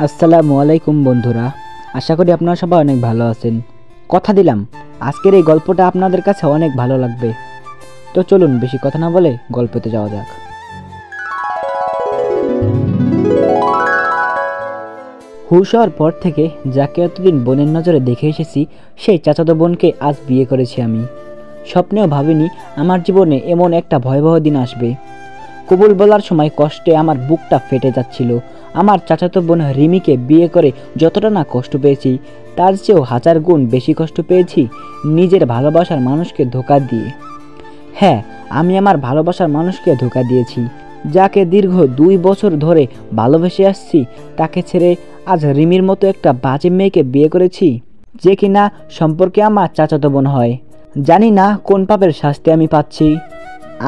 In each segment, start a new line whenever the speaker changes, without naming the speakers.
আসসালামু আলাইকুম বন্ধুরা, আশা করি আপনারা সবাই অনেক ভালো আছেন। কথা দিলাম আজকের এই গল্পটা আপনাদের কাছে অনেক ভালো লাগবে। তো চলুন বেশি কথা না বলে গল্পতে যাওয়া যাক। হুশ হওয়ার পর থেকে যাকে এতদিন বোনের নজরে দেখে এসেছি, সেই চাচাতো বোনকে আজ বিয়ে করেছি আমি। স্বপ্নেও ভাবিনি আমার জীবনে এমন একটা ভয়াবহ দিন আসবে। কবুল বলার সময় কষ্টে আমার বুকটা ফেটে যাচ্ছিল। আমার চাচাতো বোন রিমিকে বিয়ে করে যতটা না কষ্ট পেয়েছি, তার চেয়েও হাজার গুণ বেশি কষ্ট পেয়েছি নিজের ভালোবাসার মানুষকে ধোঁকা দিয়ে। হ্যাঁ, আমি আমার ভালোবাসার মানুষকে ধোঁকা দিয়েছি। যাকে দীর্ঘ 2 বছর ধরে ভালোবেসে আসছি, তাকে ছেড়ে আজ রিমির মতো একটা বাজে মেয়েকে বিয়ে করেছি, যে কিনা সম্পর্কে আমার চাচাতো বোন হয়। জানি না কোন পাপের শাস্তি আমি পাচ্ছি।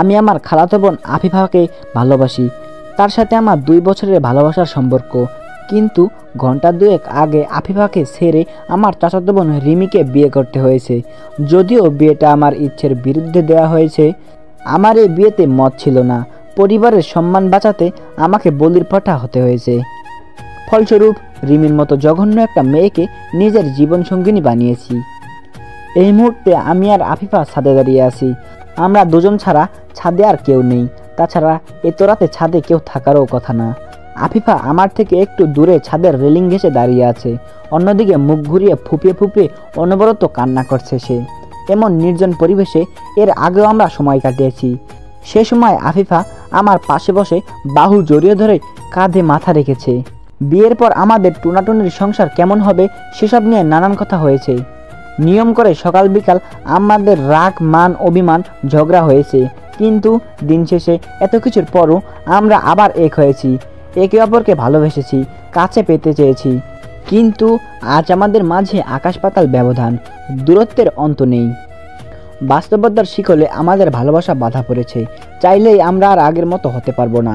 আমি আমার খালাতো বোন আফিফাকে ভালোবাসি। তার সাথে আমার 2 বছরের ভালোবাসার সম্পর্ক। কিন্তু ঘন্টা 2 আগে আফিফাকে ছেড়ে আমার চাচাতো বোন রিমিকে বিয়ে করতে হয়েছে। যদিও বিয়েটা আমার ইচ্ছের বিরুদ্ধে দেওয়া হয়েছে, আমার এই বিয়েতে মত ছিল না। পরিবারের সম্মান বাঁচাতে আমাকে বলির পাঠা হতে হয়েছে। ফলস্বরূপ রিমির মতো জঘন্য একটা মেয়েকে নিজের জীবনসঙ্গিনী বানিয়েছি। এই মুহূর্তে আমি আর আফিফা ছাদে দাঁড়িয়ে আছি। আমরা দুজন ছাড়া ছাদে আর কেউ নেই। তাছাড়া এত রাতে ছাদে কেউ থাকারও কথা না। আফিফা আমার থেকে একটু দূরে ছাদের রেলিং ঘেঁষে দাঁড়িয়ে আছে। অন্যদিকে মুখ ঘুরিয়ে ফুপিয়ে ফুপিয়ে অনবরত কান্না করছে সে। এমন নির্জন পরিবেশে এর আগেও আমরা সময় কাটিয়েছি। সে সময় আফিফা আমার পাশে বসে বাহু জড়িয়ে ধরে কাঁধে মাথা রেখেছে। বিয়ের পর আমাদের টুনাটুনির সংসার কেমন হবে সেসব নিয়ে নানান কথা হয়েছে। নিয়ম করে সকাল বিকাল আমাদের রাগ মান অভিমান ঝগড়া হয়েছে, কিন্তু দিন শেষে এত কিছুর পরও আমরা আবার এক হয়েছি। একে অপরকে ভালোবেসেছি, কাছে পেতে চেয়েছি। কিন্তু আজ আমাদের মাঝে আকাশ পাতাল ব্যবধান, দূরত্বের অন্ত নেই। বাস্তবতার শিকলে আমাদের ভালোবাসা বাধা পড়েছে। চাইলেই আমরা আর আগের মতো হতে পারবো না।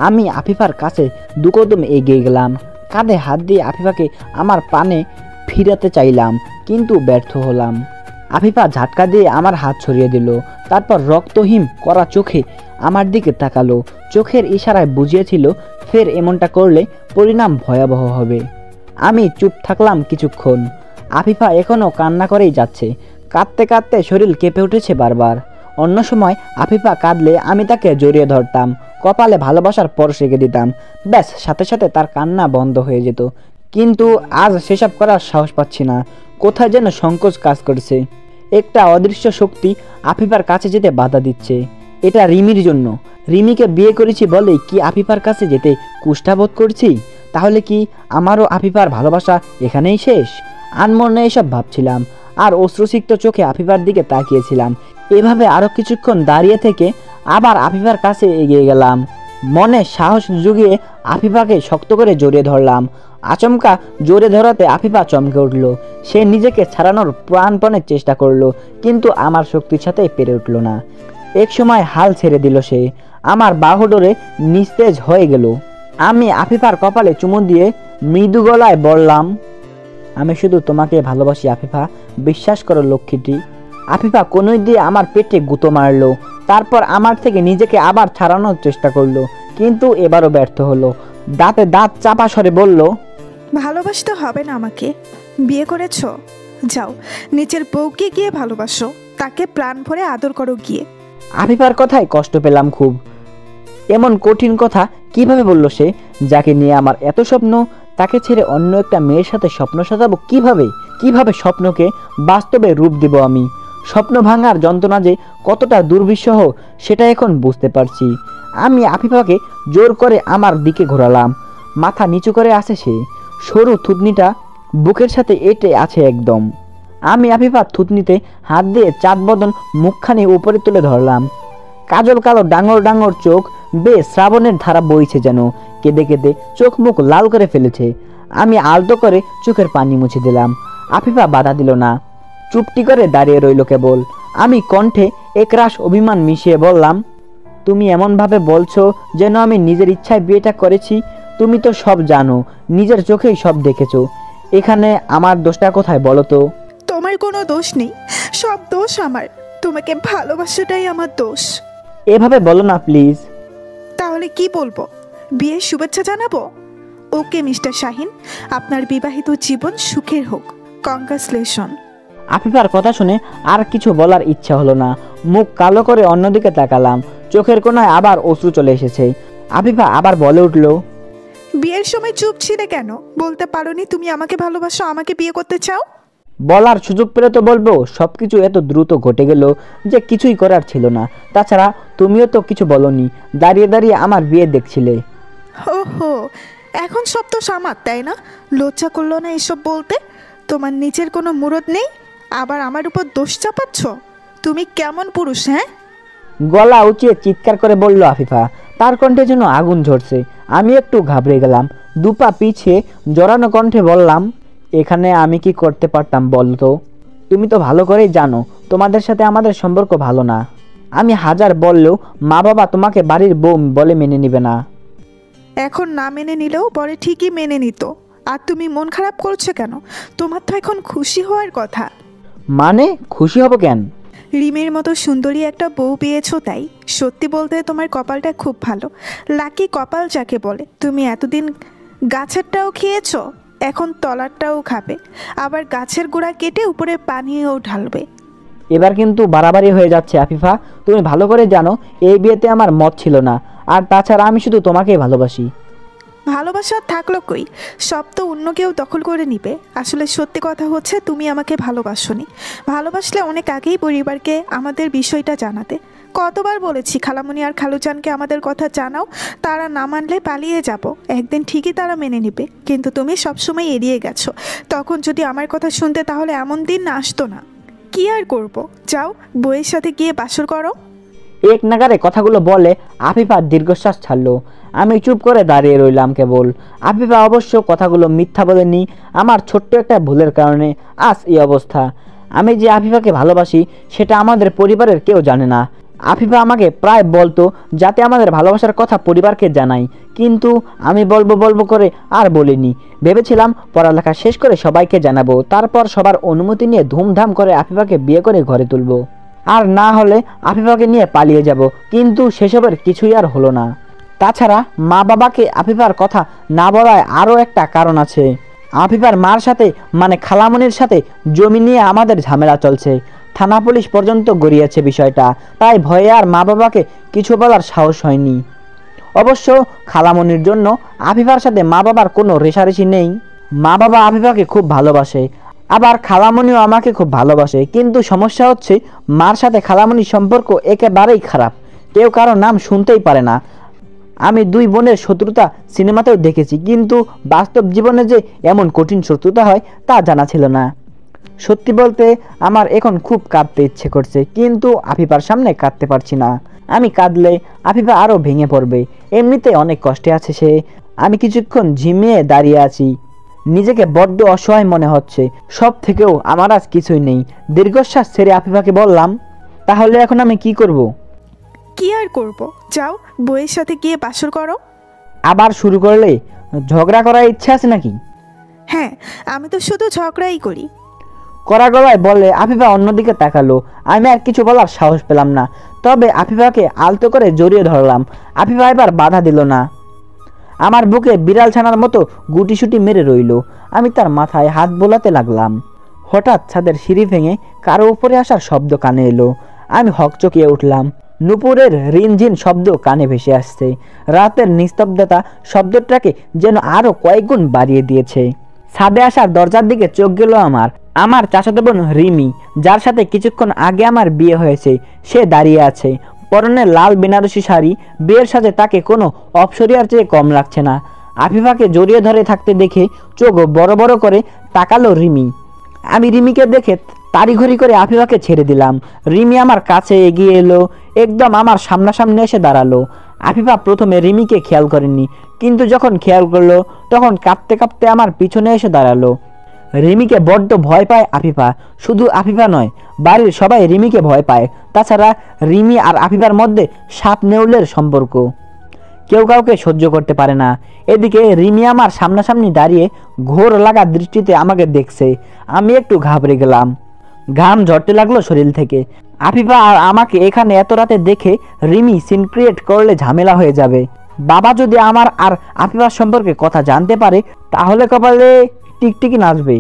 আমি আফিফার কাছে 2 কদম এগিয়ে গেলাম। কাঁধে হাত দিয়ে আফিফাকে আমার পানে ফিরাতে চাইলাম, কিন্তু ব্যর্থ হলাম। আফিফা ঝাটকা দিয়ে আমার হাত ছড়িয়ে দিল। তারপর রক্তহীন করা চোখে আমার দিকে তাকালো। চোখের ইশারায় বুঝিয়েছিল ফের এমনটা করলে পরিণাম ভয়াবহ হবে। আমি চুপ থাকলাম কিছুক্ষণ। আফিফা এখনও কান্না করেই যাচ্ছে। কাঁদতে কাঁদতে শরীর কেঁপে উঠেছে বারবার। অন্য সময় আফিফা কাঁদলে আমি তাকে জড়িয়ে ধরতাম, কপালে ভালোবাসার পরশ রেখে দিতাম। ব্যাস, সাথে সাথে তার কান্না বন্ধ হয়ে যেত। কিন্তু আজ সেসব করার সাহস পাচ্ছি না। কোথায় যেন সংকোচ কাজ করছে। একটা অদৃশ্য শক্তি আফিফার কাছে যেতে বাধা দিচ্ছে। এটা রিমির জন্য। রিমিকে বিয়ে করেছি বলেই কি আফিফার কাছে যেতে কুষ্ঠাবোধ করছি? তাহলে কি আমারও আফিফার ভালোবাসা এখানেই শেষ? আনমনে এসব ভাবছিলাম আর অশ্রুসিক্ত চোখে আফিফার দিকে তাকিয়েছিলাম। এভাবে আরো কিছুক্ষণ দাঁড়িয়ে থেকে আবার আফিফার কাছে এগিয়ে গেলাম। মনে সাহস জুগিয়ে আফিফাকে শক্ত করে জড়িয়ে ধরলাম। আচমকা জোরে ধরাতে আফিফা চমকে উঠল। সে নিজেকে ছাড়ানোর প্রাণপণের চেষ্টা করলো, কিন্তু আমার শক্তির সাথে পেরে উঠল না। এক সময় হাল ছেড়ে দিল সে। আমার বাহু ডোরে নিস্তেজ হয়ে গেল। আমি আফিফার কপালে চুমু দিয়ে মৃদু গলায় বললাম, আমি শুধু তোমাকে ভালোবাসি আফিফা, বিশ্বাস করো লক্ষ্মীটি। আফিফা কনুই দিয়ে আমার পেটে গুঁতো মারলো। তারপর আমার থেকে নিজেকে আবার ছাড়ানোর চেষ্টা করলো, কিন্তু এবারও ব্যর্থ হলো। দাঁতে দাঁত চাপা স্বরে বলল,
ভালোবাসতে হবে না আমাকে। বিয়ে করেছ, যাও নিচের বউকে গিয়ে ভালোবাসো, তাকে প্রাণ ভরে আদর করো গিয়ে।
আফিফার কথায় কষ্ট পেলাম খুব। এমন কঠিন কথা কিভাবে বলল সে, যাকে নিয়ে আমার এত স্বপ্ন? তাকে ছেড়ে অন্য একটা মেয়ের সাথে স্বপ্ন সাজাবো কিভাবে? কিভাবে স্বপ্নকে বাস্তবে রূপ দেব আমি? স্বপ্ন ভাঙার যন্ত্রণা যে কতটা দুর্বিষহ সেটা এখন বুঝতে পারছি। আমি আফিফাকে জোর করে আমার দিকে ঘোরালাম। মাথা নিচু করে আছে সে। সরু থুতনিটা বুকের সাথে এঁটে আছে একদম। আমি আফিফার থুতনিতে হাত দিয়ে চাঁদ বদন মুখখানি উপরে তুলে ধরলাম। কাজল কালো ডাঙর ডাঙর চোখ বেয়ে শ্রাবণের ধারা বইছে যেন। কেঁদে কেঁদে চোখ মুখ লাল করে ফেলেছে। আমি আলতো করে চোখের পানি মুছে দিলাম। আফিফা বাধা দিল না, চুপটি করে দাঁড়িয়ে রইল কেবল। আমি কণ্ঠে একরাশ অভিমান মিশিয়ে বললাম, তুমি এমনভাবে বলছো যেন আমি নিজের ইচ্ছায় বিয়েটা করেছি। তুমি তো সব জানো, নিজের চোখেই সব দেখেছো। এখানে আমার দোষটা কোথায় বলো তো?
তোমার কোনো দোষ নেই, সব দোষ আমার। তোমাকে ভালোবাসাটাই আমার দোষ।
এভাবে বলো না প্লিজ।
তাহলে কি বলবো? বিয়ের শুভেচ্ছা জানাবো? ওকে মিস্টার শাহিন, আপনার বিবাহিত জীবন সুখের হোক। কংগ্রাচুলেশন।
আফিফার কথা শুনে আর কিছু বলার ইচ্ছা হলো না। মুখ কালো করে অন্যদিকে তাকালাম। চোখের কোণায় আবার অশ্রু চলে এসেছে। আফিফা আবার বলে উঠল,
বিয়ের সময় চুপ ছিলে কেন? বলতে পারোনি তুমি আমাকে ভালোবাসো, আমাকে বিয়ে করতে চাও?
বলার সুযোগ পেলে তো বলবো। সবকিছু এত দ্রুত ঘটে গেল যে কিছুই করার ছিল না। তাছাড়া তুমিও তো কিছু বলনি, দাঁড়িয়ে দাঁড়িয়ে আমার বিয়ে দেখছিলে।
ওহো, এখন সব তো সামার, তাই না? লজ্জা করলো না এসব বলতে? তোমার নিজের কোনো মুরদ নেই, আবার আমার উপর দোষ চাপাচ্ছ? তুমি কেমন পুরুষ, হ্যাঁ?
গলা উঁচিয়ে চিৎকার করে বলল আফিফা। তার কণ্ঠে যেন আগুন ঝরছে। আমি একটু ঘাবড়ে গেলাম। দুপা পিছিয়ে জড়ানো কণ্ঠে বললাম, এখানে আমি কি করতে পারতাম বলতো? তুমি তো ভালো করেই জানো তোমাদের সাথে আমাদের সম্পর্ক ভালো না। আমি হাজার বললেও মা বাবা তোমাকে বাড়ির বউ বলে মেনে নেবে না।
এখন না মেনে নিলেও পরে ঠিকই মেনে নিত। আর তুমি মন খারাপ করছো কেন? তোমার তো এখন খুশি হওয়ার কথা।
মানে খুশি হব কেন?
রিমের মতো সুন্দরী একটা বউ পেয়েছো তাই। সত্যি বলতে তোমার কপালটা খুব ভালো। লাকি কপাল যাকে বলে। তুমি এতদিন গাছেরটাও খেয়েছো, এখন তলারটাও খাবে, আবার গাছের গোড়া কেটে উপরে পানিও ঢালবে।
এবার কিন্তু বাড়াবাড়ি হয়ে যাচ্ছে আফিফা। তুমি ভালো করে জানো এই বিয়েতে আমার মত ছিল না। আর তাছাড়া আমি শুধু তোমাকেই ভালোবাসি।
ভালোবাসা থাকলো কই, সব তো অন্য কেউ দখল করে নিবে। আসলে সত্যি কথা হচ্ছে তুমি আমাকে ভালোবাসোনি। ভালোবাসলে অনেক আগেই পরিবারকে আমাদের বিষয়টা জানাতে। কতবার বলেছি খালামণি আর খালুজানকে আমাদের কথা জানাও, তারা না মানলে পালিয়ে যাব, একদিন ঠিকই তারা মেনে নেবে। কিন্তু তুমি সবসময় এড়িয়ে গেছো। তখন যদি আমার কথা শুনতে তাহলে এমন দিন আসতো না। কি আর করব, যাও বইয়ের সাথে গিয়ে বাসর করো।
এক নাগারে কথাগুলো বলে আফিফা দীর্ঘশ্বাস ছাড়লো। আমি চুপ করে দাঁড়িয়ে রইলাম কেবল। আফিফা অবশ্য কথাগুলো মিথ্যা বলেনি। আমার ছোট্ট একটা ভুলের কারণে আজ এই অবস্থা। আমি যে আফিফাকে ভালোবাসি সেটা আমাদের পরিবারের কেউ জানে না। আফিফা আমাকে প্রায় বলতো যাতে আমাদের ভালোবাসার কথা পরিবারকে জানাই, কিন্তু আমি বলবো করে আর বলিনি। ভেবেছিলাম পড়ালেখা শেষ করে সবাইকে জানাবো, তারপর সবার অনুমতি নিয়ে ধুমধাম করে আফিফাকে বিয়ে করে ঘরে তুলবো, আর না হলে আফিফাকে নিয়ে পালিয়ে যাব। কিন্তু সেসবের কিছুই আর হলো না। তাছাড়া মা বাবাকে আফিফার কথা না বলায় আরও একটা কারণ আছে। আফিফার মার সাথে মানে খালামণির সাথে জমি নিয়ে আমাদের ঝামেলা চলছে। থানা পুলিশ পর্যন্ত গড়িয়েছে বিষয়টা। তাই ভয়ে আর মা বাবাকে কিছু বলার সাহস হয়নি। অবশ্য খালামণির জন্য আফিফার সাথে মা বাবার কোনো রেষারেষি নেই। মা বাবা আফিফাকে খুব ভালোবাসে, আবার খালামণিও আমাকে খুব ভালোবাসে। কিন্তু সমস্যা হচ্ছে মার সাথে খালামণির সম্পর্ক একেবারেই খারাপ। কেউ কারো নাম শুনতেই পারে না। আমি দুই বোনের শত্রুতা সিনেমাতেও দেখেছি, কিন্তু বাস্তব জীবনে যে এমন কঠিন শত্রুতা হয় তা জানা ছিল না। সত্যি বলতে আমার এখন খুব কাঁদতে ইচ্ছে করছে, কিন্তু আফিফার সামনে কাঁদতে পারছি না। আমি কাঁদলে আফিফা আরও ভেঙে পড়বে। এমনিতে অনেক কষ্টে আছে সে। আমি কিছুক্ষণ ঝিমিয়ে দাঁড়িয়ে আছি। নিজেকে বড্ড অসহায় মনে হচ্ছে। সব থেকেও আমার আজ কিছুই নেই। দীর্ঘশ্বাস ছেড়ে আফিফাকে বললাম, তাহলে এখন আমি কি করব?
কি আর করব, যাও বইয়ের সাথে গিয়ে বাসর করো।
আবার শুরু করলে? ঝগড়া করার ইচ্ছা আছে নাকি?
হ্যাঁ, আমি তো শুধু ঝগড়াই করি।
কড়া গলায় বলে আফিফা অন্যদিকে তাকালো। আমি আর কিছু বলার সাহস পেলাম না, তবে আফিফাকে আলতো করে জড়িয়ে ধরলাম। আফিফা এবার বাধা দিল না। আমার বুকে বিড়াল ছানার মতো গুটিসুটি মেরে রইল। আমি তার মাথায় হাত বোলাতে লাগলাম। হঠাৎ ছাদের সিঁড়ি ভেঙে কারো উপরে আসার শব্দ কানে এলো। আমি হকচকিয়ে উঠলাম। নুপুরের রিনঝিন শব্দ কানে ভেসে আসছে। রাতের নিস্তব্ধতা শব্দটাকে যেন আরো কয়েকগুণ বাড়িয়ে দিয়েছে। ছাদে আসার দরজার দিকে চোখ গেল আমার চাচাতো বোন রিমি, যার সাথে কিছুক্ষণ আগে আমার বিয়ে হয়েছে। সে দাঁড়িয়ে আছে, পরনে লাল বেনারসি শাড়ি। বিয়ের সাথে তাকে কোনো অপসরিয়ার চেয়ে কম লাগছে না। আফিফাকে জড়িয়ে ধরে থাকতে দেখে চোখ বড় বড় করে তাকালো রিমি। আমি রিমিকে দেখে তাড়িঘড়ি করে আফিফাকে ছেড়ে দিলাম। রিমি আমার কাছে এগিয়ে এলো, একদম আমার সামনাসামনি এসে দাঁড়ালো। আফিফা প্রথমে রিমিকে খেয়াল করেনি, কিন্তু যখন খেয়াল করলো তখন কাঁপতে কাঁপতে আমার পিছনে এসে দাঁড়ালো। রিমিকে বড্ড ভয় পায় আফিফা। শুধু আফিফা নয়, বাড়ির সবাই রিমিকে ভয় পায়। তাছাড়া রিমি আর আফিফার মধ্যে সাপ নেউলের সম্পর্ক, কেউ কাউকে সহ্য করতে পারে না। এদিকে রিমি আমার সামনাসামনি দাঁড়িয়ে ঘোর লাগা দৃষ্টিতে আমাকে দেখছে। আমি একটু ঘাবড়ে গেলাম। ঘাম ঝরতে লাগলো শরীর থেকে। আফিফা আর আমাকে এখানে এত রাতে দেখে রিমি সিন ক্রিয়েট করলে ঝামেলা হয়ে যাবে। বাবা যদি আমার আর আফিফার সম্পর্কে কথা জানতে পারে তাহলে কপালে টিকটিকি নাচবে,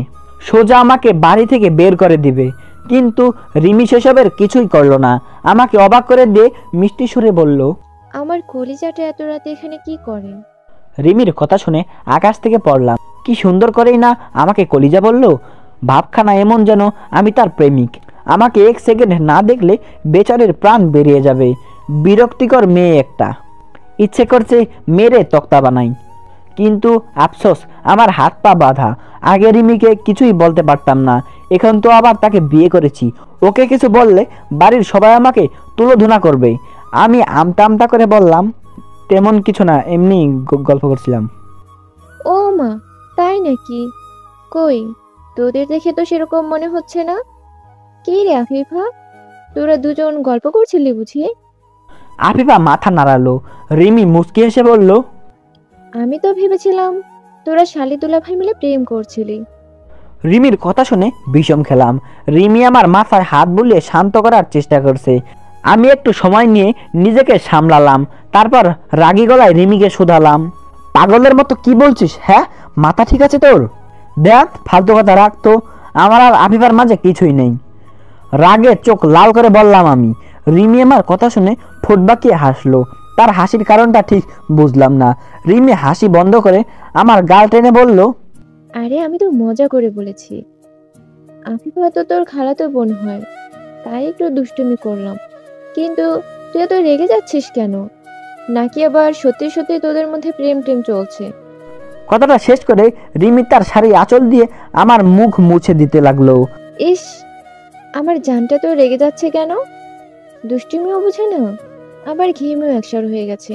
সোজা আমাকে বাড়ি থেকে বের করে দিবে। কিন্তু রিমি সেসবের কিছুই করলো না, আমাকে অবাক করে দিয়ে মিষ্টি সুরে বলল,
আমার কলিজাটা এত রাতে এখানে কি করে?
রিমির কথা শুনে আকাশ থেকে পড়লাম। কি সুন্দর করেই না আমাকে কলিজা বলল। ভাবখানা এমন যেন আমি তার প্রেমিক। আমাকে এক সেকেন্ড না দেখলে বেচারের প্রাণ বেরিয়ে যাবে। বিরক্তিকর মেয়ে একটা, ইচ্ছে করছে মেরে তক্তা বানাই। কিন্তু আফসোস, আমার হাত পা বাঁধা। আগে রিমিকে কিছুই বলতে পারতাম না, এখন তো আবার তাকে বিয়ে করেছি। ওকে কিছু বললে বাড়ির সবাই আমাকে তুলোধুনা করবে। আমি আমতা আমতা করে বললাম, তেমন কিছু না, এমনি গল্প করছিলাম।
ও মা, তাই নাকি? কই, তোদের দেখে তো সেরকম মনে হচ্ছে না। কি রে আফিফা, তোরা দুজন গল্প করছিলি বুঝি?
আফিফা মাথা নাড়ালো। রিমি মুচকি হেসে বলল,
আমি তো ভেবেছিলাম তোরা শালি দুলাভাই মিলে প্রেম করছিলি।
রিমির কথা শুনে বিষম খেলাম। রিমি আমার মাথায় হাত বুলিয়ে শান্ত করার চেষ্টা করছে। আমি একটু সময় নিয়ে নিজেকে সামলালাম, তারপর রাগী গলায় রিমিকে শুধালাম, পাগলের মতো কি বলছিস? হ্যাঁ, মাথা ঠিক আছে তোর? দেখ, ফালতু কথা রাখতো, আমার আর আফিফার মাঝে কিছুই নেই। রাগে চোখ লাল করে বললাম আমি। রিমি আমার কথা শুনে ঠোঁট বাঁকিয়ে হাসলো। তার হাসির কারণটা ঠিক বুঝলাম না। রিমি হাসি বন্ধ করে আমার গাল টেনে বলল,
আরে আমি তো মজা করে বলেছি। আফিফা তো তোর খালাতো বোন হয়, তাই একটু দুষ্টুমি করলাম। কিন্তু তুই এত রেগে যাচ্ছিস কেন? নাকি আবার সত্যি সত্যি তোদের মধ্যে প্রেম টেম চলছে?
কথাটা শেষ করে রিমি তার শাড়ি আঁচল দিয়ে আমার মুখ মুছে দিতে লাগলো।
ইস, আমার জানটা তো রেগে যাচ্ছে কেন? দুষ্টুমিও বুঝে না, আবার ঘেমেও একসার হয়ে গেছে।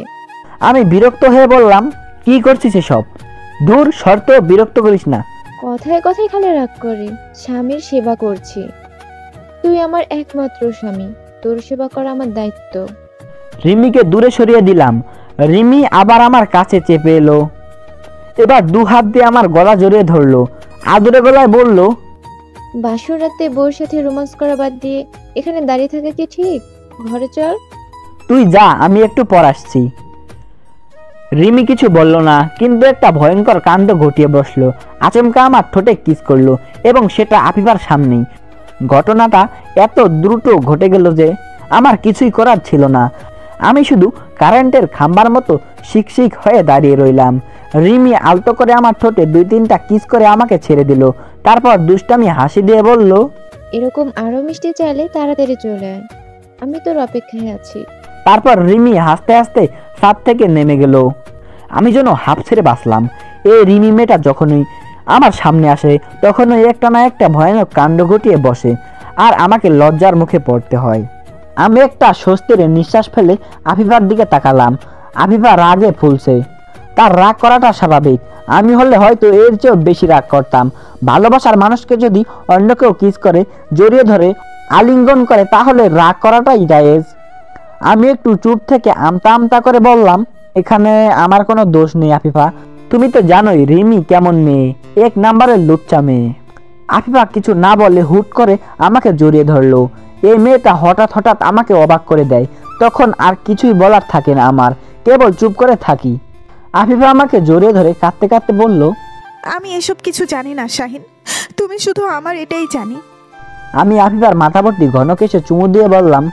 আমি বিরক্ত হয়ে বললাম, কি করছিস এসব? দূর শর্ত, বিরক্ত করিস না।
কথায় কথায় খালি রাগ করে। স্বামীর সেবা করছি, তুই আমার একমাত্র স্বামী, তোর সেবা করা আমার দায়িত্ব।
রিমিকে দূরে সরিয়ে দিলাম। রিমি আবার আমার কাছে চেপে এলো। এবার দু হাত দিয়ে আমার গলা জড়িয়ে ধরলো। আদুরে গলায় বলল,
বাসর রাতে বউর সাথে রোমান্স করা বাদ দিয়ে এখানে দাঁড়িয়ে থাকা কি ঠিক? ঘরে চল।
তুই যা, আমি একটু পর আসছি। রিমি কিছু বলল না, কিন্তু একটা ভয়ঙ্কর কাণ্ড ঘটিয়ে বসলো। আচমকা আমার ঠোঁটে কিস করলো, এবং সেটা আফিফার সামনেই। ঘটনাটা এত দ্রুত ঘটে গেল যে আমার কিছুই করার ছিল না। আমি শুধু কারেন্টের খাম্বার মতো শিকশিক হয়ে দাঁড়িয়ে রইলাম। রিমি আলতো করে আমার ঠোঁটে 2-3টা কিস করে আমাকে ছেড়ে দিল। তারপর দুষ্টামি হাসি দিয়ে বলল,
এরকম আরো মিষ্টি চাইলে তাড়াতাড়ি চলে আয়, আমি তোর অপেক্ষায় আছি।
তারপর রিমি হাসতে হাসতে ছাদ থেকে নেমে গেল। আমি যেন হাঁপ ছেড়ে বাঁচলাম। এই রিমি মেয়েটা যখনই আমার সামনে আসে তখনই একটা না একটা ভয়ানক কাণ্ড ঘটিয়ে বসে, আর আমাকে লজ্জার মুখে পড়তে হয়। আমি একটা স্বস্তির নিঃশ্বাস ফেলে আফিফার দিকে তাকালাম। আফিফা রাগে ফুলছে। তার রাগ করাটা স্বাভাবিক। আমি হলে হয়তো এর চেয়েও বেশি রাগ করতাম। ভালোবাসার মানুষকে যদি অন্য কেউ কিস করে, জড়িয়ে ধরে, আলিঙ্গন করে, তাহলে রাগ করাটাই জায়েজ। আমি একটু চুপ থেকে আমতা আমতা করে বললাম, এখানে আমার কোনো দোষ নেই আফিফা। তুমি তো জানোই রিমি কেমন মেয়ে, 1 নাম্বারের লুচ্চা মেয়ে। আফিফা কিছু না বলে হুট করে আমাকে জড়িয়ে ধরলো। এই মেয়েটা হঠাৎ হঠাৎ আমাকে অবাক করে দেয়। তখন আর কিছুই বলার থাকে না আমার, কেবল চুপ করে থাকি। আফিফা আমাকে জড়িয়ে ধরে কাঁদতে কাঁদতে বলল,
আমি এসব কিছু জানি না শাহিন, তুমি শুধু আমার এটাই জানি।
আমি আফিফার মাথাভর্তি ঘন কেশে চুমু দিয়ে বললাম,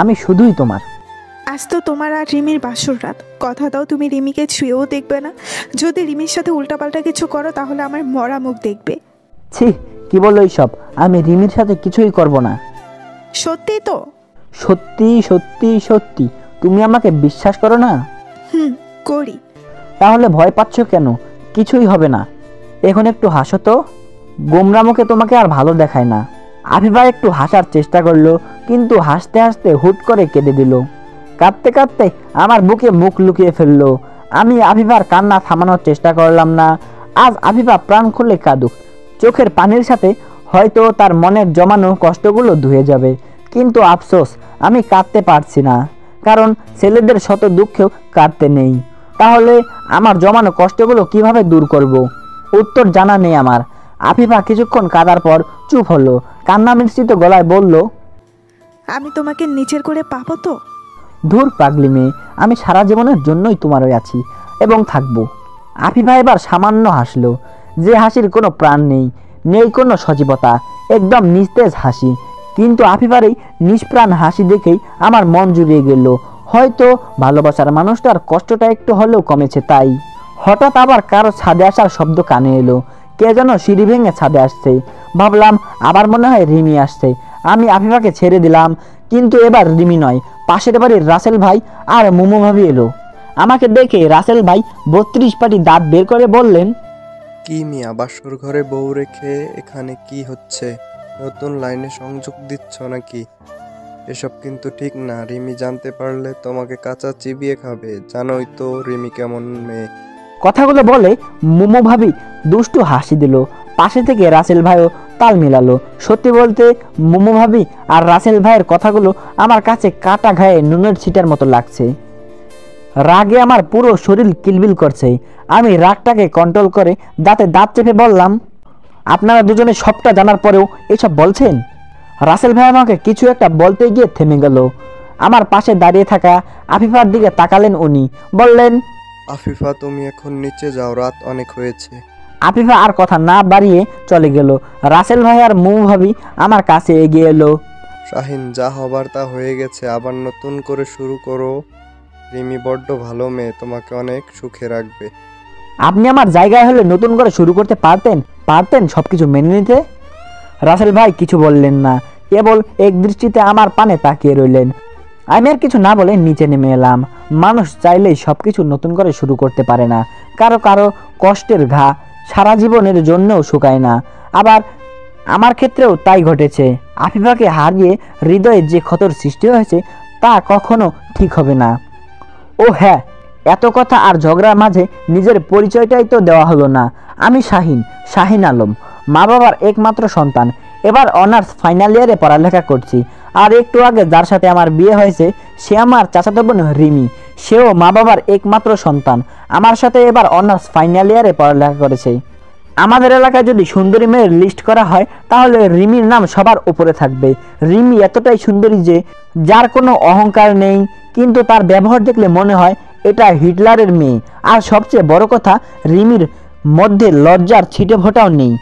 আমি শুধুই তোমার।
আজ তো তোমার আর রিমির বাসর রাত, কথা দাও তুমি রিমিকে ছুঁয়েও দেখবে না। যদি রিমির সাথে উল্টাপাল্টা কিছু করো তাহলে আমার মরা মুখ দেখবে।
ছি, কি বলো এইসব? আমি রিমির সাথে কিছুই করব না।
সত্যি তো?
সত্যি সত্যি সত্যি। তুমি আমাকে বিশ্বাস করো না?
করি।
তাহলে ভয় পাচ্ছ কেন? কিছুই হবে না। এখন একটু হাসো তো, গোমরা মুখে তোমাকে আর ভালো দেখায় না। আফিফা একটু হাসার চেষ্টা করলো, কিন্তু হাসতে হাসতে হুট করে কেঁদে দিল। কাঁদতে কাঁদতে আমার বুকে মুখ লুকিয়ে ফেললো। আমি আফিফার কান্না থামানোর চেষ্টা করলাম না। আজ আফিফা প্রাণ খুলে কাঁদুক, চোখের পানির সাথে হয়তো তার মনের জমানো কষ্টগুলো ধুয়ে যাবে। কিন্তু আফসোস, আমি কাঁদতে পারছি না, কারণ ছেলেদের শত দুঃখেও কাঁদতে নেই। তাহলে আমার জমানো কষ্টগুলো কিভাবে দূর করব? উত্তর জানা নেই আমার। আফিফা কিছুক্ষণ কাঁদার পর চুপ হলো, কান্না মিশ্রিত গলায় বলল,
আমি তোমাকে নিচের করে পাবো তো?
ধুর পাগলি মেয়ে, আমি সারা জীবনের জন্যই তোমার হয়ে আছি এবং থাকবো। আফিফা এবার সামান্য হাসলো, যে হাসির কোনো প্রাণ নেই, নেই কোনো সজীবতা, একদম নিস্তেজ হাসি। কিন্তু আফিফার এই নিষ্প্রাণ হাসি দেখেই আমার মন জুড়িয়ে গেল। হয়তো ভালোবাসার মানুষটার কষ্টটা একটু হলেও কমেছে তাই। হঠাৎ আবার কারো ছাদে আসার শব্দ কানে এলো, কে যেন সিঁড়ি ভেঙে ছাদে আসছে। ভাবলাম আবার মনে হয় রিমি আসছে। আমি আফিফাকে ছেড়ে দিলাম, কিন্তু এবার রিমি নয়, পাশের বাড়ির রাসেল ভাই আর মোমো ভাবি এলো। আমাকে দেখে রাসেল ভাই 32 পাটি দাঁত বের করে বললেন,
কি মিয়া, বাসর ঘরে বউ রেখে এখানে কি হচ্ছে? নতুন লাইনে সংযোগ দিচ্ছ নাকি? এসব কিন্তু ঠিক না। রিমি জানতে পারলে তোমাকে কাঁচা চিবিয়ে খাবে। জানোই তো রিমি কেমন মেয়ে।
কথাগুলো বলে মোমো ভাবি দুষ্টু হাসি দিল। পাশে থেকে রাসেল ভাইও তাল মিলালো। সত্যি বলতে মোমো ভাবি আর রাসেল ভাইয়ের কথাগুলো আমার কাছে কাটা ঘায়ে নুনের ছিটার মতো লাগছে। রাগে আমার পুরো শরীর কিলবিল করছে। আমি রাগটাকে কন্ট্রোল করে দাঁতে দাঁত চেপে বললাম, আপনারা দুজনে সবটা জানার পরেও এসব বলছেন? রাসেল ভাই আমাকে কিছু একটা বলতে গিয়ে থেমে গেল। আমার পাশে দাঁড়িয়ে থাকা আফিফার দিকে তাকালেন উনি, বললেন,
আফিফা, তুমি এখন নিচে যাও, রাত অনেক হয়েছে।
আফিফা আর কথা না বাড়িয়ে চলে গেল। রাসেল ভাই আর মোমো ভাবি আমার কাছে এগিয়ে এলো।
শাহিন, যা হবার তা হয়ে গেছে, আবার নতুন করে শুরু করো। রিমি বড্ড ভালো মেয়ে, তোমাকে অনেক সুখে রাখবে।
আপনি আমার জায়গায় হলে নতুন করে শুরু করতে পারতেন সবকিছু মেনে নিতে। রাসেল ভাই কিছু বললেন না, কেবল এক দৃষ্টিতে আমার পানে তাকিয়ে রইলেন। আমি আর কিছু না বলে নিচে নেমে এলাম। মানুষ চাইলেই সবকিছু নতুন করে শুরু করতে পারে না। কারো কারো কষ্টের ঘা সারা জীবনের জন্যও শুকায় না। আবার আমার ক্ষেত্রেও তাই ঘটেছে। আফিফাকে হারিয়ে হৃদয়ে যে ক্ষতর সৃষ্টি হয়েছে তা কখনো ঠিক হবে না। ও হ্যাঁ, এত কথা আর ঝগড়ার মাঝে নিজের পরিচয়টাই তো দেওয়া হলো না। আমি শাহিন আলম, মা বাবার একমাত্র সন্তান। এবার অনার্স ফাইনাল ইয়ারে পড়ালেখা করছি। আর একটু আগে যার সাথে আমার বিয়ে হয়েছে সে আমার চাচাতো বোন রিমি। সেও মা বাবার একমাত্র সন্তান। আমার সাথে এবার অনার্স ফাইনাল ইয়ারে পড়ালেখা করেছে। আমাদের এলাকায় যদি সুন্দরী মেয়ের লিস্ট করা হয় তাহলে রিমির নাম সবার উপরে থাকবে। রিমি এতটাই সুন্দরী যে যার কোনো অহংকার নেই, কিন্তু তার ব্যবহার দেখলে মনে হয় এটা হিটলারের মেয়ে। আর সবচেয়ে বড় কথা, রিমির মধ্যে লজ্জার ছিটে ফোঁটাও নেই।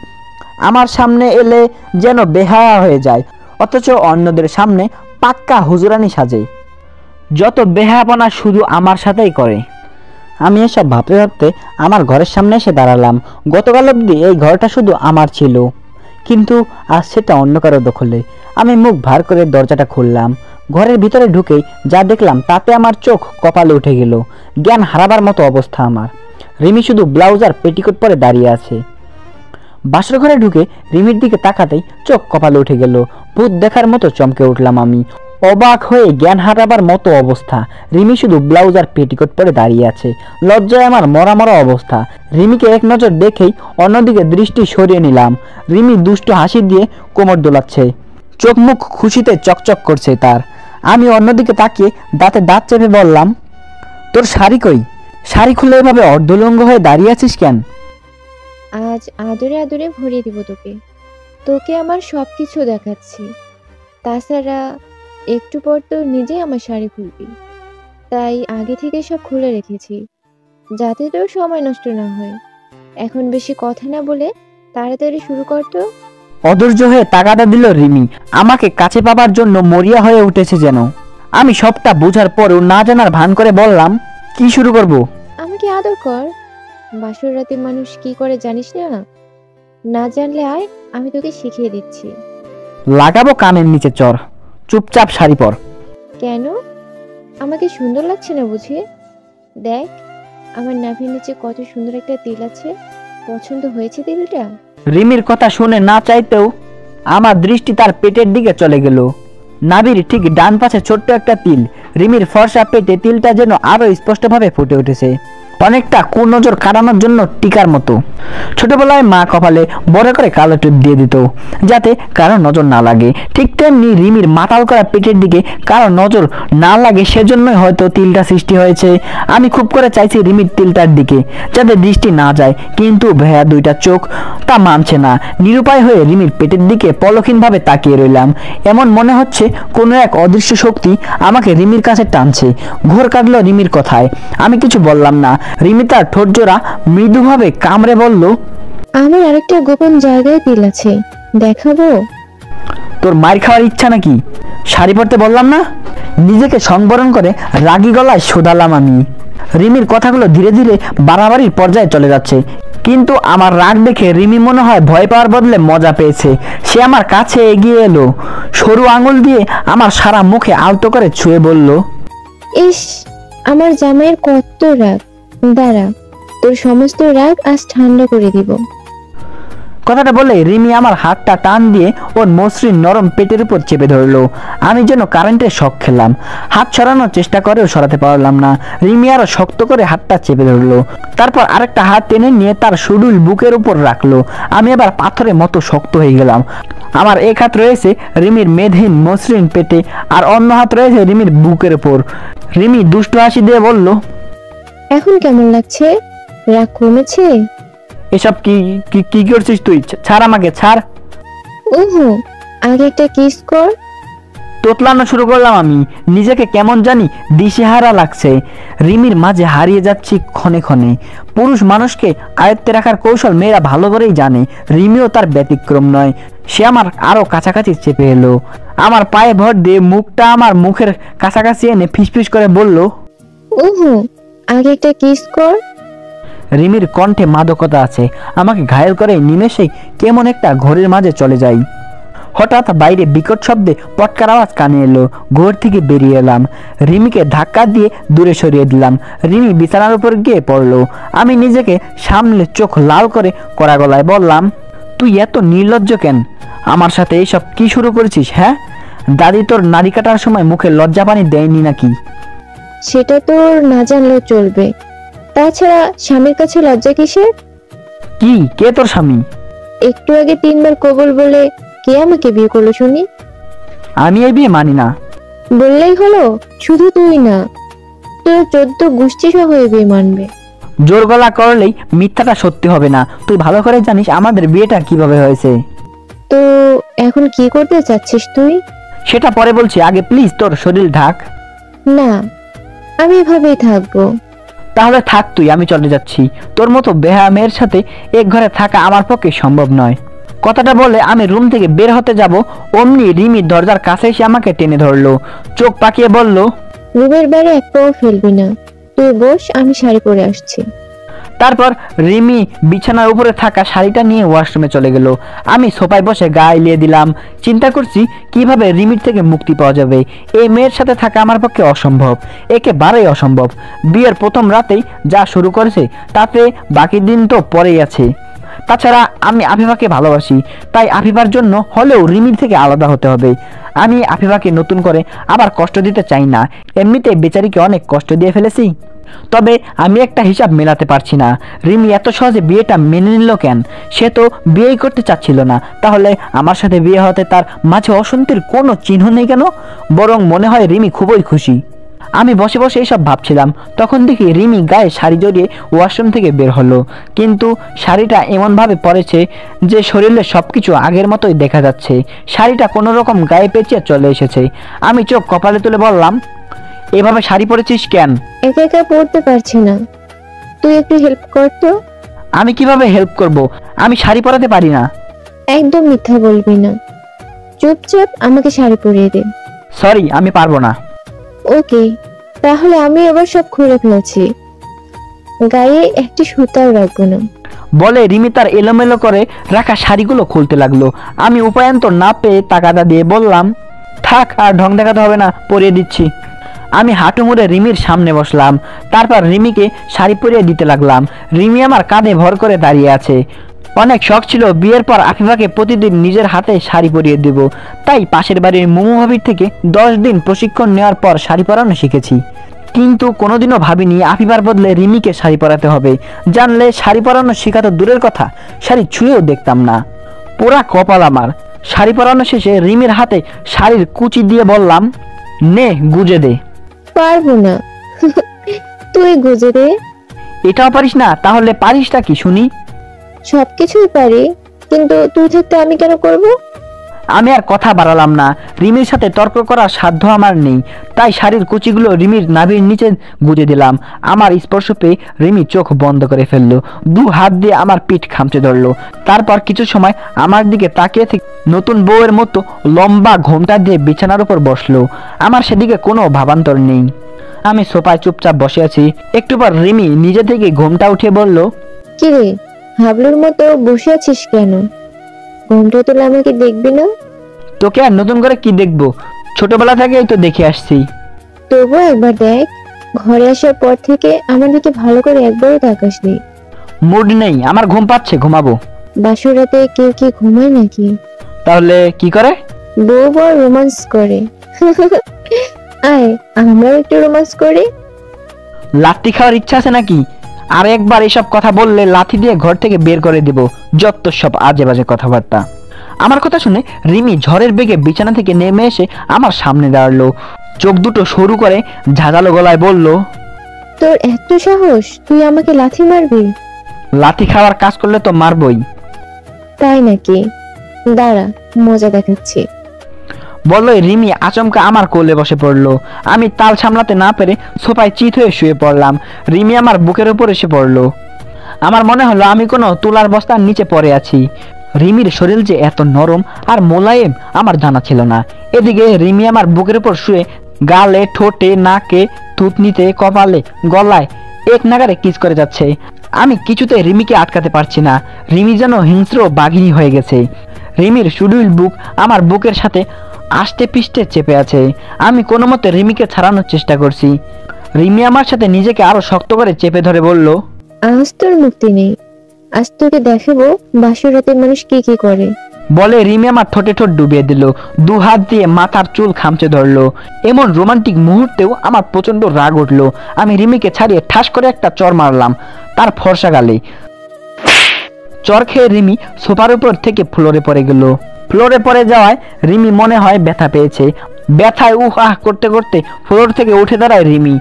আমার সামনে এলে যেন বেহায়া হয়ে যায়, অথচ অন্যদের সামনে পাক্কা হুজুরানি সাজে। যত বেহায়াপনা শুধু আমার সাথেই করে। আমি এসব ভাবতে ভাবতে আমার ঘরের সামনে এসে দাঁড়ালাম। গতকাল অবধি এই ঘরটা শুধু আমার ছিল, কিন্তু আজ সেটা অন্য কারো দখলে। আমি মুখ ভার করে দরজাটা খুললাম। ঘরের ভিতরে ঢুকেই যা দেখলাম তাতে আমার চোখ কপালে উঠে গেল। জ্ঞান হারাবার মতো অবস্থা আমার। রিমি শুধু ব্লাউজ আর পেটিকোট পরে দাঁড়িয়ে আছে। বাসর ঘরে ঢুকে রিমির দিকে তাকাতেই চোখ কপালে উঠে গেল। ভূত দেখার মতো চমকে উঠলাম আমি। অবাক হয়ে জ্ঞান হারাবার মতো অবস্থা। রিমি শুধু ব্লাউজ আর পেটিকোট পরে দাঁড়িয়ে আছে। লজ্জায় আমার মরা মরা অবস্থা। রিমিকে এক নজর দেখেই অন্যদিকে দৃষ্টি সরিয়ে নিলাম। রিমি দুষ্টু হাসি দিয়ে কোমর দোলাচ্ছে, চোখ মুখ খুশিতে চকচক করছে তার। আমি অন্যদিকে তাকিয়ে দাঁতে দাঁত চেপে বললাম, তোর শাড়ি কই? শাড়ি খুলে এভাবে অর্ধলঙ্গ হয়ে দাঁড়িয়ে আছিস কেন?
আজ আদরে আদরে ভরিয়ে দিব তোকে। তোকে আমার সবকিছু দেখাচ্ছি। তাছাড়া একটু পর তো নিজেই আমার শাড়ি খুলবি, তাই আগে থেকে সব খুলে রেখেছি, যাতে তোর সময় নষ্ট না হয়। এখন বেশি কথা না বলে তাড়াতাড়ি শুরু কর তো।
অধৈর্য হয়ে তাগাদা দিল রিমি। আমাকে কাছে পাবার জন্য মরিয়া হয়ে উঠেছে যেন। আমি সবটা বোঝার পরেও না জানার ভান করে বললাম, কি শুরু করব?
আমাকে আদর কর। বাসর রাতে মানুষ কি করে জানিস না? না জানলে আয়, আমি তোকে শিখিয়ে দিচ্ছি।
লাগাবো কানের নিচে চর। চুপচাপ শাড়ি পর।
কেন? আমাকে সুন্দর লাগছে না বুঝি? দেখ, আমার নাভির নিচে কত সুন্দর একটা তিল আছে। পছন্দ হয়েছে তিলটা?
রিমির কথা শুনে না চাইতেও আমার দৃষ্টি তার পেটের দিকে চলে গেল। নাভির ঠিক ডান পাশে ছোট্ট একটা তিল। রিমির ফর্সা পেটে তিলটা যেন আরো স্পষ্টভাবে ফুটে উঠেছে, অনেকটা কুনজর কাটানোর জন্য টিকার মতো। ছোটবেলায় মা কপালে বড় করে কালো টিপ দিয়ে দিত যাতে কারো নজর না লাগে। ঠিক তেমনি রিমির মাতাল করা পেটের দিকে কারো নজর না লাগে, সেজন্যই হয়তো তিলটা সৃষ্টি হয়েছে। আমি খুব করে চাইছি রিমির তিলটার দিকে যাতে দৃষ্টি না যায়, কিন্তু ভেয়া দুইটা চোখ তা মানছে না। নিরুপায় হয়ে রিমির পেটের দিকে পলকহীনভাবে তাকিয়ে রইলাম। এমন মনে হচ্ছে কোনো এক অদৃশ্য শক্তি আমাকে রিমির রিমির কাছে টানছে। ঘোর কাটলো রিমির কথায়। আমি কিছু বললাম না। রিমি তার ঠোঁট জোড়া মৃদুভাবে কামড়ে বলল,
আমার আরেকটা গোপন জায়গায় তিল আছে, দেখাবো?
তোর মার খাওয়ার ইচ্ছা নাকি? শাড়ি পরতে বললাম না? নিজেকে সংবরণ করে রাগী গলায় শোধালাম আমি। রিমির কথাগুলো ধীরে ধীরে বাড়াবাড়ির পর্যায়ে চলে যাচ্ছে, কিন্তু আমার রাগ দেখে রিমি মনে হয় ভয় পাওয়ার বদলে মজা পেয়েছে। সে আমার কাছে এগিয়ে এলো, সরু আঙুল দিয়ে আমার সারা মুখে আলতো করে ছুঁয়ে বলল,
ইস, আমার জামাইয়ের কত রাগ! দাঁড়া, তোর সমস্ত রাগ আজ ঠান্ডা করে দিব।
কথাটা বলে রিমি আমার হাতটা টান দিয়ে ওর মসৃণ নরম পেটের উপর চেপে ধরলো। আমি যেন কারেন্টের শক খেলাম। হাত সরানোর চেষ্টা করেও সরাতে পারলাম না। রিমি আরো শক্ত করে হাতটা চেপে ধরলো, তারপর আরেকটা হাত টেনে নিয়ে তার সুডুল বুকের উপর রাখলো। আমি আবার পাথরের মতো শক্ত হয়ে গেলাম। আমার এক হাত রয়েছে রিমির মেদহীন মসৃণ পেটে, আর অন্য হাত রয়েছে রিমির বুকের উপর। রিমি দুষ্টু হাসি দিয়ে বলল,
এখন কেমন লাগছে? রাগ কমেছে?
এসব কি কি কি করছিস তুই? ছাড় আমাকে, ছাড়।
ওহো, আগে একটা কিস কর।
তোতলানো শুরু করলাম আমি। নিজেকে কেমন জানি দিশেহারা লাগছে। রিমির মাঝে হারিয়ে যাচ্ছি ক্ষণে ক্ষণে। পুরুষ মানুষকে আয়ত্তে রাখার কৌশল মেয়েরা ভালো করেই জানে। রিমিও তার ব্যতিক্রম নয়। সে আমার আরো কাছাকাছি চেপে এলো, আমার পায়ে ভর দিয়ে মুখটা আমার মুখের কাছাকাছি এনে ফিসফিস করে বলল,
ওহো, আগে একটা কিস কর।
রিমির কণ্ঠে মাদকতা আছে। আমাকে ঘায়েল করে নিমেষেই কেমন একটা ঘোরের মাঝে চলে যাই। হঠাৎ বাইরে বিকট শব্দে পটকার আওয়াজ কানে এলো। ঘর থেকে বেরিয়ে এলাম। রিমিকে ধাক্কা দিয়ে দূরে সরিয়ে দিলাম। রিমি বিছানার উপর গিয়ে পড়লো। আমি নিজেকে সামলে চোখ লাল করে কড়া গলায় বললাম, তুই এত নির্লজ্জ কেন? আমার সাথে এইসব কি শুরু করেছিস? হ্যাঁ, দাদি তোর নাড়ি কাটার সময় মুখে লজ্জা পানি দেয়নি নাকি?
সেটা তোর না জানলেও চলবে। তাছাড়া স্বামীর কাছে লজ্জা কিসের?
কি, কে তোর স্বামী?
একটু আগে 3 বার কবুল বলে কে আমাকে বিয়ে করলো শুনি?
আমি এই বিয়ে মানি না।
বললেই হলো? শুধু তুই না, তোর 14 গোষ্ঠী সহ এই বিয়ে মানবে।
জোর গলা করলেই মিথ্যাটা সত্যি হবে না। তুই ভালো করে জানিস আমাদের বিয়েটা কিভাবে হয়েছে।
তো এখন কি করতে চাচ্ছিস তুই?
সেটা পরে বলছি, আগে প্লিজ তোর শরীর ঢাক।
না, আমি এভাবেই থাকবো।
তাহলে থাক তুই, আমি চলে যাচ্ছি। তোর মতো বেহায়া মেয়ের সাথে এক ঘরে থাকা আমার পক্ষে সম্ভব নয়। কথাটা বলে আমি রুম থেকে বের হতে যাব, অমনি রিমি দরজার কাছে এসে আমাকে টেনে ধরলো। চোখ পাকিয়ে বলল,
রুমের বাইরে এক পাও ফেলবি না। তুই বস, আমি শাড়ি পরে আসছি।
তারপর রিমি বিছানার উপরে থাকা শাড়িটা নিয়ে ওয়াশরুমে চলে গেল। আমি সোফায় বসে গা এলিয়ে দিলাম। চিন্তা করছি কিভাবে রিমির থেকে মুক্তি পাওয়া যাবে। এই মেয়ের সাথে থাকা আমার পক্ষে অসম্ভব, একেবারেই অসম্ভব। বিয়ের প্রথম রাতেই যা শুরু করেছে তাতে বাকি দিন তো পরেই আছে। তাছাড়া আমি আফিফাকে ভালোবাসি, তাই আফিফার জন্য হলেও রিমির থেকে আলাদা হতে হবে। আমি আফিফাকে নতুন করে আবার কষ্ট দিতে চাই না। এমনিতে বেচারিকে অনেক কষ্ট দিয়ে ফেলেছি। তবে আমি একটা হিসাব মেলাতে পারছি না। রিমি এত সহজে বিয়েটা মেনে নিল কেন? সে তো বিয়েই করতে চাচ্ছিল না। তাহলে আমার সাথে বিয়ে হতে তার মাঝে অশান্তির কোনো চিহ্ন নেই কেন? বরং মনে হয় রিমি খুবই খুশি। আমি বসে বসে এইসব ভাবছিলাম, তখন দেখি রিমি গায়ে শাড়ি জড়িয়ে ওয়াশরুম থেকে বের হলো। কিন্তু শাড়িটা এমনভাবে পরেছে যে শরীরে সবকিছু আগের মতোই দেখা যাচ্ছে। শাড়িটা কোনো রকম গায়ে পেঁচিয়ে চলে এসেছে। আমি চোখ কপালে তুলে বললাম, এভাবে শাড়ি পরেছিস কেন?
একা একা পড়তে পারছি না, তুই একটু হেল্প কর তো।
আমি কিভাবে হেল্প করব? আমি শাড়ি পরাতে পারি না।
একদম মিথ্যা বলবি না, চুপচাপ আমাকে শাড়ি পরিয়ে দে।
সরি, আমি পারবো না।
ওকে, তাহলে আমি আবার সব খুলে ফেলছি, গায়ে একটি সুতাও রাখবো না।
বলে রিমি তার এলোমেলো করে রাখা শাড়িগুলো খুলতে লাগলো। আমি উপায়ান্তর না পেয়ে তাকাদা দিয়ে বললাম, থাক, আর ঢং দেখাতে হবে না, পরিয়ে দিচ্ছি। আমি হাঁটু মুড়ে রিমির সামনে বসলাম। তারপর রিমিকে শাড়ি পরিয়ে দিতে লাগলাম। রিমি আমার কাঁধে ভর করে দাঁড়িয়ে আছে। অনেক শখ ছিল বিয়ের পর আফিফাকে প্রতিদিন নিজের হাতে শাড়ি পরিয়ে দেব। তাই পাশের বাড়ির মোমো ভাবির থেকে 10 দিন প্রশিক্ষণ নেওয়ার পর শাড়ি পরানো শিখেছি। কিন্তু কোনোদিনও ভাবিনি আফিফার বদলে রিমিকে শাড়ি পরাতে হবে। জানলে শাড়ি পরানো শেখা তো দূরের কথা, শাড়ি ছুঁয়েও দেখতাম না। পুরা কপাল আমার। শাড়ি পরানো শেষে রিমির হাতে শাড়ির কুচি দিয়ে বললাম, নে গুজে দে।
পারবো না। তুই গুজে দে।
এটাও পারিস না? তাহলে পারিসটা কি শুনি?
সবকিছুই পারি, কিন্তু তুই থাকতে আমি কেন করব?
আমি আর কথা বাড়ালাম না। রিমির সাথে তর্ক করার সাধ্য আমার নেই, তাই শাড়ির কুচিগুলো রিমির নাভির নিচে গুজে দিলাম। আমার স্পর্শ পেয়ে রিমি চোখ বন্ধ করে ফেললো, দু হাত দিয়ে আমার পিঠ খামচে ধরলো। তারপর কিছু সময় আমার দিকে তাকিয়ে থেকে নতুন বউয়ের মতো লম্বা ঘোমটা দিয়ে বিছানার উপর বসলো। আমার সেদিকে কোনো ভাবান্তর নেই। আমি সোফায় চুপচাপ বসে আছি। একটু পর রিমি নিজে থেকে ঘোমটা উঠে বলল,
কিরে, হাবলুর মতো বসে আছিস কেন? ঘুমটা তুলে আমাকে দেখবি না?
তোকে আর নতুন করে কি দেখবো, ছোটবেলা থেকেই তো দেখে আসছি।
তবুও একবার দেখ, ঘরে আসার পর থেকে আমার দিকে ভালো করে একবারও তাকাসনি।
মুড নেই, আমার ঘুম পাচ্ছে, ঘুমাবো।
বাসর রাতে কেউ কি ঘুমায় নাকি?
তাহলে কি করে?
বউ বউ রোমান্স করে। আয় আমরাও একটু রোমান্স করি।
লাথি খাওয়ার ইচ্ছা আছে নাকি? আর একবার এসব কথা বললে লাথি দিয়ে ঘর থেকে বের করে দেব। যত সব আজে বাজে কথাবার্তা। আমার কথা শুনে রিমি ঝড়ের বেগে বিছানা থেকে নেমে এসে আমার সামনে দাঁড়ালো। চোখ দুটো সরু করে ঝাঁঝালো গলায় বলল,
তোর এত সাহস, তুই আমাকে লাথি মারবি?
লাথি খাওয়ার কাজ করলে তো মারবই।
তাই নাকি? দাঁড়া, মজা দেখাচ্ছি।
বললোই রিমি আচমকা আমার কোলে বসে পড়লো। আমি তাল সামলাতে না পেরে সোফায় চিত হয়ে শুয়ে পড়লাম। রিমি আমার বুকের উপর এসে পড়লো। আমার মনে হলো আমি কোনো তুলার বস্তার নিচে পড়ে আছি। রিমির শরীর যে এত নরম আর মোলায়েম আমার জানা ছিল না। এদিকে রিমি আমার বুকের উপর শুয়ে গালে, ঠোঁটে, নাকে, থুতনিতে, কপালে, গলায় এক নাগারে কিস করে যাচ্ছে। আমি কিছুতে রিমিকে আটকাতে পারছি না। রিমি যেন হিংস্র বাঘিনী হয়ে গেছে। রিমির সুডুইল বুক আমার বুকের সাথে আষ্টে পিষ্টে চেপে আছে। আমি কোনো মতে রিমিকে ছাড়ানোর চেষ্টা করছি। রিমি আমার সাথে নিজেকে আরো শক্ত করে চেপে ধরে বলল,
আজ তোর মুক্তি নেই। আজ তোকে দেখাবো বাসর রাতে মানুষ কি কি করে।
বলে রিমি আমার ঠোঁটে ঠোঁট ডুবিয়ে দিল, দু হাত দিয়ে মাথার চুল খামচে ধরলো। এমন রোমান্টিক মুহূর্তেও আমার প্রচন্ড রাগ উঠলো। আমি রিমিকে ছাড়িয়ে ঠাস করে একটা চর মারলাম তার ফর্সা গালে। চর খেয়ে রিমি সোফার উপর থেকে ফ্লোরে পড়ে গেল। ফ্লোরে পড়ে যাওয়ায় রিমি মনে হয় ব্যথা পেয়েছে। ব্যথায় উহ আহ করতে করতে ফ্লোর থেকে উঠে দাঁড়ায় রিমি।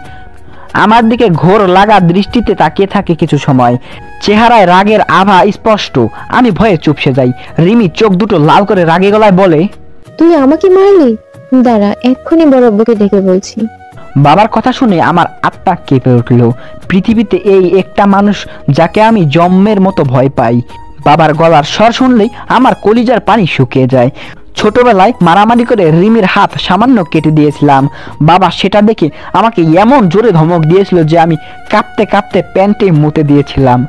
আমার দিকে ঘোর লাগা দৃষ্টিতে তাকিয়ে থাকে কিছু সময়। চেহারায় রাগের আভা স্পষ্ট। আমি ভয়ে চুপসে যাই। রিমি চোখ দুটো লাল করে রাগে গলায় বলে,
তুই আমাকে মারলি? দাঁড়া, এক্ষুনি বড় আব্বুকে ডেকে বলছি।
বাবার কথা শুনে আমার আত্মা কেঁপে উঠল। পৃথিবীতে এই একটা মানুষ যাকে আমি জম্মের মতো ভয় পাই। বাবার গলার স্বর শুনলেই আমার কলিজার পানি শুকিয়ে যায়। ছোটবেলায় মারামারি করে রিমির হাত সামান্য কেটে দিয়েছিলাম। বাবা সেটা দেখে আমাকে এমন জোরে ধমক দিয়েছিল যে আমি কাঁপতে কাঁপতে প্যান্টে মুতে দিয়েছিলাম।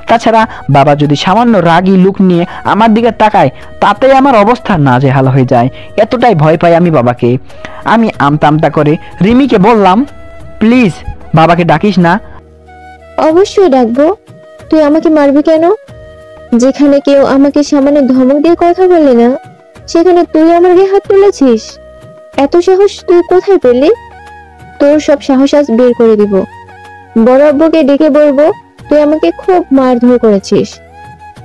তাছাড়া বাবা যদি সামান্য রাগী লুক নিয়ে আমার দিকে তাকায়, তাতে আমার অবস্থা নাজেহাল হয়ে যায়। এতটাই ভয় পাই আমি বাবাকে। আমি আমতা আমতা করে রিমিকে বললাম, প্লিজ বাবাকে ডাকিস না।
অবশ্যই ডাকবো। তুই আমাকে মারবি কেন? যেখানে কেউ আমাকে সামান্য ধমক দিয়ে কথা বলে না, সেখানে তুই আমার গায়ে হাত তুলেছিস। এত সাহস তুই কোথায় পেলি? তোর সব সাহস আজ বের করে দিব। বড় আব্বুকে ডেকে বলবো তুই আমাকে খুব মারধর করেছিস,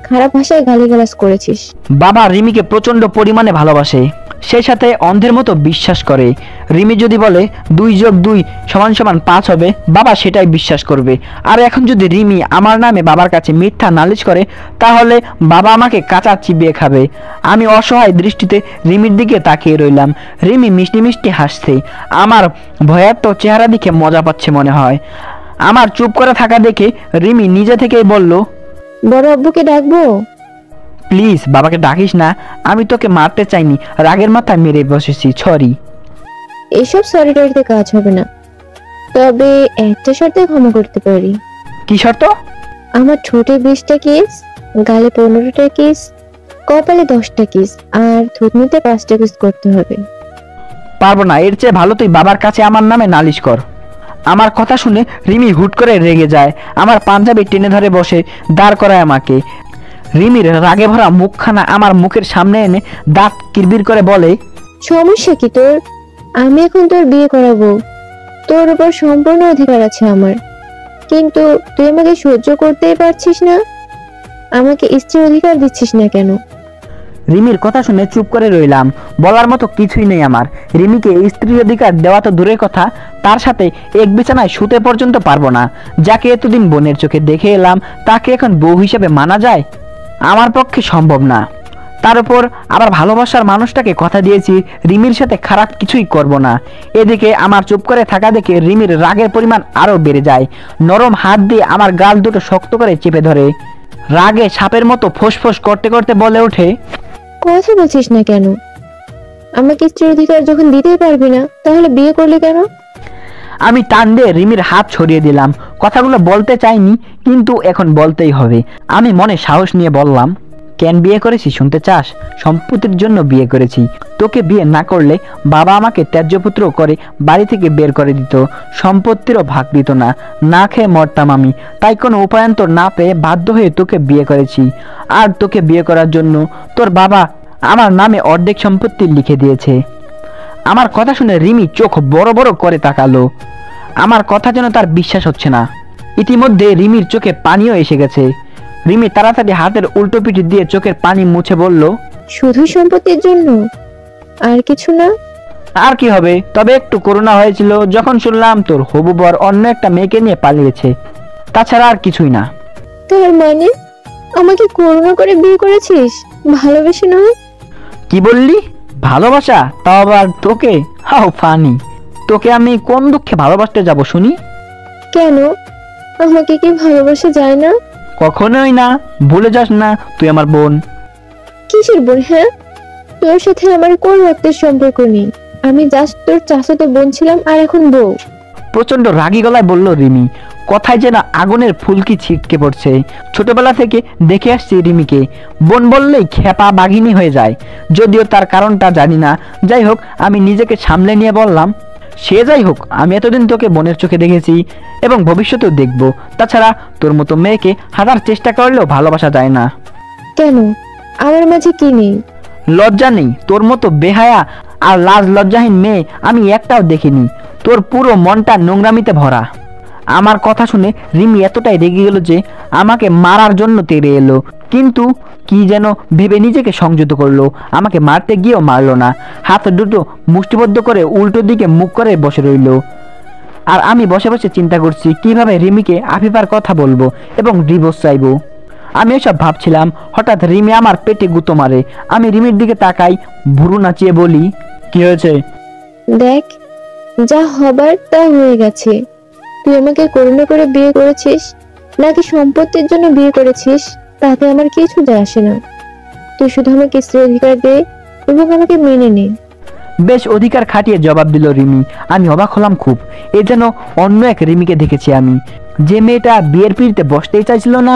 খারাপ ভাষায় গালিগালাজ করেছিস।
বাবা রিমিকে প্রচন্ড পরিমাণে ভালোবাসে, সেই সাথে অন্ধের মতো বিশ্বাস করে। রিমি যদি বলে 2+2 = 5 হবে, বাবা সেটাই বিশ্বাস করবে। আর এখন যদি রিমি আমার নামে বাবার কাছে মিথ্যা নালিশ করে, তাহলে বাবা আমাকে কাঁচা চিবিয়ে খাবে। আমি অসহায় দৃষ্টিতে রিমির দিকে তাকিয়ে রইলাম। রিমি মিষ্টি মিষ্টি হাসছে। আমার ভয়ার্ত চেহারা দেখে মজা পাচ্ছে মনে হয়। আমার চুপ করে থাকা দেখে রিমি নিজে থেকেই বলল,
বড় আব্বুকে ডাকবো?
প্লিজ বাবাকে ডাকিস না। আমি তোকে মারতে চাইনি, রাগের মাথায় মেরে বসেছি, সরি।
এসব সরি টরিতে কাজ হবে না, তবে একটা শর্তে ক্ষমা করতে পারি।
কি শর্ত?
আমার ঠোঁটে 20টা কিস, গালে 15টা কিস, কপালে 10টা কিস আর থুতনিতে 5টা কিস করতে হবে।
পারবো না। এর চেয়ে ভালো তুই বাবার কাছে আমার নামে নালিশ কর। আমার কথা শুনে রিমি হুট করে রেগে যায়। আমার পাঞ্জাবি টেনে ধরে বসে দাঁড় করায় আমাকে। রিমির রাগে ভরা মুখখানা আমার মুখের সামনে এনে দাঁত কিরবির করে বলে,
সমস্যা কি তোর? আমি এখন তোর বিয়ে করাবো, তোর উপর সম্পূর্ণ অধিকার আছে আমার। কিন্তু তুই আমাকে সহ্য করতেই পারছিস না, আমাকে স্ত্রীর অধিকার দিচ্ছিস না কেন?
রিমির কথা শুনে চুপ করে রইলাম। বলার মতো কিছুই নেই আমার। রিমিকে স্ত্রীর অধিকার দেওয়া তো দূরের কথা, তার সাথে এক বিছানায় শুতে পর্যন্ত পারবো না। যাকে এতদিন বোনের চোখে দেখে এলাম, তাকে এখন বউ হিসেবে মানা যায়? আমার পক্ষে সম্ভব না। তার উপর আবার ভালোবাসার মানুষটাকে কথা দিয়েছি রিমির সাথে খারাপ কিছুই করব না। এদিকে আমার চুপ করে থাকা দেখে রিমির রাগের পরিমাণ আরো বেড়ে যায়। নরম হাত দিয়ে আমার গাল দুটো শক্ত করে চেপে ধরে রাগে সাপের মতো ফোঁস করতে করতে বলে ওঠে,
কথা বলছিস না কেন? আমাকে স্ত্রীর অধিকার যখন দিতেই পারবি না, তাহলে বিয়ে করলে কেন?
আমি টান দিয়ে রিমির হাত ছড়িয়ে দিলাম। কথাগুলো বলতে চাইনি, কিন্তু এখন বলতেই হবে। আমি মনে সাহস নিয়ে বললাম, কেন বিয়ে করেছি শুনতে চাস? সম্পত্তির জন্য বিয়ে করেছি। তোকে বিয়ে না করলে বাবা আমাকে ত্যায্যপুত্র করে বাড়ি থেকে বের করে দিত, সম্পত্তিরও ভাগ দিত না, না খেয়ে মরতাম আমি। তাই কোনো উপায়ান্তর না পেয়ে বাধ্য হয়ে তোকে বিয়ে করেছি। আর তোকে বিয়ে করার জন্য তোর বাবা আমার নামে অর্ধেক সম্পত্তি লিখে দিয়েছে। আমার কথা শুনে রিমি চোখ বড় বড় করে তাকালো। আমার কথা যেন তার বিশ্বাস হচ্ছে না। ইতিমধ্যে রিমির চোখে পানিও এসে গেছে। রিমি তাড়াতাড়ি হাতের উল্টো পিঠে দিয়ে চোখের পানি মুছে বলল,
শুধু সম্পত্তির জন্য? আর কিছু না?
আর কি হবে, তবে একটু করুণা হয়েছিল যখন শুনলাম তোর হবু বর অন্য একটা মেয়েকে নিয়ে পালিয়েছে। তাছাড়া আর কিছুই না।
তার মানে আমাকে করুণা করে বিয়ে করেছিস, ভালোবেসে নয়?
কি বললি? ভালোবাসা? তাও আবার তোকে? How funny. তোকে আমি কোন দুঃখে ভালোবাসতে যাব শুনি?
কেন, আমাকে কি ভালোবাসা যায় না?
কখনোই না। ভুলে যাস না তুই আমার বোন।
কিসের বোন? হ্যাঁ, তোর সাথে আমার কোন রক্তের সম্পর্ক নেই। আমি জাস্ট তোর চাচাতো বোন ছিলাম, আর এখন বউ।
প্রচন্ড রাগী গলায় বলল রিমি, কথায় যেন আগুনের ফুলকি ছিটকে পড়ছে। ছোটবেলা থেকে দেখে আসছি রিমিকে, বোন বললেই খেপা বাঘিনী হয়ে যায়। যদিও তার কারণটা জানি না। যাই হোক, আমি নিজেকে সামলে নিয়ে বললাম, সে যাই হোক, আমি এতদিন তোকে বোনের চোখে দেখেছি এবং ভবিষ্যতেও দেখব। তাছাড়া তোর মতো মেয়েকে হাজার চেষ্টা করলেও ভালোবাসা যায় না।
কেন, আমার মাঝে কি নেই?
লজ্জা নেই? তোর মতো বেহায়া আর লাজ লজ্জাহীন মেয়ে আমি একটাও দেখিনি। তোর পুরো মনটা নোংরামিতে ভরা। আমার কথা শুনে রিমি এতটাই রেগে গেল যে আমাকে মারার জন্য তেড়ে এলো, কিন্তু কি যেন ভেবে নিজেকে সংযত করলো। আমাকে মারতে গিয়েও মারলো না। হাত দুটো মুষ্টিবদ্ধ করে উল্টো দিকে মুখ করে বসে রইল। আর আমি বসে বসে চিন্তা করছি কিভাবে রিমিকে আফিফার কথা বলবো এবং ডিভোর্স চাইবো। আমি এসব ভাবছিলাম, হঠাৎ রিমি আমার পেটে গুঁতো মারে। আমি রিমির দিকে তাকাই, ভুরু নাচিয়ে বলি, কি হয়েছে?
দেখ, যা হবার তা হয়ে গেছে। তুই আমাকে করুণা করে বিয়ে করেছিস নাকি সম্পত্তির জন্য বিয়ে করেছিস, তাতে আমার কিছু যায় আসে না। তুই শুধু আমাকে স্ত্রীর অধিকার দে এবং আমাকে মেনে নে।
বেশ অধিকার খাটিয়ে জবাব দিল রিমি। আমি অবাক হলাম খুব। এ যেন অন্য এক রিমিকে দেখেছি আমি। যে মেয়েটা বিয়ের পিড়িতে বসতেই চাইছিল না,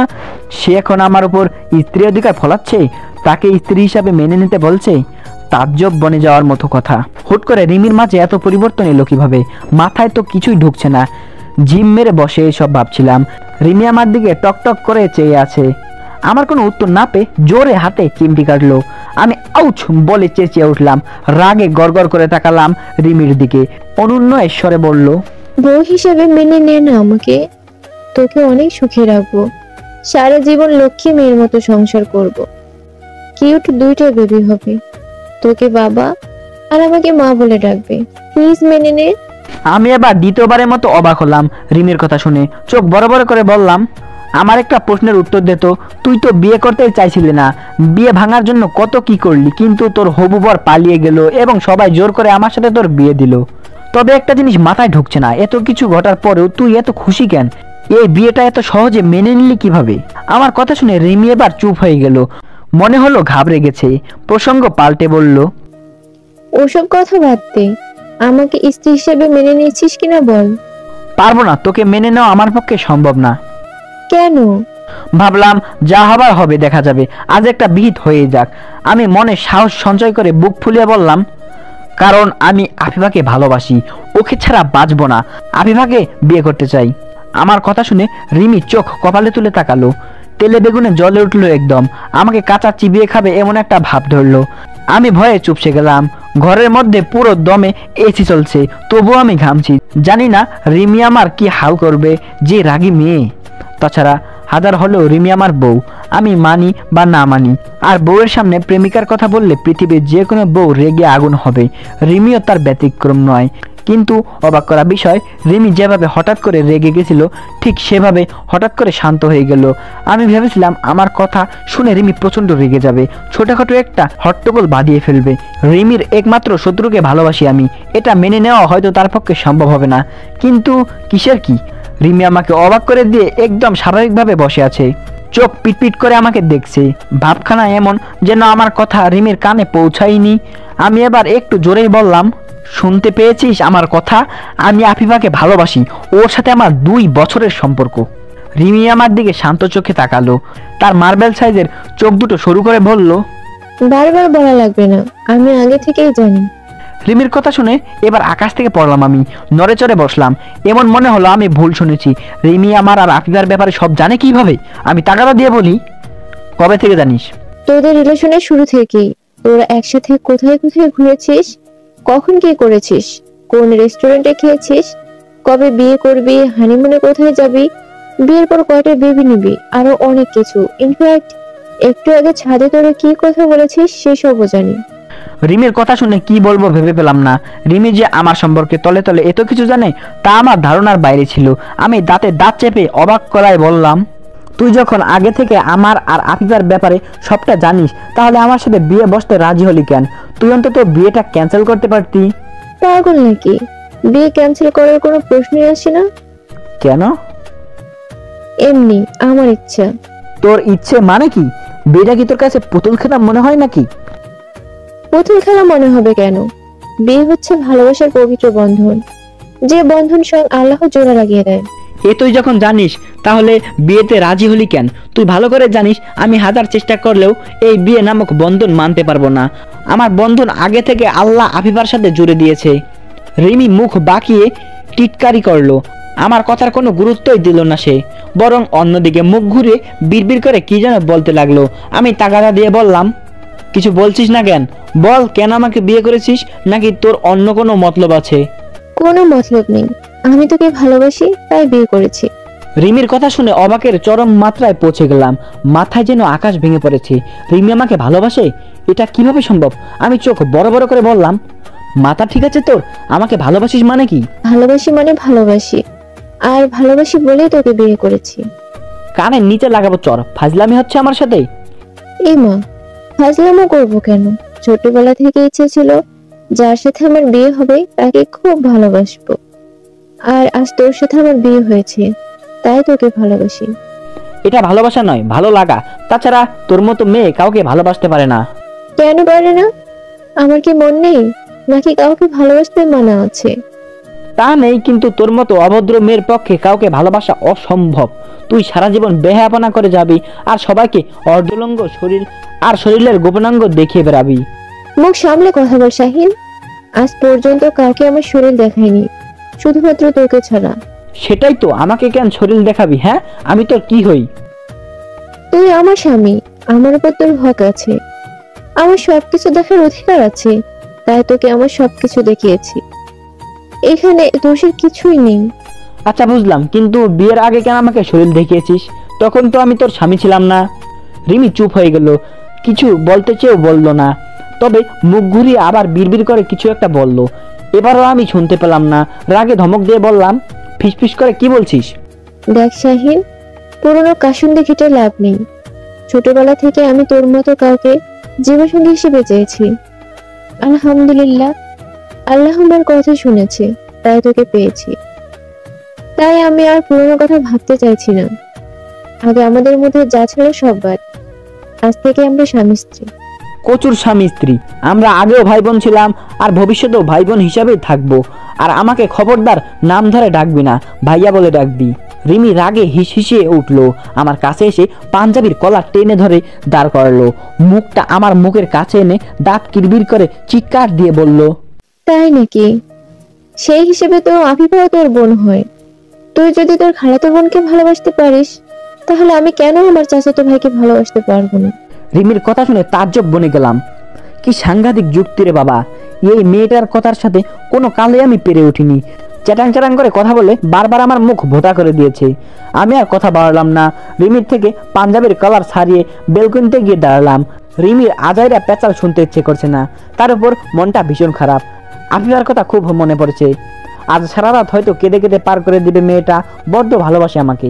সে এখন আমার উপর স্ত্রী অধিকার ফলাচ্ছে, তাকে স্ত্রী হিসাবে মেনে নিতে বলছে। তাজ্জব বনে যাওয়ার মতো কথা। হুট করে রিমির মাঝে এত পরিবর্তন এলো কিভাবে? মাথায় তো কিছুই ঢুকছে না। জিম মেরে বসে এসব ভাবছিলাম। রিমি আমার দিকে টকটক করে চেয়ে আছে। আমার কোনো উত্তর না পেয়ে জোরে হাতে চিমটি কাটলো। আমি আউচ বলে চেঁচিয়ে উঠলাম। রাগে গড়গড় করে তাকালাম রিমির দিকে। অনুন্নয় ঈশ্বরে বলল,
বউ হিসেবে মেনে নে না আমাকে। তোকে অনেক সুখে রাখবো। সারা জীবন লক্ষ্মী মেয়ের মতো সংসার করব। কিউট দুইটা বেবি হবে। তোকে বাবা আর আমাকে মা বলে ডাকবে। প্লিজ মেনে নে।
আমি এবার দ্বিতীয়বারের মতো অবাক হলাম রিমির কথা শুনে। চোখ বড় বড় করে বললাম, আমার একটা প্রশ্নের উত্তর দে তো। তুই তো বিয়ে করতে চাইছিলি না, বিয়ে ভাঙার জন্য কত কি করলি, কিন্তু তোর হবু বর পালিয়ে গেল এবং সবাই জোর করে আমার সাথে তোর বিয়ে দিল। তবে একটা জিনিস মাথায় ঢুকছে না, এত কিছু ঘটার পরেও তুই এত খুশি কেন? এই বিয়েটা এত সহজে মেনে নিলি কিভাবে? আমার কথা শুনে রিমি এবার চুপ হয়ে গেল। মনে হলো ঘাবড়ে গেছে। প্রসঙ্গ পাল্টে বলল,
ওসব কথা বাদ দে। আমাকে স্ত্রী হিসেবে মেনে নিয়েছিস কিনা বল।
পারবো না, তোকে মেনে নেওয়া আমার পক্ষে সম্ভব না।
কেন?
ভাবলাম যা হবার হবে, দেখা যাবে। আজ একটা বিহিত হয়ে যাক। আমি মনে সাহস সঞ্চয় করে বুক ফুলিয়ে বললাম, কারণ আমি আফিফাকে ভালোবাসি, ওকে ছাড়া বাঁচবো না। আফিফাকে বিয়ে করতে চাই। আমার কথা শুনে রিমি চোখ কপালে তুলে তাকালো। তেলে বেগুনে জ্বলে উঠলো একদম। আমাকে কাঁচা চিবিয়ে খাবে এমন একটা ভাব ধরলো। আমি ভয়ে চুপসে গেলাম। ঘরের মধ্যে পুরো দমে এসি চলছে, তবুও আমি ঘামছি। জানি না রিমি আমার কি হাল করবে, যে রাগী মেয়ে। তাছাড়া হাজার হলেও রিমি আমার বউ, আমি মানি বা না মানি। আর বউয়ের সামনে প্রেমিকার কথা বললে পৃথিবীর যে কোনো বউ রেগে আগুন হবে। রিমিও তার ব্যতিক্রম নয়। কিন্তু অবাক করা বিষয়, রিমি যেভাবে হঠাৎ করে রেগে গেছিল ঠিক সেভাবে হঠাৎ করে শান্ত হয়ে গেল। আমি ভেবেছিলাম আমার কথা শুনে রিমি প্রচণ্ড রেগে যাবে, ছোটখাটো একটা হট্টগোল বাঁধিয়ে ফেলবে। রিমির একমাত্র শত্রুকে ভালোবাসি আমি, এটা মেনে নেওয়া হয়তো তার পক্ষে সম্ভব হবে না, কিন্তু কিসের কি, রিমি আমাকে অবাক করে দিয়ে একদম স্বাভাবিকভাবে বসে আছে, চোখ পিটপিট করে আমাকে দেখছে, ভাবখানা এমন যেন আমার কথা রিমির কানে পৌঁছায়নি। আমি এবার একটু জোরেই বললাম, শুনতে পেয়েছিস আমার কথা? আমি আফিফাকে ভালোবাসি, ওর সাথে আমার 2 বছরের সম্পর্ক। রিমি আমার দিকে শান্ত চোখে তাকালো, তার মার্বেল সাইজের চোখ দুটো সরু করে বলল,
বারবার বলা লাগবে না, আমি আগে থেকেই জানি।
রিমির কথা শুনে এবার আকাশ থেকে পড়লাম, আমি নড়ে চড়ে বসলাম। এমন মনে হলো আমি ভুল শুনেছি। রিমি আমার আর আফিফার ব্যাপারে সব জানে কিভাবে? আমি তাগাদা দিয়ে বলি, কবে থেকে জানিস?
তোদের রিলেশনের শুরু থেকেই। তোরা একসাথে কোথায় কোথায় ঘুরেছিস, কখন কি করেছিস, কোন রেস্টুরেন্টে খেয়েছিস, কবে বিয়ে করবি, হানিমুনে কোথায় যাবি, বিয়ের পর কয়টা বেবি নিবি, আরো অনেক কিছু। ইনফ্যাক্ট একটু আগে ছাদে তোরা কি কথা বলেছিস সেসবও জানি।
রিমির কথা শুনে কি বলবো ভেবে পেলাম না। রিমি যে আমার সম্পর্কে তলে তলে এত কিছু জানে তা আমার ধারণার বাইরে ছিল। আমি দাঁতে দাঁত চেপে অবাক করায় বললাম, তুই যখন আগে থেকে আমার আর আফিফার ব্যাপারে সবটা জানিস তাহলে আমার সাথে বিয়ে বসতে রাজি হলি কেন? তুই অন্তত বিয়েটা ক্যান্সেল করতে পারতি।
পাগল নাকি? বিয়ে ক্যান্সেল করার কোনো প্রশ্নই আসে না।
কেন?
এমনি আমার ইচ্ছা।
তোর ইচ্ছে মানে কি? বিয়েটা কি তোর কাছে পুতুল খেলা মনে হয় নাকি?
পুতুল খেলা মনে হবে কেন? বিয়ে হচ্ছে ভালোবাসার পবিত্র বন্ধন, যে বন্ধন স্বয়ং আল্লাহ জোড়া লাগিয়ে দেয়।
এ তুই যখন জানিস তাহলে বিয়েতে রাজি হলি কেন? তুই ভালো করে জানিস আমি হাজার চেষ্টা করলেও এই বিয়ে নামক বন্ধন মানতে পারবো না। আমার বন্ধন আগে থেকে আল্লাহ আফিফার সাথে জুড়ে দিয়েছে। রিমি মুখ বাঁকিয়ে টিটকারি করলো, আমার কথার কোনো গুরুত্বই দিল না সে, বরং অন্যদিকে মুখ ঘুরে বিড়বিড় করে কি যেন বলতে লাগলো। আমি তাগাদা দিয়ে বললাম, কিছু বলছিস না কেন? বল, কেন আমাকে বিয়ে করেছিস, নাকি তোর অন্য কোনো মতলব আছে?
কোনো মতলব নেই, আমি তোকে ভালোবাসি তাই বিয়ে করেছি।
রিমির কথা শুনে অবাকের চরম মাত্রায় পৌঁছে গেলাম, মাথায় যেন আকাশ ভেঙে পড়েছে। রিমি আমাকে ভালোবাসে? এটা কিভাবে সম্ভব? আমি চোখ বড় বড় করে বললাম, মাথা ঠিক আছে তোর? আমাকে ভালোবাসিস মানে কি?
ভালোবাসি মানে ভালোবাসি, আর ভালোবাসি বলেই তোকে বিয়ে করেছি।
কানের নিচে লাগাবো চর, ফাজলামি হচ্ছে আমার সাথে।
এই মা, ফাজলামো করবো কেন? ছোটবেলা থেকে ইচ্ছে ছিল যার সাথে আমার বিয়ে হবে তাকে খুব ভালোবাসবো, আর আজ তোর সাথে আমার বিয়ে হয়েছে তাই তোকে ভালোবাসি।
এটা ভালোবাসা নয়, ভালো লাগা। তাছাড়া তোর মতো মেয়ে কাউকে ভালোবাসতে পারে না।
কেন পারে না? আমার কি মন নেই, নাকি কাউকে ভালোবাসতে মানা আছে?
তা নেই, কিন্তু তোর মতো অভদ্র মেয়ের পক্ষে কাউকে ভালোবাসা অসম্ভব। তুই সারা জীবন বেহায়াপনা করে যাবি আর সবাইকে অর্ধলঙ্গ শরীর আর শরীরের গোপনাঙ্গ দেখিয়ে বেড়াবি।
মুখ সামলে কথা বল শাহিন, আজ পর্যন্ত কাউকে আমার শরীর দেখায়নি, শুধুমাত্র তোকে ছাড়া।
সেটাই তো, আমাকে কেন শরীর দেখাবি? হ্যাঁ, আমি তোর কি হই?
তুই আমার স্বামী, আমার উপর তোর হক আছে, আমার সবকিছু দেখার অধিকার আছে, তাই তোকে আমার সবকিছু দেখিয়েছি। এখানে দোষের কিছুই নেই।
আচ্ছা বুঝলাম, কিন্তু বিয়ের আগে কেন আমাকে শরীর দেখিয়েছিস? তখন তো আমি তোর স্বামী ছিলাম না। রিমি চুপ হয়ে গেল, কিছু বলতে চেয়েও বলল না, তবে মুখ ঘুরিয়ে আবার বিড়বিড় করে কিছু একটা বলল। এবারও আমি শুনতে পেলাম না, রাগে ধমক দিয়ে বললাম, ফিসফিস করে কি বলছিস?
দেখ শাহিন, পুরনো কাসুন্দি ঘেটে লাভ নেই। ছোটবেলা থেকে আমি তোর মতো কাউকে জীবনসঙ্গী হিসেবে চেয়েছি। আলহামদুলিল্লাহ, আল্লাহ আমার কথা শুনেছে তাই তোকে পেয়েছি। তাই আমি আর পুরনো কথা ভাবতে চাইছি না। আগে আমাদের মধ্যে যা ছিল সব বাদ, আজ থেকে আমরা স্বামী স্ত্রী।
কচুর স্বামী স্ত্রী? আমরা আগেও ভাই বোন ছিলাম আর ভবিষ্যতেও ভাই বোন হিসাবেই থাকবো। আর আমাকে খবরদার নাম ধরে ডাকবি না, ভাইয়া বলে ডাকবি। রিমি রাগে হিসহিসিয়ে উঠলো, আমার কাছে এসে পাঞ্জাবির কলার টেনে ধরে দাঁড় করালো, মুখটা আমার মুখের কাছে এনে দাঁত কিরবির করে চিৎকার দিয়ে বলল,
তাই নাকি? সেই হিসেবে তো আফিফাও তোর বোন হয়। তুই যদি তোর খালাতো বোনকে ভালোবাসতে পারিস, তাহলে আমি কেন আমার চাচাতো ভাইকে ভালোবাসতে পারবো না?
রিমির কথা শুনে তাজ্জব বনে গেলাম। কি সাংঘাতিক যুক্তি রে বাবা! এই মেয়েটার কথার সাথে কোনো কালে আমি পেরে উঠিনি। চ্যাটাং চ্যাটাং করে কথা বলে বারবার আমার মুখ ভোটা করে দিয়েছে। আমি আর কথা বাড়লাম না, রিমির থেকে পাঞ্জাবের কলার ছাড়িয়ে বেলকনিতে গিয়ে দাঁড়ালাম। রিমির আজাইরা পেঁচাল শুনতে ইচ্ছে করছে না, তার উপর মনটা ভীষণ খারাপ। আফিফার কথা খুব মনে পড়েছে। আজ সারা রাত হয়তো কেঁদে কেঁদে পার করে দিবে। মেয়েটা বড্ড ভালোবাসে আমাকে।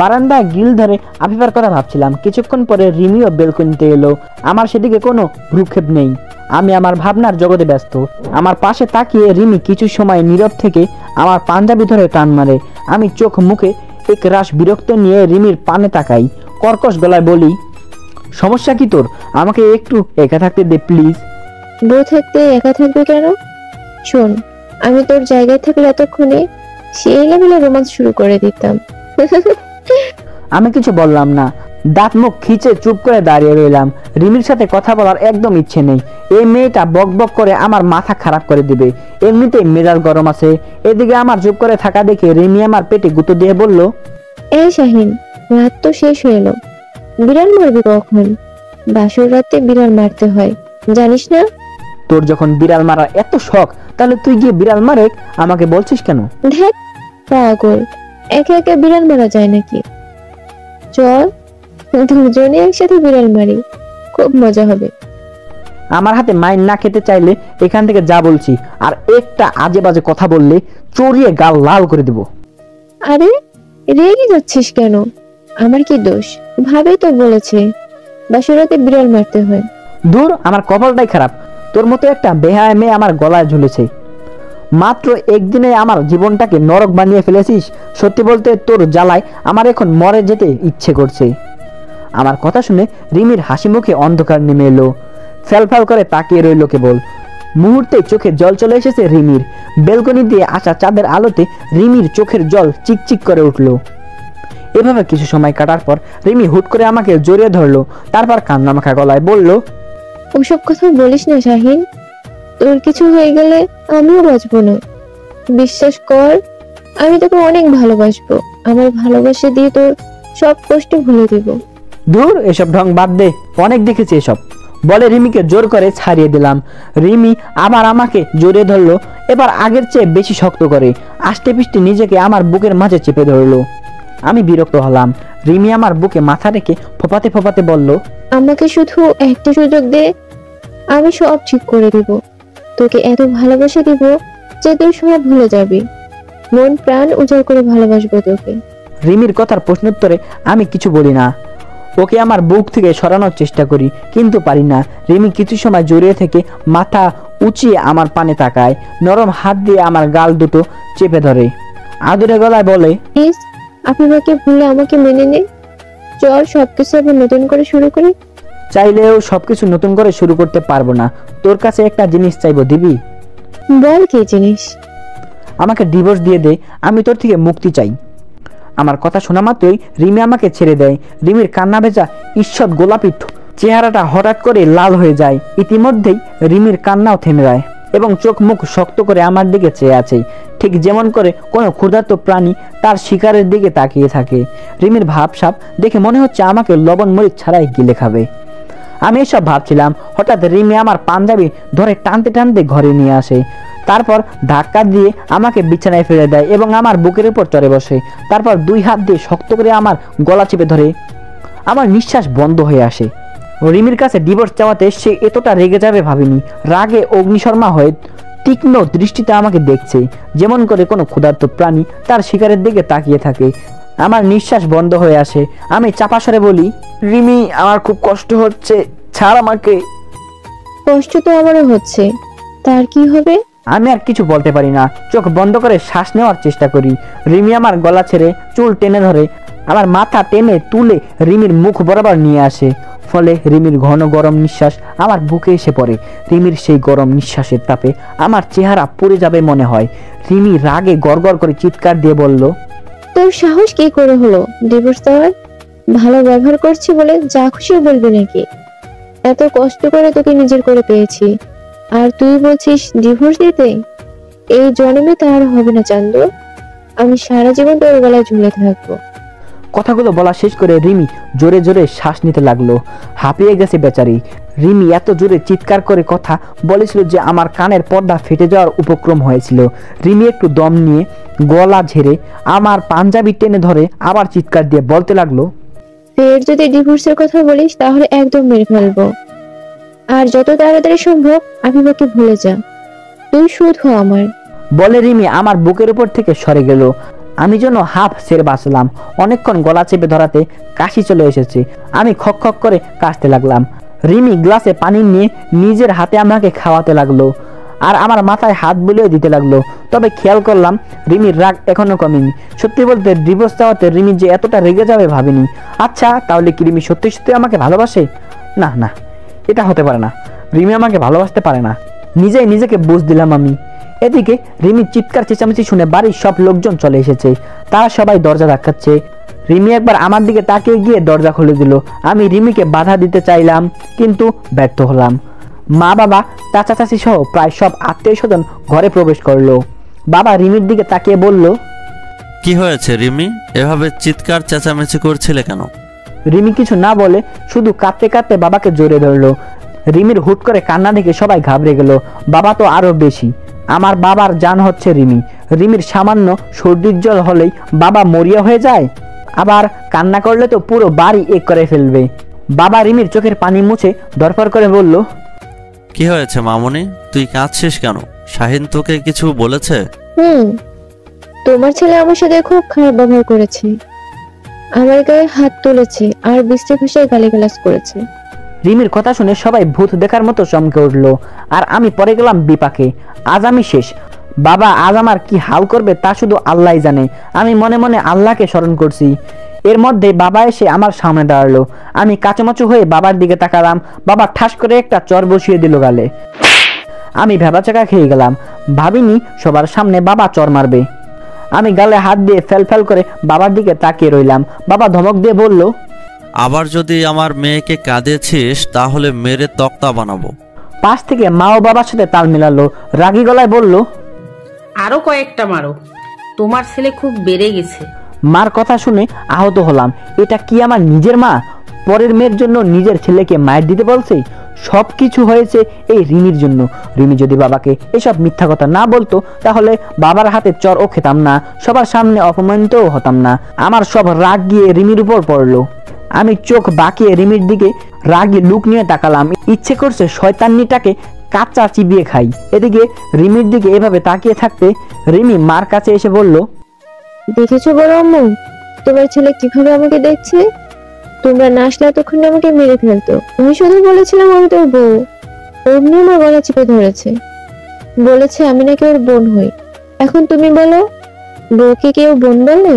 বারান্দায় গিল ধরে আফিফার কথা ভাবছিলাম। কিছুক্ষণ পরে রিমিও বেলকনিতে এলো। আমার সেদিকে কোনো ভ্রুক্ষেপ নেই। আমি আমার ভাবনার জগতে ব্যস্ত। আমার পাশে তাকিয়ে রিমি কিছু সময় নীরব থেকে আমার পাঞ্জাবি ধরে টান মারে। আমি চোখ মুখে এক রাশ বিরক্ত নিয়ে রিমির পানে তাকাই। কর্কশ গলায় বলি, সমস্যা কি তোর? আমাকে একটু একা থাকতে দে প্লিজ।
বউ থাকতে একা থাকবে কেন? শোন, আমি তোর জায়গায় থাকলে এতক্ষণে সেই লেভেলে রোমান্স শুরু করে দিতাম।
আমি কিছু বললাম না। দাঁত মুখ খিচে চুপ করে দাঁড়িয়ে রইলাম। রিমির সাথে কথা বলার একদম ইচ্ছে নেই। এই মেয়েটা বক বক করে আমার মাথা খারাপ করে দিবে। এমনিতেই মেজাজ গরম আছে। এদিকে আমার চুপ করে থাকা দেখে রিমি আমার পেটে গুঁতো দিয়ে বলল,
এই শাহিন, রাত তো শেষ হয়ে এলো, বিড়াল মারবি কখন? বাসর রাতে বিড়াল মারতে হয়, জানিস না?
তোর যখন বিড়াল মারা এত শখ, তাহলে তুই গিয়ে বিড়াল মারে আমাকে বলছিস কেন?
ধ্যাৎ পাগল, একে একে বিড়াল মারা যায় নাকি? চল দুজনে একসাথে বিড়াল মারি, খুব মজা হবে।
আমার হাতে মাইন না খেতে চাইলে এখান থেকে যা বলছি। আর একটা আজে বাজে কথা বললে চড়িয়ে গাল লাল করে দেব।
আরে রেগে যাচ্ছিস কেন? আমার কি দোষ? ভাবেই তো বলেছে বাসর রাতে বিড়াল মারতে হয়।
দূর, আমার কপালটাই খারাপ। তোর মতো একটা বেহায়া মেয়ে আমার গলায় ঝুলেছে। মাত্র একদিনে আমার জীবনটাকে নরক বানিয়ে ফেলেছিস। সত্যি বলতে তোর জ্বালায় আমার এখন মরে যেতে ইচ্ছে করছে। আমার কথা শুনে রিমির হাসি মুখে অন্ধকার নেমে এলো। ফ্যালফ্যাল করে তাকিয়ে রইল কেবল। মুহূর্তে চোখে জল চলে এসেছে রিমির। বেলকনি দিয়ে আসা চাঁদের আলোতে রিমির চোখের জল চিকচিক করে উঠল। এভাবে কিছু সময় কাটার পর রিমি হুট করে আমাকে জড়িয়ে ধরলো। তারপর কান্নামাখা গলায় বলল,
ওসব কথা বলিস না শাহিন, তোর কিছু হয়ে গেলে আমিও বাঁচবো না। বিশ্বাস কর, আমি তোকে অনেক ভালোবাসবো। আমার ভালোবাসা দিয়ে তোর সব কষ্ট ভুলে দিব।
দূর, এসব ঢং বাদ দে, অনেক দেখেছি এসব বলে রিমিকে জোর করে ছাড়িয়ে দিলাম। রিমি আবার আমাকে জড়িয়ে ধরলো, এবার আগের চেয়ে বেশি শক্ত করে। আষ্টে পিষ্টে নিজেকে আমার বুকের মাঝে চেপে ধরলো। আমি বিরক্ত হলাম। রিমি আমার বুকে মাথা রেখে ফোপাতে ফোপাতে বলল,
আমাকে শুধু একটা সুযোগ দে, আমি সব ঠিক করে দিব। তোকে এত ভালোবাসা দিব যে তুই সব ভুলে যাবি। মন প্রাণ উজাড় করে ভালোবাসবো তোকে।
রিমির কথার প্রশ্নোত্তরে আমি কিছু বলি না। ওকে আমার বুক থেকে সরানোর চেষ্টা করি, কিন্তু পারি না। রিমি কিছু সময় জড়িয়ে থেকে মাথা উঁচিয়ে আমার পানে তাকায়। নরম হাত দিয়ে আমার গাল দুটো চেপে ধরে। আদুরে গলায় বলে,
প্লিজ আপনাকে ভুলে আমাকে মেনে নে। চল সবকিছু আবার নতুন করে শুরু করি।
চাইলেও সবকিছু নতুন করে শুরু করতে পারবো না। তোর কাছে একটা জিনিস চাইবো, দিবি?
বল কি জিনিস?
আমাকে ডিভোর্স দিয়ে দে, আমি তোর থেকে মুক্তি চাই। আমার কথা শোনা মাত্রই রিমি আমাকে ছেড়ে দেয়। রিমির কান্না ভেজা ঈষৎ গোলাপি চেহারাটা হঠাৎ করে লাল হয়ে যায়। ইতিমধ্যেই রিমির কান্নাও থেমে যায় এবং চোখ মুখ শক্ত করে আমার দিকে চেয়ে আছে, ঠিক যেমন করে কোনো ক্ষুধার্ত প্রাণী তার শিকারের দিকে তাকিয়ে থাকে। রিমির ভাবসাব দেখে মনে হচ্ছে আমাকে লবণ মরিচ ছাড়াই গিলে খাবে। আমি এসব ভাবছিলাম, হঠাৎ রিমি আমার পাঞ্জাবি ধরে টানতে টানতে ঘরে নিয়ে আসে। তারপর ধাক্কা দিয়ে আমাকে বিছানায় ফেলে দেয় এবং আমার বুকের উপর চড়ে বসে। তারপর দুই হাত দিয়ে শক্ত করে আমার গলা চেপে ধরে। আমার নিঃশ্বাস বন্ধ হয়ে আসে। রিমির কাছে ডিভোর্স চাওয়াতে সে এতটা রেগে যাবে ভাবিনি। রাগে অগ্নিশর্মা হয়ে তীক্ষ্ণ দৃষ্টিতে আমাকে দেখছে, যেমন করে কোনো ক্ষুধার্ত প্রাণী তার শিকারের দিকে তাকিয়ে থাকে। আমার নিঃশ্বাস বন্ধ হয়ে আসে। আমি চাপা স্বরে বলি, রিমি, আমার খুব কষ্ট হচ্ছে, ছাড় আমাকে।
কষ্ট তো আমারও হচ্ছে, তার কি হবে?
আমি আর কিছু বলতে পারি না। চোখ বন্ধ করে শ্বাস নেওয়ার চেষ্টা করি। রিমি আমার গলা ছেড়ে চুল টেনে ধরে আমার মাথা টেনে তুলে রিমির মুখ বরাবর নিয়ে আসে। ফলে রিমির ঘন গরম নিঃশ্বাস আমার বুকে এসে পড়ে। রিমির সেই গরম নিঃশ্বাসের তাপে আমার চেহারা পুড়ে যাবে মনে হয়। রিমি রাগে গড়গড় করে চিৎকার দিয়ে বলল,
তোর সাহস কি করে হলো ডিভোর্স দেওয়ার? ভালো ব্যবহার করছি বলে যা খুশি বলবি নাকি? এত কষ্ট করে তোকে নিজের করে পেয়েছি, আর তুই বলছিস ডিভোর্স দিতে? এই জন্মে তা আর হবে না চান্দু। আমি সারা জীবন তোর গলায় ঝুলে থাকবো।
কথাগুলো বলা শেষ করে রিমি জোরে জোরে শ্বাস নিতে লাগলো। হাঁপিয়ে গেছে বেচারি। রিমি এত জোরে চিৎকার করে কথা বলেছিল যে আমার কানের পর্দা ফেটে যাওয়ার উপক্রম হয়েছিল। রিমি একটু দম নিয়ে গলা ঝেড়ে আমার পাঞ্জাবি টেনে ধরে আবার চিৎকার দিয়ে বলতে লাগলো,
ফের যদি ডিভোর্সের কথা বলিস তাহলে একদম মেরে ফেলবো। আর যত তাড়াতাড়ি সম্ভব আবিবাকে ভুলে যা। তুই শুধু আমার।
বলে রিমি আমার বুকের উপর থেকে সরে গেল। আমি যেন হাফ ছেড়ে বাঁচলাম। অনেকক্ষণ গলা চেপে ধরাতে কাশি চলে এসেছে। আমি খক খক করে কাশতে লাগলাম। রিমি গ্লাসে পানি নিয়ে নিজের হাতে আমাকে খাওয়াতে লাগলো আর আমার মাথায় হাত বুলিয়ে দিতে লাগলো। তবে খেয়াল করলাম রিমির রাগ এখনো কমেনি। সত্যি বলতে ডিভোর্স চাওয়াতে রিমি যে এতটা রেগে যাবে ভাবিনি। আচ্ছা, তাহলে কি রিমি সত্যি সত্যি আমাকে ভালোবাসে? না না, এটা হতে পারে না। রিমি আমাকে ভালোবাসতে পারে না। নিজেই নিজেকে বুঝ দিলাম আমি। এদিকে রিমির চিৎকার চেঁচামেচি শুনে বাড়ির সব লোকজন চলে এসেছে। তারা সবাই দরজা ধাক্কাচ্ছে। রিমি একবার আমার দিকে তাকিয়ে গিয়ে দরজা খুলে দিল। আমি রিমিকে বাধা দিতে চাইলাম, কিন্তু ব্যর্থ হলাম। মা বাবা, চাচা চাচি সহ প্রায় সব আত্মীয় স্বজন ঘরে প্রবেশ করলো। বাবা রিমির দিকে তাকিয়ে বলল,
কি হয়েছে রিমি, এভাবে চিৎকার চেঁচামেচি করছিলে কেন?
রিমি কিছু না বলে শুধু কাঁদতে কাঁদতে বাবাকে জড়িয়ে ধরলো। রিমির হুট করে কান্না দেখে সবাই ঘাবড়ে গেল। বাবা তো আরো বেশি। আমার বাবার জান হচ্ছে রিমি। রিমির সামান্য সর্দির জল হলেই বাবা মরিয়া হয়ে যায়, আবার কান্না করলে তো পুরো বাড়ি এক করে ফেলবে। বাবা রিমির চোখের পানি মুছে দরপর করে বলল,
কি হয়েছে মামনি, তুই কাঁদছিস কেন? শাহিন তোকে কিছু বলেছে?
তোমার ছেলে আমার সাথে খুব খারাপ ব্যবহার করেছে। আমার গায়ে হাত তুলেছে আর বৃষ্টি ভাষায় গালিগালাজ করেছে।
রিমির কথা শুনে সবাই ভূত দেখার মতো চমকে উঠলো আর আমি পড়ে গেলাম বিপাকে। আজ আমি শেষ। বাবা আজ আমার কি হাল করবে তা শুধু আল্লাহই জানে। আমি মনে মনে আল্লাহকে স্মরণ করছি। এর মধ্যে বাবা এসে আমার সামনে দাঁড়ালো। আমি কাচুমাচু হয়ে বাবার দিকে তাকালাম। বাবা ঠাস করে একটা চর বসিয়ে দিল গালে। আমি ভেবাচাকা খেয়ে গেলাম। ভাবিনি সবার সামনে বাবা চর মারবে। আমি গালে হাত দিয়ে ফেল ফেল করে বাবার দিকে তাকিয়ে রইলাম। বাবা ধমক দিয়ে বলল,
আবার যদি আমার মেয়েকে কাঁদিয়েছিস তাহলে মেরে তক্তা বানাবো।
পাশ থেকে মা ও বাবার সাথে তাল মিলালো। রাগী গলায় বলল,
আরো কয়েকটা মারো, তোমার ছেলে খুব বেড়ে গেছে।
মার কথা শুনে আহত হলাম। এটা কি আমার নিজের মা পরের মেয়ের জন্য নিজের ছেলেকে মায়ের দিতে বলছে? সবকিছু হয়েছে এই রিমির জন্য। রিমি যদি বাবাকে এসব মিথ্যা কথা না বলতো তাহলে বাবার হাতে চর ও খেতাম না, সবার সামনে অপমানিতও হতাম না। আমার সব রাগ গিয়ে রিমির উপর পড়লো। আমি চোখ বাঁকিয়ে রিমির দিকে রাগী লুক নিয়ে তাকালাম। ইচ্ছে করছে শয়তান্নিটাকে কাঁচা চিবিয়ে খাই। এদিকে রিমির দিকে এভাবে তাকিয়ে থাকতে রিমি মার কাছে এসে বলল,
দেখেছো বড় আম্মু, তোমার ছেলে কিভাবে আমাকে দেখছে? তোমরা না আসলে তখন আমাকে মেরে ফেলতো। আমি শুধু বলেছিলাম আমি তোর বউ, অমনি আমার গলা চেপে ধরেছে। বলেছে আমি নাকি ওর বোন হই। এখন তুমি বলো, বউকে কেউ বোন বলে?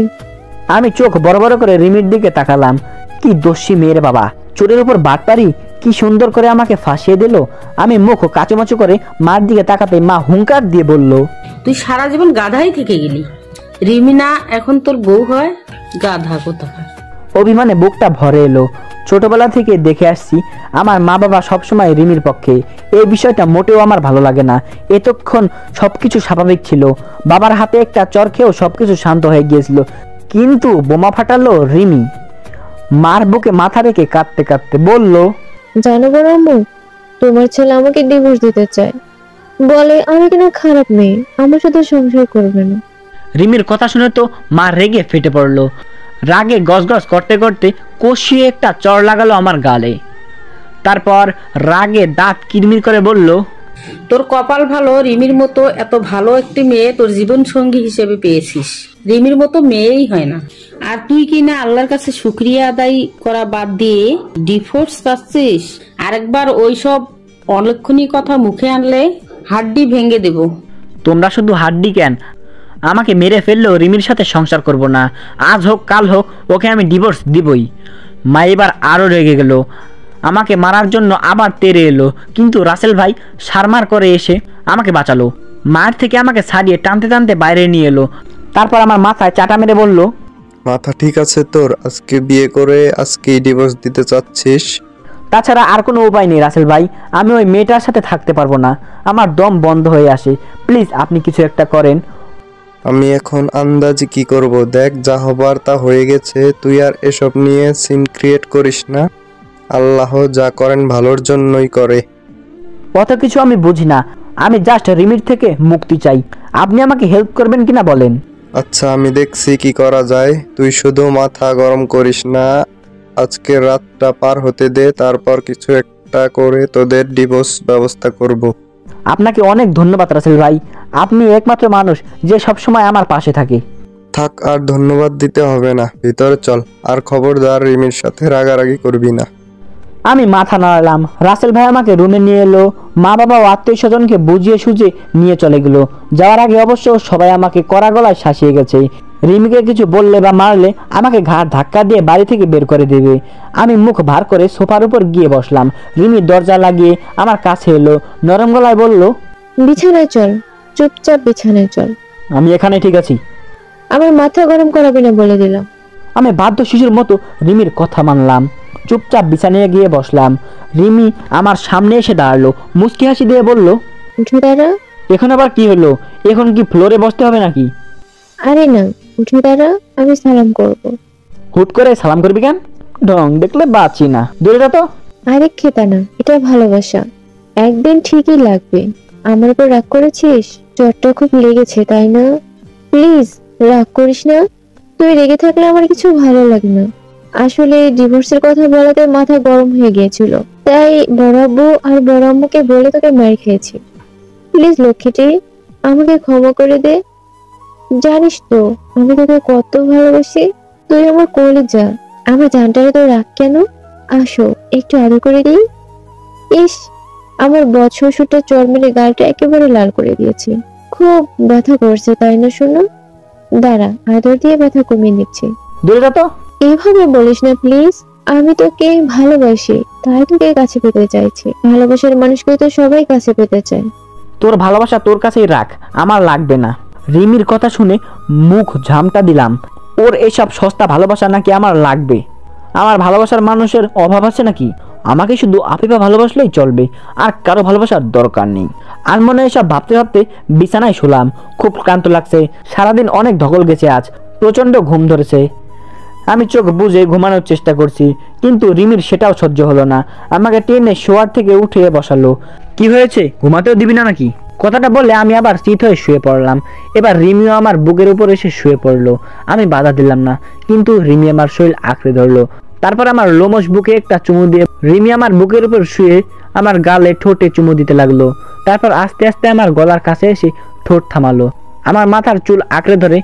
আমি চোখ বড় বড় করে রিমির দিকে তাকালাম। কি দোষী মেয়ের বাবা, চোরের উপর বাটপারি। কি সুন্দর করে আমাকে ফাঁসিয়ে দিল। আমি মুখ কাচুমাচু করে মার দিকে তাকাতে মা হুঙ্কার দিয়ে বলল,
তুই সারা জীবন গাধাই থেকে গেলি। রিমিনা এখন তোর বউ হয়? গাধা কোথাকার।
অভিমানে বুকটা ভরে এলো। ছোটবেলা থেকে দেখে আসছি আমার মা বাবা সবসময় রিমির পক্ষে। এই বিষয়টা মোটেও আমার ভালো লাগে না। এতক্ষণ সবকিছু স্বাভাবিক ছিল। বাবার হাতে একটা চর খেয়েও সবকিছু শান্ত হয়ে গিয়েছিল, কিন্তু বোমা ফাটালো রিমি। মার বুকে মাথা রেখে কাঁদতে কাঁদতে বলল,
জানো বড় আম্মু, তোমার ছেলে আমাকে ডিভোর্স দিতে চায়। বলে আমি কিনা খারাপ মেয়ে, আমার সাথে সংসার করবে না।
রিমির কথা শুনে তো মা রেগে ফেটে পড়লো। রাগে গজগজ করতে করতে কষিয়ে একটা চর লাগালো আমার গালে। তারপর রাগে দাঁত কিরমির করে বলল,
তোর কপাল ভালো, রিমির মতো এত ভালো একটি মেয়ে তোর জীবন সঙ্গী হিসেবে পেয়েছিস। রিমির মতো মেয়েই হয় না। আর তুই কি না আল্লাহর কাছে শুকরিয়া আদায় করা বাদ দিয়ে ডিভোর্স চাচ্ছিস? আরেকবার ওইসব অলক্ষণী কথা মুখে আনলে হাড্ডি ভেঙে দেব।
তোমরা শুধু হাড্ডি কেন, আমাকে মেরে ফেললেও রিমির সাথে সংসার করব না। আজ হোক কাল হোক ওকে আমি ডিভোর্স দিবই। মা এবার আরও রেগে গেল। আমাকে মারার জন্য আবার তেড়ে এলো, কিন্তু রাসেল ভাই সারমার করে এসে আমাকে বাঁচালো। মায়ের থেকে আমাকে ছাড়িয়ে টানতে টানতে বাইরে নিয়ে এলো। তারপর আমার মাথায় চাটা মেরে বলল,
মাথা ঠিক আছে তোর? আজকে বিয়ে করে আজকেই ডিভোর্স দিতে চাচ্ছিস?
তাছাড়া আর কোনো উপায় নেই রাসেল ভাই। আমি ওই মেয়েটার সাথে থাকতে পারবো না। আমার দম বন্ধ হয়ে আসে। প্লিজ আপনি কিছু একটা করেন।
আমি এখন আন্দাজি কি করব? দেখ, যা হবার তা হয়ে গেছে। তুই আর এসব নিয়ে সিন ক্রিয়েট করিস না। আল্লাহ যা করেন ভালোর জন্যই করে।
অত কিছু আমি বুঝি না। আমি জাস্ট রিমির থেকে মুক্তি চাই। আপনি আমাকে হেল্প করবেন কিনা বলেন।
আচ্ছা, আমি দেখছি কি করা যায়। তুই শুধু মাথা গরম করিস না। আজকে রাতটা পার হতে দে, তারপর কিছু একটা করে তোদের ডিভোর্স ব্যবস্থা করব।
আপনাকে অনেক ধন্যবাদ রাসেল ভাই, আপনি একমাত্র মানুষ যে সবসময় আমার পাশে থাকে।
থাক, আর ধন্যবাদ দিতে হবে না, ভিতরে চল। আর খবরদার রিমির সাথে রাগারাগি করবি না।
আমি মাথা নাড়ালাম। রাসেল ভাই আমাকে রুমে নিয়ে এলো। মা বাবা ও আত্মীয় স্বজনকে বুঝিয়ে সুঝিয়ে নিয়ে চলে গেল। যাওয়ার আগে অবশ্য সবাই আমাকে কড়া গলায় শাসিয়ে গেছে। রিমিকে কিছু বললে বা মারলে আমাকে ঘাড় ধাক্কা দিয়ে বাড়ি থেকে বের করে দেবে। আমি মুখ ভার করে সোফার উপর গিয়ে বসলাম। রিমি দরজা লাগিয়ে আমার কাছে এলো, নরম গলায় বলল,
বিছানায় চল, চুপচাপ বিছানায় চল।
আমি এখানে ঠিক আছি।
আমার মাথা গরম করাবি না বলে দিলাম।
আমি বাধ্য শিশুর মতো রিমির কথা মানলাম। চুপচাপ বিছানায় গিয়ে বসলাম। রিমি আমার সামনে এসে দাঁড়ালো, মুচকি হাসি দিয়ে বলল,
উঠে দাঁড়া।
এখন আবার কি হলো? এখন কি ফ্লোরে বসতে হবে নাকি?
আরে না, উঠে দাঁড়া, আমি সালাম করব।
হুট করে সালাম করবি কেন? ঢং দেখলে বাঁচি না, দূরে যা তো।
আরে খেতা না, এটা ভালোবাসা, একদিন ঠিকই লাগবে। আমার উপর রাগ করেছিস? চোটটা খুব লেগেছে তাই না? প্লিজ রাগ করিস না। তুই রেগে থাকলে আমার কিছু ভালো লাগে না। আসলে ডিভোর্সের কথা বলাতে মাথা গরম হয়ে গিয়েছিল, তাই বড় আব্বু আর বড় আম্মুকে বলে তোকে মার খেয়েছি। প্লিজ লক্ষ্মীটি, আমাকে ক্ষমা করে দে। জানিস তো আমি তোকে কত ভালোবাসি। তুই আমার কলিজা। আমার জানটারে তো রাগ কেন? আসো একটু আদর করে দিই। ইস, আমার বছর শ্বশুরটা চর মেরে গালটা একেবারে লাল করে দিয়েছে। খুব ব্যথা করছে তাই না শোনো? দাঁড়া, আদর দিয়ে ব্যথা কমিয়ে নিচ্ছি।
দূরে যা তো।
এভাবে বলিস না প্লিজ। আমি তোকে ভালোবাসি, তাই তোকে কাছে পেতে চাইছি। ভালোবাসার মানুষকে তো সবাই কাছে পেতে চায়।
তোর ভালোবাসা তোর কাছেই রাখ, আমার লাগবে না। রিমির কথা শুনে মুখ ঝামটা দিলাম। ওর এসব সস্তা ভালোবাসা নাকি আমার লাগবে? আমার ভালোবাসার মানুষের অভাব আছে নাকি? আমাকে শুধু আফিফা ভালোবাসলেই চলবে, আর কারো ভালোবাসার দরকার নেই। আর মনে এসব ভাবতে ভাবতে বিছানায় শুলাম। খুব ক্লান্ত লাগছে, সারাদিন অনেক ধকল গেছে, আজ প্রচন্ড ঘুম ধরেছে। আমি চোখ বুজে ঘুমানোর চেষ্টা করছি, কিন্তু রিমির সেটাও সহ্য হলো না। আমাকে টেনে শোয়ার থেকে উঠিয়ে বসালো। কি হয়েছে, ঘুমাতেও দিবি না নাকি? কথাটা বলে আমি আবার চিত হয়ে শুয়ে পড়লাম। এবার রিমিও আমার বুকের উপর এসে শুয়ে পড়লো। আমি বাধা দিলাম না, কিন্তু রিমি আমার শরীর আঁকড়ে ধরলো। তারপর আমার লোমশ বুকে একটা চুমু দিয়ে রিমি আমার বুকের উপর শুয়ে আমার গালে ঠোঁটে চুমু দিতে লাগলো। তারপর আস্তে আস্তে আমার গলার কাছে এসে ঠোঁট থামালো। আমার মাথার চুল আঁকড়ে ধরে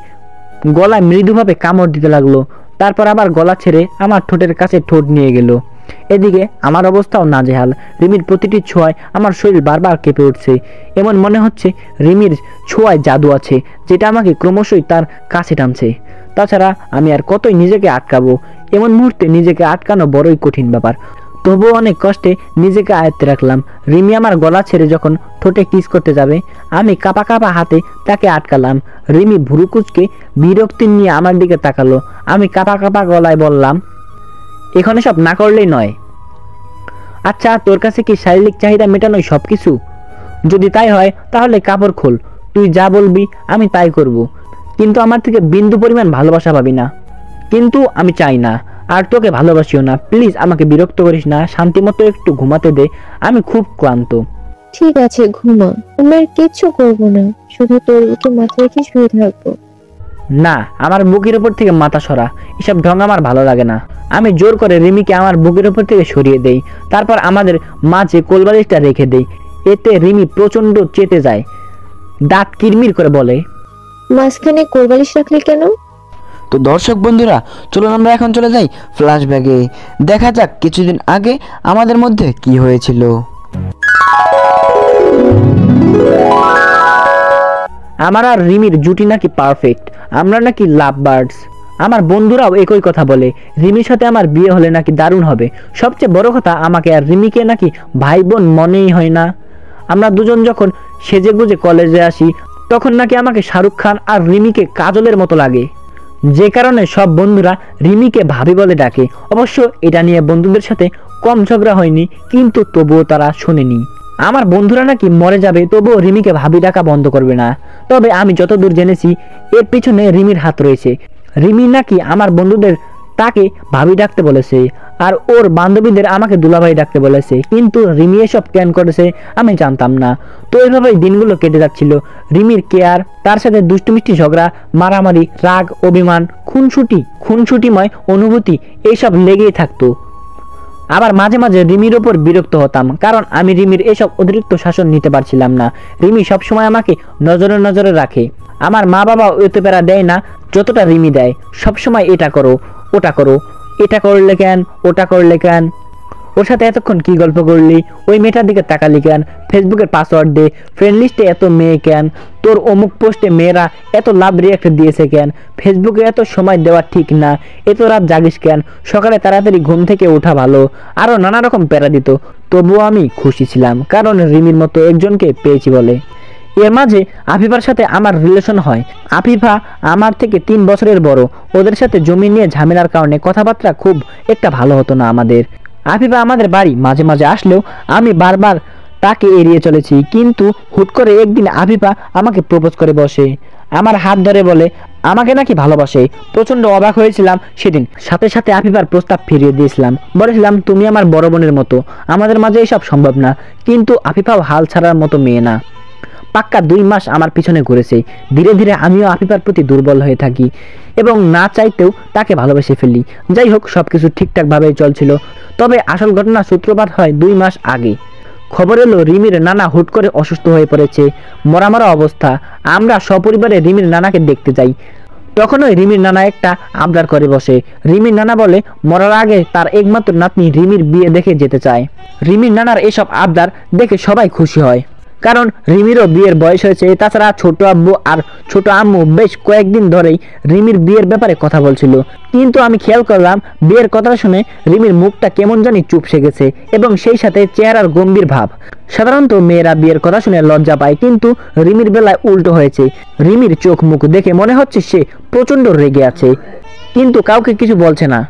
গলায় মৃদুভাবে কামড় দিতে লাগলো। তারপর আবার গলা ছেড়ে আমার ঠোঁটের কাছে ঠোঁট নিয়ে গেল। এদিকে আমার অবস্থাও নাজেহাল। রিমির প্রতিটি ছোঁয়ায় আমার শরীর বারবার কেঁপে উঠছে। এমন মনে হচ্ছে রিমির ছোঁয়ায় জাদু আছে, যেটা আমাকে ক্রমশই তার কাছে টানছে। তাছাড়া আমি আর কতই নিজেকে আটকাবো? এমন মুহূর্তে নিজেকে আটকানো বড়ই কঠিন ব্যাপার। তবুও অনেক কষ্টে নিজেকে আয়ত্তে রাখলাম। রিমি আমার গলা ছেড়ে যখন ঠোঁটে কিস করতে যাবে, আমি কাঁপা কাঁপা হাতে তাকে আটকালাম। রিমি ভুরুকুচকে বিরক্তি নিয়ে আমার দিকে তাকালো। আমি কাঁপা কাঁপা গলায় বললাম, এখানে সব না করলেই নয়। আচ্ছা, তোর কাছে কি শারীরিক চাহিদা মেটানোই সবকিছু? যদি তাই হয় তাহলে কাপড় খোল, তুই যা বলবি আমি তাই করব। কিন্তু আমার থেকে বিন্দু পরিমাণ ভালোবাসা পাবি না। কিন্তু আমি চাই না, আর তোকে ভালোবাসিও না। প্লিজ আমাকে বিরক্ত করিস না, শান্তিমতো একটু ঘুমাতে দে, আমি খুব ক্লান্ত।
ঠিক আছে ঘুমা, আমি আর কিচ্ছু করবো না, শুধু তোর উপর মাথা রেখে শুয়ে থাকবো।
না, আমার বুকের উপর থেকে মাথা সরা, এসব ঢং আমার ভালো লাগে না। আমি জোর করে রিমিকে আমার বুকের উপর থেকে সরিয়ে দেই। তারপর আমাদের মাঝে কোলবালিশটা রেখে দেই। এতে রিমি প্রচন্ড চেতে যায়, দাঁত কিরমির করে বলে,
মাঝখানে কোলবালিশ রাখলে কেন?
তো দর্শক বন্ধুরা, চলুন আমরা এখন চলে যাই ফ্ল্যাশব্যাকে। দেখা যাক কিছুদিন আগে আমাদের মধ্যে কি হয়েছিল।
আমার আর রিমির জুটি নাকি পারফেক্ট, আমরা নাকি লাভ বার্ডস। আমার বন্ধুরাও একই কথা বলে, রিমির সাথে আমার বিয়ে হলে নাকি দারুণ হবে। সবচেয়ে বড় কথা, আমাকে আর রিমিকে নাকি ভাই বোন মনেই হয় না। আমরা দুজন যখন সেজে গুজে কলেজে আসি, তখন নাকি আমাকে শাহরুখ খান আর রিমিকে কাজলের মতো লাগে। যে কারণে সব বন্ধুরা রিমিকে ভাবি বলে ডাকে। অবশ্য এটা নিয়ে বন্ধুদের সাথে কম ঝগড়া হয়নি, কিন্তু তবুও তারা শোনেনি। আমার বন্ধুরা নাকি মরে যাবে, তবুও রিমিকে ভাবি ডাকা বন্ধ করবে না। তবে আমি যতদূর জেনেছি, এর পিছনে রিমির হাত রয়েছে। রিমি নাকি আমার বন্ধুদের তাকে ভাবি ডাকতে বলেছে, আর ওর বান্ধবীদের আমাকে দুলাভাই ডাকতে বলেছে। কিন্তু রিমি এসব প্ল্যান করেছে আমি জানতাম না। তো এইভাবেই দিনগুলো কেটে যাচ্ছিল। রিমির কেয়ার, তার সাথে দুষ্টু মিষ্টি ঝগড়া, মারামারি, রাগ, অভিমান, খুনসুটিময় অনুভূতি, এইসব লেগেই থাকতো। আবার মাঝে মাঝে রিমির ওপর বিরক্ত হতাম, কারণ আমি রিমির এসব অতিরিক্ত শাসন নিতে পারছিলাম না। রিমি সবসময় আমাকে নজরে নজরে রাখে। আমার মা বাবা এত প্যারা দেয় না যতটা রিমি দেয়। সবসময় এটা করো, ওটা করো, এটা করলে কেন, ওটা করলে কেন, ওর সাথে এতক্ষণ কি গল্প করলি, ওই মেয়েটার দিকে তাকালি কেন, ফেসবুকের পাসওয়ার্ড দে, ফ্রেন্ড লিস্টে এত মেয়ে কেন, তোর অমুক পোস্টে মেয়েরা এত লাভ রিয়াক্ট দিয়েছে কেন, ফেসবুকে এত সময় দেওয়া ঠিক না, এত রাত জাগিস কেন, সকালে তাড়াতাড়ি ঘুম থেকে ওঠা ভালো, আরও নানা রকম প্যারা দিত। তবুও আমি খুশি ছিলাম, কারণ রিমির মতো একজনকে পেয়েছি বলে। এর মাঝে আফিফার সাথে আমার রিলেশন হয়। আফিফা আমার থেকে 3 বছরের বড়। ওদের সাথে জমি নিয়ে ঝামেলার কারণে কথাবার্তা খুব একটা ভালো হতো না আমাদের। আফিফা আমাদের বাড়ি মাঝে মাঝে আসলেও আমি বারবার তাকে এড়িয়ে চলেছি, কিন্তু হুট করে একদিন আফিফা আমাকে প্রপোজ করে বসে, আমার হাত ধরে বলে আমাকে নাকি ভালোবাসে। প্রচন্ড অবাক হয়েছিলাম সেদিন। সাথে সাথে আফিফার প্রস্তাব ফিরিয়ে দিয়েছিলাম, বলেছিলাম তুমি আমার বড় বোনের মতো, আমাদের মাঝে এসব সম্ভব না। কিন্তু আফিফাও হাল ছাড়ার মতো মেয়ে না। পাক্কা 2 মাস আমার পিছনে ঘুরেছে। ধীরে ধীরে আমিও আফিফার প্রতি দুর্বল হয়ে থাকি এবং না চাইতেও তাকে ভালোবেসে ফেলি। যাই হোক, সবকিছু ঠিকঠাক ভাবেই চলছিল। তবে আসল ঘটনা সূত্রপাত হয় 2 মাস আগে। খবর এলো রিমির নানা হুট করে অসুস্থ হয়ে পড়েছে, মরা মরা অবস্থা। আমরা সপরিবারে রিমির নানাকে দেখতে যাই। তখনই রিমির নানা একটা আবদার করে বসে। রিমির নানা বলে মরার আগে তার একমাত্র নাতনি রিমির বিয়ে দেখে যেতে চায়। রিমির নানার এসব আবদার দেখে সবাই খুশি হয়, কারণ রিমিরও বিয়ের বয়স হয়েছে। তাছাড়া ছোট আব্বু আর ছোট আম্মু বেশ কয়েকদিন ধরেই রিমির বিয়ের ব্যাপারে কথা বলছিল। কিন্তু আমি খেয়াল করলাম বিয়ের কথা শুনে রিমির মুখটা কেমন জানি চুপসে গেছে এবং সেই সাথে চেহারার গম্ভীর ভাব। সাধারণত মেয়েরা বিয়ের কথা শুনে লজ্জা পায়, কিন্তু রিমির বেলায় উল্টো হয়েছে। রিমির চোখ মুখ দেখে মনে হচ্ছে সে প্রচন্ড রেগে আছে, কিন্তু কাউকে কিছু বলছে না।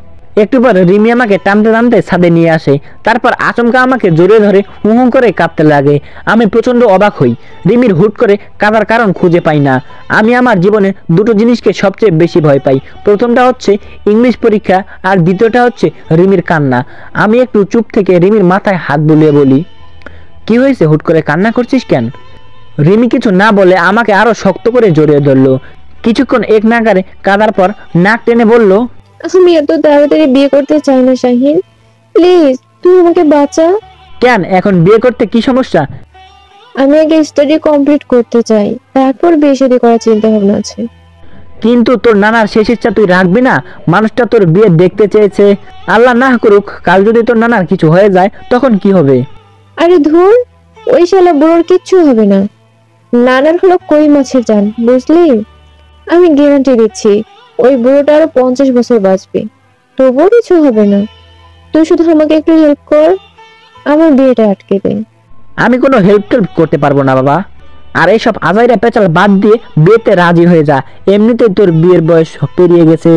একটু পর রিমি আমাকে টানতে টানতে ছাদে নিয়ে আসে। তারপর আচমকা আমাকে জড়িয়ে ধরে হু হু করে কাঁদতে লাগে। আমি প্রচন্ড অবাক হই। রিমির হুট করে কাঁদার কারণ খুঁজে পাই না। আমি আমার জীবনে 2টো জিনিসকে সবচেয়ে বেশি ভয় পাই। প্রথমটা হচ্ছে ইংলিশ পরীক্ষা, আর দ্বিতীয়টা হচ্ছে রিমির কান্না। আমি একটু চুপ থেকে রিমির মাথায় হাত বুলিয়ে বলি, কি হয়েছে, হুট করে কান্না করছিস কেন? রিমি কিছু না বলে আমাকে আরো শক্ত করে জড়িয়ে ধরলো। কিছুক্ষণ এক নাগারে কাঁদার পর নাক টেনে বলল,
আমি এত তাড়াতাড়ি বিয়ে করতে চাই না শাহিন, প্লিজ তুই আমাকে বাঁচা।
কেন, এখন বিয়ে করতে কি সমস্যা?
আমি আগে স্টাডি কমপ্লিট করতে চাই, তারপর বিয়ে শাদী করার চিন্তা ভাবনা আছে।
কিন্তু তোর নানার শেষ ইচ্ছা তুই রাখবি না? মানুষটা তোর বিয়ে দেখতে চেয়েছে। আল্লাহ না করুক, কাল যদি তোর নানার কিছু হয়ে যায় তখন কি হবে?
আরে ধুর, ওই শালা বুড়োর কিচ্ছু হবে না। নানার হলো কই মাছের জান, বুঝলি? আমি গ্যারান্টি দিচ্ছি ওই বুড়োটা আরো 50 বছর বাঁচবে, তবুও কিছু হবে না। তুই শুধু আমাকে একটু হেল্প কর, আমার বিয়েটা আটকে দে।
আমি কোনো হেল্প করতে পারবো না বাবা। আর এইসব আজাইরা পেঁচাল বাদ দিয়ে বিয়েতে রাজি হয়ে যা। এমনিতেই তোর বিয়ের বয়স পেরিয়ে গেছে,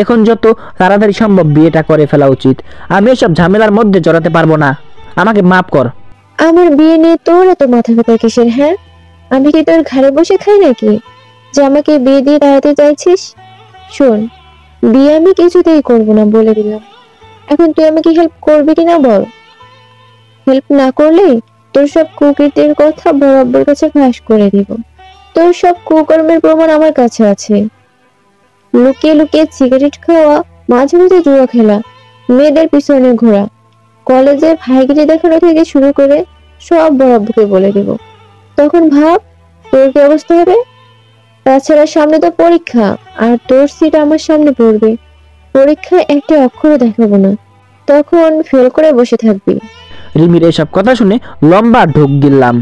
এখন যত তাড়াতাড়ি সম্ভব বিয়েটা করে ফেলা উচিত। আমি এসব ঝামেলার মধ্যে জড়াতে পারবো না, আমাকে মাফ কর।
আমার বিয়ে নিয়ে তোর এত মাথা ব্যথা কিসের? হ্যাঁ, আমি কি তোর ঘরে বসে খাই নাকি যে আমাকে বিয়ে দিয়ে দাঁড়াতে চাইছিস? শোন, বিয়ে আমি কিছুতেই করবো না বলে দিলাম। এখন তুই আমাকে হেল্প করবি কিনা বল। হেল্প না করলে তোর সব কুকীর্তির কথা বরাবর কাছে ফাঁস করে দিব। তোর সব কুকর্মের প্রমাণ আমার কাছে আছে। লুকিয়ে লুকিয়ে সিগারেট খাওয়া, মাঝে মাঝে জুয়া খেলা, মেয়েদের পিছনে ঘোরা, কলেজে ভাইগিরি দেখানো থেকে শুরু করে সব বরাবরকে বলে দিব। তখন ভাব তোর কি অবস্থা হবে। তাছাড়া সামনে তো পরীক্ষা, আর তোর সিট আমার সামনে পড়বে। পরীক্ষায় একটা অক্ষরও দেখাবো না, তখন ফেল করে বসে থাকবি।
রিমির এসব কথা শুনে লম্বা ঢোক গিললাম।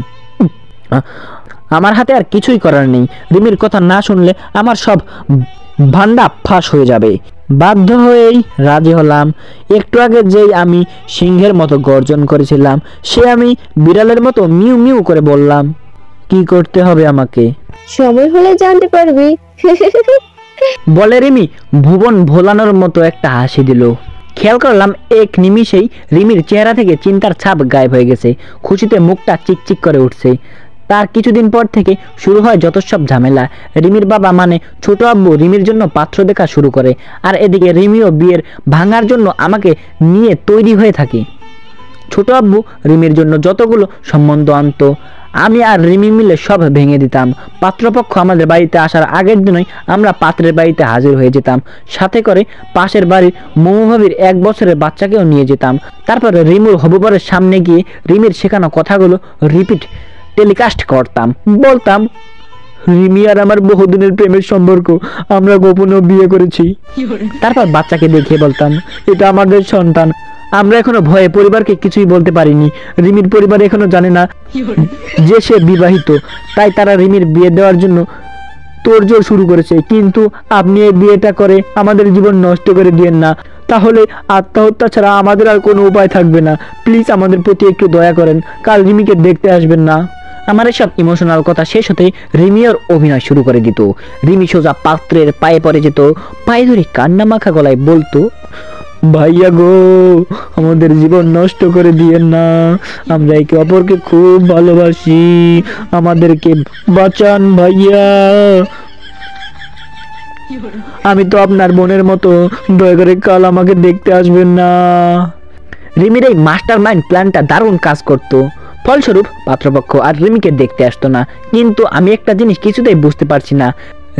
আমার হাতে আর কিছুই করার নেই। রিমির কথা না শুনলে আমার সব ভান্ডা ফাঁস হয়ে যাবে। বাধ্য হয়েই রাজি হলাম। একটু আগে যেই আমি সিংহের মতো গর্জন করেছিলাম, সে আমি বিড়ালের মতো মিউ মিউ করে বললাম, কি করতে হবে আমাকে?
সময় হলে জানতে পারবি।
বলে রিমি ভুবন ভোলানোর মতো একটা হাসি দিল। খেয়াল করলাম এক নিমিষেই রিমির চেহারা থেকে চিন্তার ছাপ গায়েব হয়ে গেছে। খুশিতে মুখটা চিকচিক করে উঠছে। তার কিছুদিন পর থেকে শুরু হয় যত সব ঝামেলা। রিমির বাবা মানে ছোট আব্বু রিমির জন্য পাত্র দেখা শুরু করে, আর এদিকে রিমিও বিয়ের ভাঙার জন্য আমাকে নিয়ে তৈরি হয়ে থাকে। ছোট আব্বু রিমির জন্য যতগুলো সম্বন্ধ আনতো, আমি আর রিমি মিলে সব ভেঙে দিতাম। পাত্রপক্ষ আমাদের বাড়িতে আসার আগের দিনই আমরা পাত্রের বাড়িতে হাজির হয়ে যেতাম, সাথে করে পাশের বাড়ির মৌভাবির 1 বছরের বাচ্চাকেও নিয়ে যেতাম। তারপরে রিমুর হবুবরের সামনে গিয়ে রিমির শেখানো কথাগুলো রিপিট টেলিকাস্ট করতাম, বলতাম, রিমি আর আমার বহুদিনের প্রেমের সম্পর্ক, আমরা গোপনে বিয়ে করেছি। তারপর বাচ্চাকে দেখিয়ে বলতাম, এটা আমাদের সন্তান। আমরা এখনো ভয়ে পরিবারকে কিছুই বলতে পারিনি। রিমির পরিবার এখনো জানে না যে সে বিবাহিত, তাই তারা রিমির বিয়ে দেওয়ার জন্য তোড়জোড় শুরু করেছে। কিন্তু আপনি এই বিয়েটা করে আমাদের জীবন নষ্ট করে দিয়েন না, তাহলে আত্মহত্যা ছাড়া আমাদের আর কোনো উপায় থাকবে না। প্লিজ আমাদের প্রতি একটু দয়া করেন, কাল রিমিকে দেখতে আসবেন না। আমার এসব ইমোশনাল কথা শেষ হতে রিমিওর অভিনয় শুরু করে দিত। রিমি সোজা পাত্রের পায়ে পড়ে যেত, পায়ে ধরে কান্না মাখা গলায় বলতো, ভাইয়া গো, আমাদের জীবন নষ্ট করে দিয়েন না, আমরা একে অপরকে খুব ভালোবাসি, আমাদেরকে বাঁচান ভাইয়া, আমি তো আপনার বোনের মতো, দয়া করে কাল আমাকে দেখতে আসবেন না। রিমির এই মাস্টার মাইন্ড প্ল্যানটা দারুণ কাজ করত। ফলস্বরূপ পাত্রপক্ষ আর রিমিকে দেখতে আসতো না। কিন্তু আমি একটা জিনিস কিছুতেই বুঝতে পারছি না,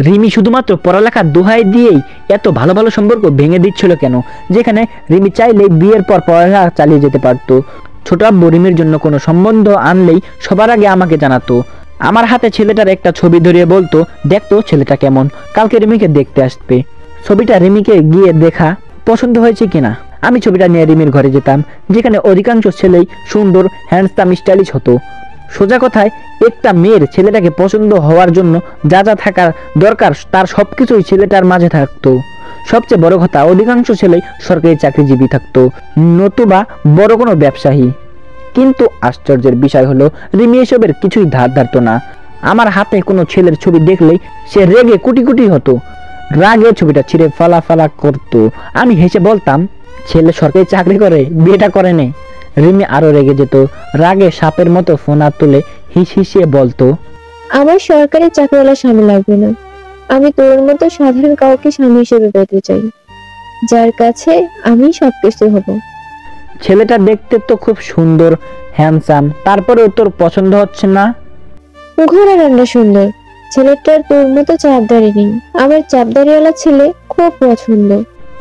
রিমি শুধুমাত্র পড়ালেখার দোহাই দিয়েই এত ভালো ভালো সম্পর্ক ভেঙে দিচ্ছিল কেন, যেখানে রিমি চাইলে বিয়ের পর পড়ালেখা চালিয়ে যেতে পারতো। ছোট আব্বু রিমির জন্য কোনো সম্বন্ধ আনলেই সবার আগে আমাকে জানাতো। আমার হাতে ছেলেটার একটা ছবি ধরিয়ে বলতো, দেখতো ছেলেটা কেমন, কালকে রিমিকে দেখতে আসবে। ছবিটা রিমিকে গিয়ে দেখা পছন্দ হয়েছে কিনা। আমি ছবিটা নিয়ে রিমির ঘরে যেতাম, যেখানে অধিকাংশ ছেলেই সুন্দর, হ্যান্ডসাম, স্টাইলিশ হতো। সোজা কথায় একটা মেয়ের ছেলেটাকে পছন্দ হওয়ার জন্য যা যা থাকার দরকার তার সবকিছুই ছেলেটার মাঝে থাকতো। সবচেয়ে বড় কথা, অধিকাংশ ছেলেই সরকারি চাকরিজীবী থাকতো, নতুবা বড় কোনো ব্যবসায়ী। কিন্তু আশ্চর্যের বিষয় হলো, রিমি এসবের কিছুই ধার ধারতো না। আমার হাতে কোনো ছেলের ছবি দেখলেই সে রেগে কুটি কুটি হতো, রাগে ছবিটা ছিঁড়ে ফালা করতো। আমি হেসে বলতাম, ছেলে সরকারি চাকরি করে, বিয়েটা করে নে। রিমি আরো রেগে যেত, রাগে সাপের মতো ফোনা তুলে হিসিয়ে বলতো,
আমার সরকারি চাকরিওয়ালা স্বামী লাগবে না, আমি তোর মতো সাধারণ কাউকে স্বামী হিসেবে পেতে চাই, যার কাছে আমি সবকিছু হব।
ছেলেটা দেখতে তো খুব সুন্দর, হ্যান্ডসাম, তারপরেও তোর পছন্দ হচ্ছে না?
ঘোড়া রান্না সুন্দর, ছেলেটার তোর মতো চাপদারি নেই, আমার চাপদারিওয়ালা ছেলে খুব পছন্দ।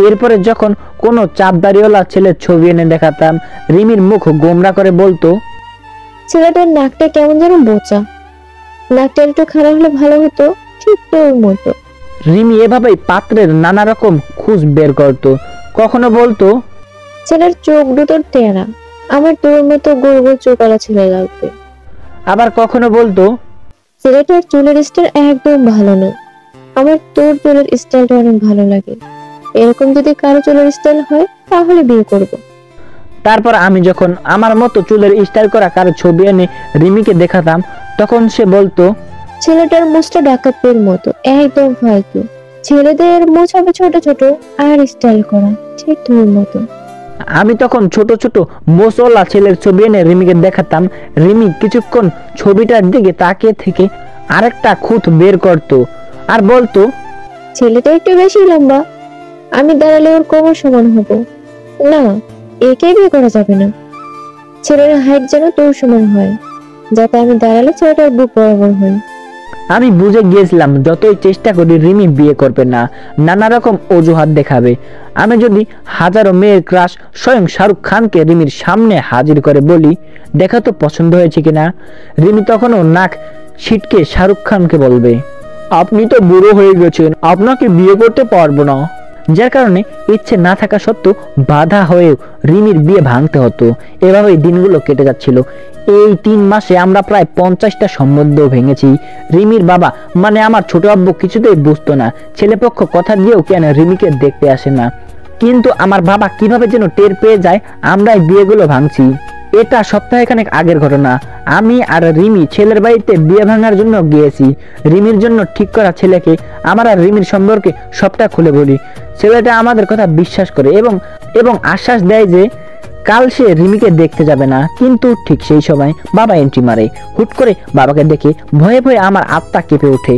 এরপরে যখন কোনো চাপদারিওয়ালা ছেলের ছবি এনে দেখাতাম, রিমির মুখ গোমরা করে বলতো,
ছেলেটার নাকটা কেমন যেন বোচা, নাকটা একটু খারাপ হলে ভালো হতো, ঠিক তোর মতো।
রিমি এভাবেই পাত্রের নানা রকম খুঁজ বের করতো। কখনো বলতো,
ছেলের চোখ দুটোর তেরা, আমার তোর মতো গোল গোল চোখওয়ালা ছেলে লাগবে।
আবার কখনো বলতো,
ছেলেটার চুলের স্টাইল একদম ভালো না, আমার তোর চুলের স্টাইলটা অনেক ভালো লাগে, এরকম যদি কারো চুলের স্টাইল হয় তাহলে বিয়ে করব।
তারপর আমি যখন আমার মতো চুলের স্টাইল করা কারো ছবি এনে রিমিকে দেখাতাম, তখন সে বলতো,
ছেলেটার মুছটা ডাকাতের মতো, একদম ফালতু, ছেলেদের মুছ হবে ছোট ছোট আর স্টাইল করা, ঠিক তোর মতো।
আমি তখন ছোট ছোট মোসলা ছেলের ছবি এনে রিমিকে দেখাতাম। রিমি কিছুক্ষণ ছবিটার দিকে তাকিয়ে থেকে আরেকটা খুঁত বের করতো আর বলতো,
ছেলেটা একটু বেশি লম্বা, আমি দাঁড়ালে ওর কোমর সমান হব না, একে বিয়ে করা যাবে না। ছেলের হাইট যেন তোর সমান হয়, যাতে আমি দাঁড়ালে ছেলেটার বুক বরাবর হয়।
আমি বুঝে গিয়েছিলাম যতই চেষ্টা করি রিমি বিয়ে করবে না, নানা রকম অজুহাত দেখাবে। আমি যদি হাজারো মেয়ের ক্রাশ স্বয়ং শাহরুখ খানকে রিমির সামনে হাজির করে বলি, দেখা তো পছন্দ হয়েছে কিনা, রিমি তখনও নাক ছিটকে শাহরুখ খানকে বলবে, আপনি তো বুড়ো হয়ে গেছেন, আপনাকে বিয়ে করতে পারবো না। যার কারণে ইচ্ছে না থাকা সত্ত্বেও বাধা হয়েও রিমির বিয়ে ভাঙতে হতো। এভাবেই দিনগুলো কেটে যাচ্ছিল। এই 3 মাসে আমরা প্রায় 50টা সম্বন্ধ ভেঙেছি। রিমির বাবা মানে আমার ছোট আব্বু কিছুতেই বুঝতো না, ছেলেপক্ষ কথা দিয়েও কেন রিমিকে দেখতে আসে না। কিন্তু আমার বাবা কিভাবে যেন টের পেয়ে যায় আমরাই বিয়েগুলো ভাঙছি। এটা সপ্তাহখানেক আগের ঘটনা। আমি আর রিমি ছেলের বাড়িতে বিয়ে ভাঙার জন্য গিয়েছি। রিমির জন্য ঠিক করা ছেলেকে আমার আর রিমির সম্পর্কে সবটা খুলে বলি। ছেলেটা আমাদের কথা বিশ্বাস করে এবং আশ্বাস দেয় যে কাল সে রিমিকে দেখতে যাবে না। কিন্তু ঠিক সেই সময় বাবা এন্ট্রি মারে। হুট করে বাবাকে দেখে ভয়ে ভয়ে আমার আত্মা কেঁপে ওঠে।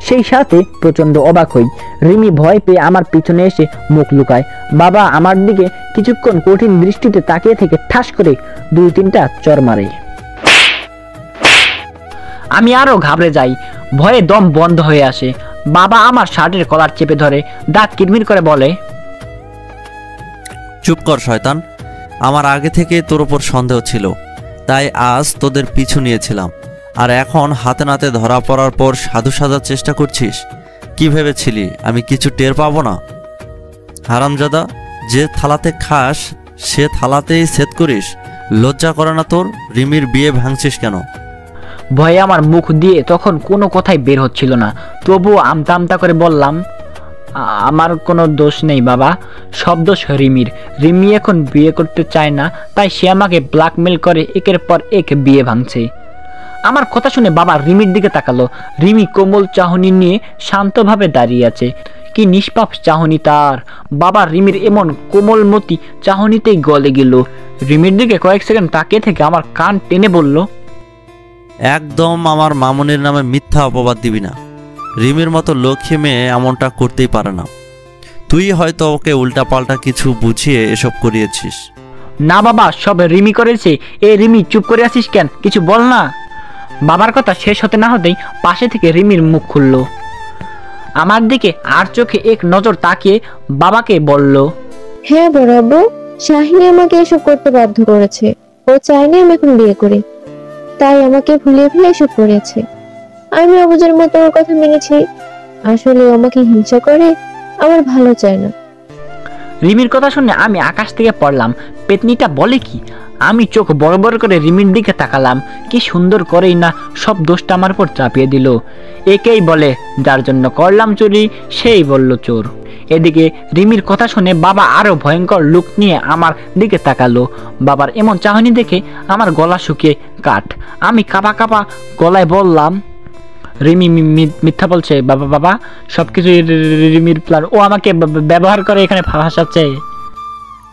সেই সাথে প্রচন্ড অবাক হই। রিমি ভয় পেয়ে আমার পিছনে এসে মুখ লুকায়। বাবা আমার দিকে কিছুক্ষণ কঠিন দৃষ্টিতে তাকিয়ে থেকে ঠাস করে 2-3টা চর মারে। আমি আরো ঘাবড়ে যাই, ভয়ে দম বন্ধ হয়ে আসে। বাবা আমার শার্টের কলার চেপে ধরে দাঁত কিরমির করে বলে,
চুপ কর শয়তান, আমার আগে থেকে তোর উপর সন্দেহ ছিল, তাই আজ তোদের পিছু নিয়েছিলাম। আর এখন হাতে নাতে ধরা পড়ার পর সাধু সাজার চেষ্টা করছিস? কি ভেবেছিলি আমি কিছু টের পাবো না? হারামজাদা, যে থালাতে খাস সে থালাতেই সেট করিস। লজ্জা করে না তোর? রিমির বিয়ে ভাঙছিস কেন?
ভয়ে আমার মুখ দিয়ে তখন কোনো কথাই বের হচ্ছিল না, তবুও আমতা আমতা করে বললাম, আমার কোনো দোষ নেই বাবা, সব দোষ রিমির। রিমি এখন বিয়ে করতে চায় না, তাই সে আমাকে ব্ল্যাকমেল করে একের পর এক বিয়ে ভাঙছে। আমার কথা শুনে বাবা রিমির দিকে তাকালো। রিমি কোমল চাহনি নিয়ে শান্তভাবে দাঁড়িয়ে আছে। কি নিষ্পাপ চাহনি তার! বাবা রিমির এমন কোমলমতি চাহনিতেই গলে গেল। রিমির দিকে কয়েক সেকেন্ড তাকিয়ে থেকে আমার কান টেনে বলল,
একদম আমার মামুনির নামে মিথ্যা অপবাদ দিবি না। রিমির মতো লক্ষ্মী মেয়ে এমনটা করতেই পারে না। তুই হয়তো ওকে উল্টাপাল্টা কিছু বুঝিয়ে এসব করিয়েছিস।
না বাবা, সব রিমি করেছে। এ রিমি, চুপ করে আছিস কেন? কিছু বল না। বাবার কথা শেষ হতে না হতেই পাশে থেকে রিমির মুখ খুলল। আমার দিকে আর চোখে এক নজর তাকিয়ে বাবাকে বলল,
হ্যাঁ বড় আব্বু, শাহিনী আমাকে এসব করতে বাধ্য করেছে। ও চায়নি আমি এখন বিয়ে করি, তাই আমাকে ভুলিয়ে ফেলে এসব করেছে। আমি অবুঝের মতো ওর কথা মেনেছি। আসলে ও আমাকে হিংসা করে, আমার ভালো চায় না।
রিমির কথা শুনে আমি আকাশ থেকে পড়লাম। পেতনিটা বলে কি? আমি চোখ বড় বড় করে রিমির দিকে তাকালাম। কি সুন্দর করেই না সব দোষটা আমার উপর চাপিয়ে দিল। একেই বলে যার জন্য করলাম চুরি সেই বলল চোর। এদিকে রিমির কথা শুনে বাবা আরো ভয়ঙ্কর লুক নিয়ে আমার দিকে তাকালো। বাবার এমন চাহনি দেখে আমার গলা শুকিয়ে কাঠ। আমি কাঁপা কাঁপা গলায় বললাম, রিমি মিথ্যা বলছে বাবা। বাবা, সবকিছু রিমির প্ল্যান। ও আমাকে ব্যবহার করে এখানে ফাঁসাচ্ছে।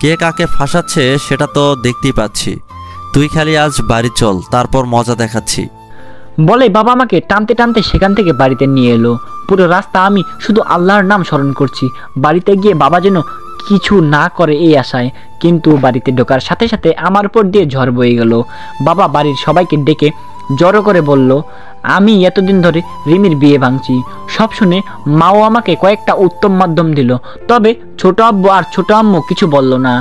কে কাকে ফাঁসাচ্ছে সেটা তো দেখতেই পাচ্ছি। তুই খালি আজ বাড়ি চল, তারপর মজা দেখাচ্ছি।
বলে বাবা আমাকে টানতে টানতে সেখান থেকে বাড়িতে নিয়ে এলো। পুরো রাস্তা আমি শুধু আল্লাহর নাম স্মরণ করছি, বাড়িতে গিয়ে বাবা যেন কিছু না করে এই আশায়। কিন্তু বাড়িতে ঢোকার সাথে সাথে আমার উপর দিয়ে ঝড় বয়ে গেল। বাবা বাড়ির সবাইকে ডেকে জড়ো করে বলল, আমি এতদিন ধরে রিমির বিয়ে ভাঙছি। সব শুনে মাও আমাকে কয়েকটা উত্তম মাধ্যম দিল, তবে ছোট আব্বু আর ছোট আম্মু কিছু বলল না।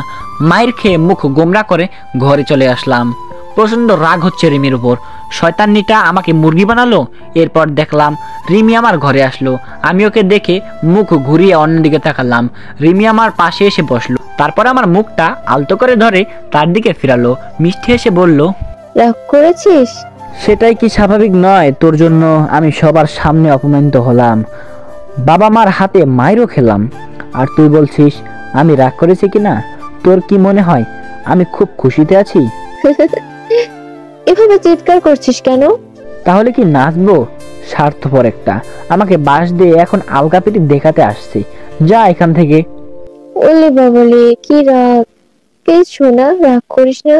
মায়ের খেয়ে মুখ গোমরা করে ঘরে চলে আসলাম। প্রচন্ড রাগ হচ্ছে রিমির উপর। শয়তান্নিটা আমাকে মুরগি বানালো। এরপর দেখলাম রিমি আমার ঘরে আসলো। আমি ওকে দেখে মুখ ঘুরিয়ে অন্যদিকে তাকালাম। রিমি আমার পাশে এসে বসলো, তারপর আমার মুখটা আলতো করে ধরে তার দিকে ফিরালো। মিষ্টি এসে বলল,
রাগ করেছিস?
সেটাই কি স্বাভাবিক নয়? তোর জন্য আমি সবার সামনে অপমানিত হলাম, বাবা মার হাতে মাইরও খেলাম, আর তুই বলছিস আমি রাগ করেছি কিনা? তোর কি মনে হয় আমি খুব খুশিতে আছি?
এভাবে চিৎকার করছিস কেন?
তাহলে কি নাচবো? স্বার্থপর একটা, আমাকে বাস দিয়ে এখন আলগা পিটি দেখাতে আসছে। যা এখান থেকে।
ওলে বাবলে, কি রাগ! কে শোনা, রাগ করিস না।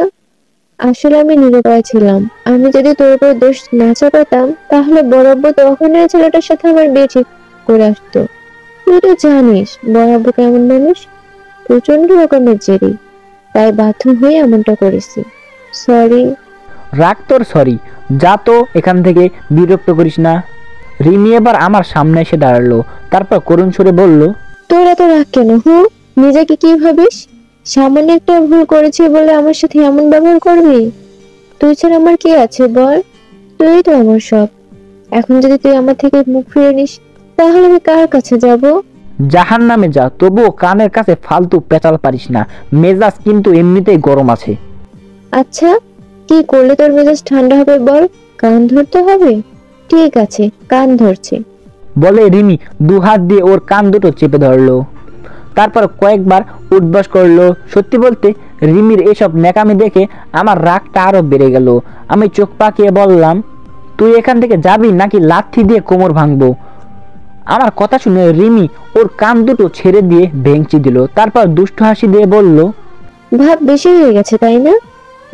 আসলে আমি নিরুপায় ছিলাম। আমি যদি তোর উপর দোষ না চাপাতাম তাহলে বরাব্বু তখন এই ছেলেটার সাথে আমার বিয়ে ঠিক করে আসতো। তুই তো জানিস বরাব্বু কেমন মানুষ, প্রচন্ড রকমের জেদি, তাই বাধ্য হয়ে এমনটা করেছি। সরি।
রাগ তোর সরি, যা তো এখান থেকে, বিরক্ত করিস না। রিমি এবার আমার সামনে এসে দাঁড়ালো, তারপর করুণ সুরে বলল,
তোর এত রাগ কেন? নিজেকে কি ভাবিস? সামান্য একটা ভুল করেছি বলে আমার সাথে এমন ব্যবহার করবি? তুই ছাড়া আমার কি আছে বল? তুই তো আমার সব। এখন যদি তুই আমার থেকে মুখ ফিরে নিস তাহলে আমি কার কাছে যাব?
জাহান নামে যা, তবুও কানের কাছে ফালতু পেঁচাল পারিস না। মেজাজ কিন্তু এমনিতেই গরম আছে।
আচ্ছা, কি করলে তোর মেজাজ ঠান্ডা হবে বল? কান ধরতে হবে? ঠিক আছে, কান ধরছে।
বলে রিমি দু হাত দিয়ে ওর কান দুটো চেপে ধরলো, তারপর কয়েকবার উঠবস করলো। সত্যি বলতে রিমির এসব ন্যাকামি দেখে আমার রাগটা আরো বেড়ে গেল। আমি চোখ পাকিয়ে বললাম, তুই এখান থেকে যাবি নাকি লাথি দিয়ে কোমর ভাঙবো? আমার কথা শুনে রিমি ওর কান দুটো ছেড়ে দিয়ে ভেঙচি দিল, তারপর দুষ্ট হাসি দিয়ে বলল,
ভাব বেশি হয়ে গেছে তাই না?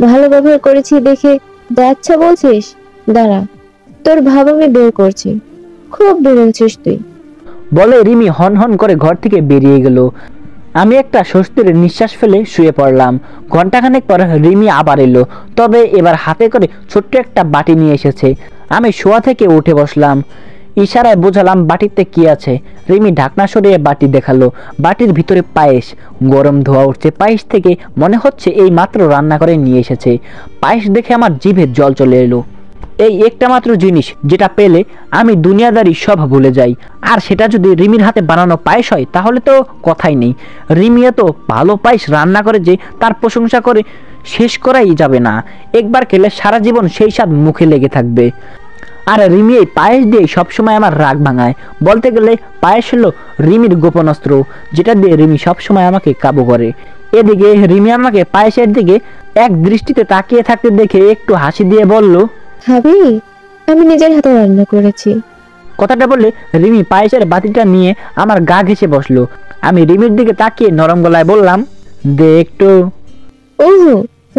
ভালো ব্যবহার করেছি দেখে যা আচ্ছা বলছিস। দাঁড়া, তোর ভাব আমি বের করছি। খুব বেরোচ্ছিস তুই।
বলে রিমি হন হন করে ঘর থেকে বেরিয়ে গেল। আমি একটা স্বস্তির নিঃশ্বাস ফেলে শুয়ে পড়লাম। ঘন্টাখানেক পর রিমি আবার এলো, তবে এবার হাতে করে ছোট্ট একটা বাটি নিয়ে এসেছে। আমি শোয়া থেকে উঠে বসলাম, ইশারায় বোঝালাম বাটিতে কি আছে। রিমি ঢাকনা সরিয়ে বাটি দেখালো, বাটির ভিতরে পায়েস, গরম ধোয়া উঠছে পায়েস থেকে, মনে হচ্ছে এই মাত্র রান্না করে নিয়ে এসেছে। পায়েস দেখে আমার জিভে জল চলে এলো। এই একটা মাত্র জিনিস যেটা পেলে আমি দুনিয়াদারি সব ভুলে যাই, আর সেটা যদি রিমির হাতে বানানো পায়েস হয় তাহলে তো কথাই নেই। রিমি এত ভালো পায়েস রান্না করে যে তার প্রশংসা করে শেষ করাই যাবে না। একবার খেলে সারা জীবন সেই স্বাদ মুখে লেগে থাকবে। আর রিমি এই পায়েস দিয়ে সবসময় আমার রাগ ভাঙায়। বলতে গেলে পায়েস হলো রিমির গোপন অস্ত্র, যেটা দিয়ে রিমি সবসময় আমাকে কাবু করে। এদিকে রিমি আমাকে পায়েসের দিকে এক দৃষ্টিতে তাকিয়ে থাকতে দেখে একটু হাসি দিয়ে বলল,
খাবি? আমি নিজের হাতে রান্না করেছি।
কথাটা বলে রিমি পায়েসের বাতিটা নিয়ে আমার গা ঘেঁষে বসলো। আমি রিমির দিকে তাকিয়ে নরম গলায় বললাম, দে একটু।
ওহো,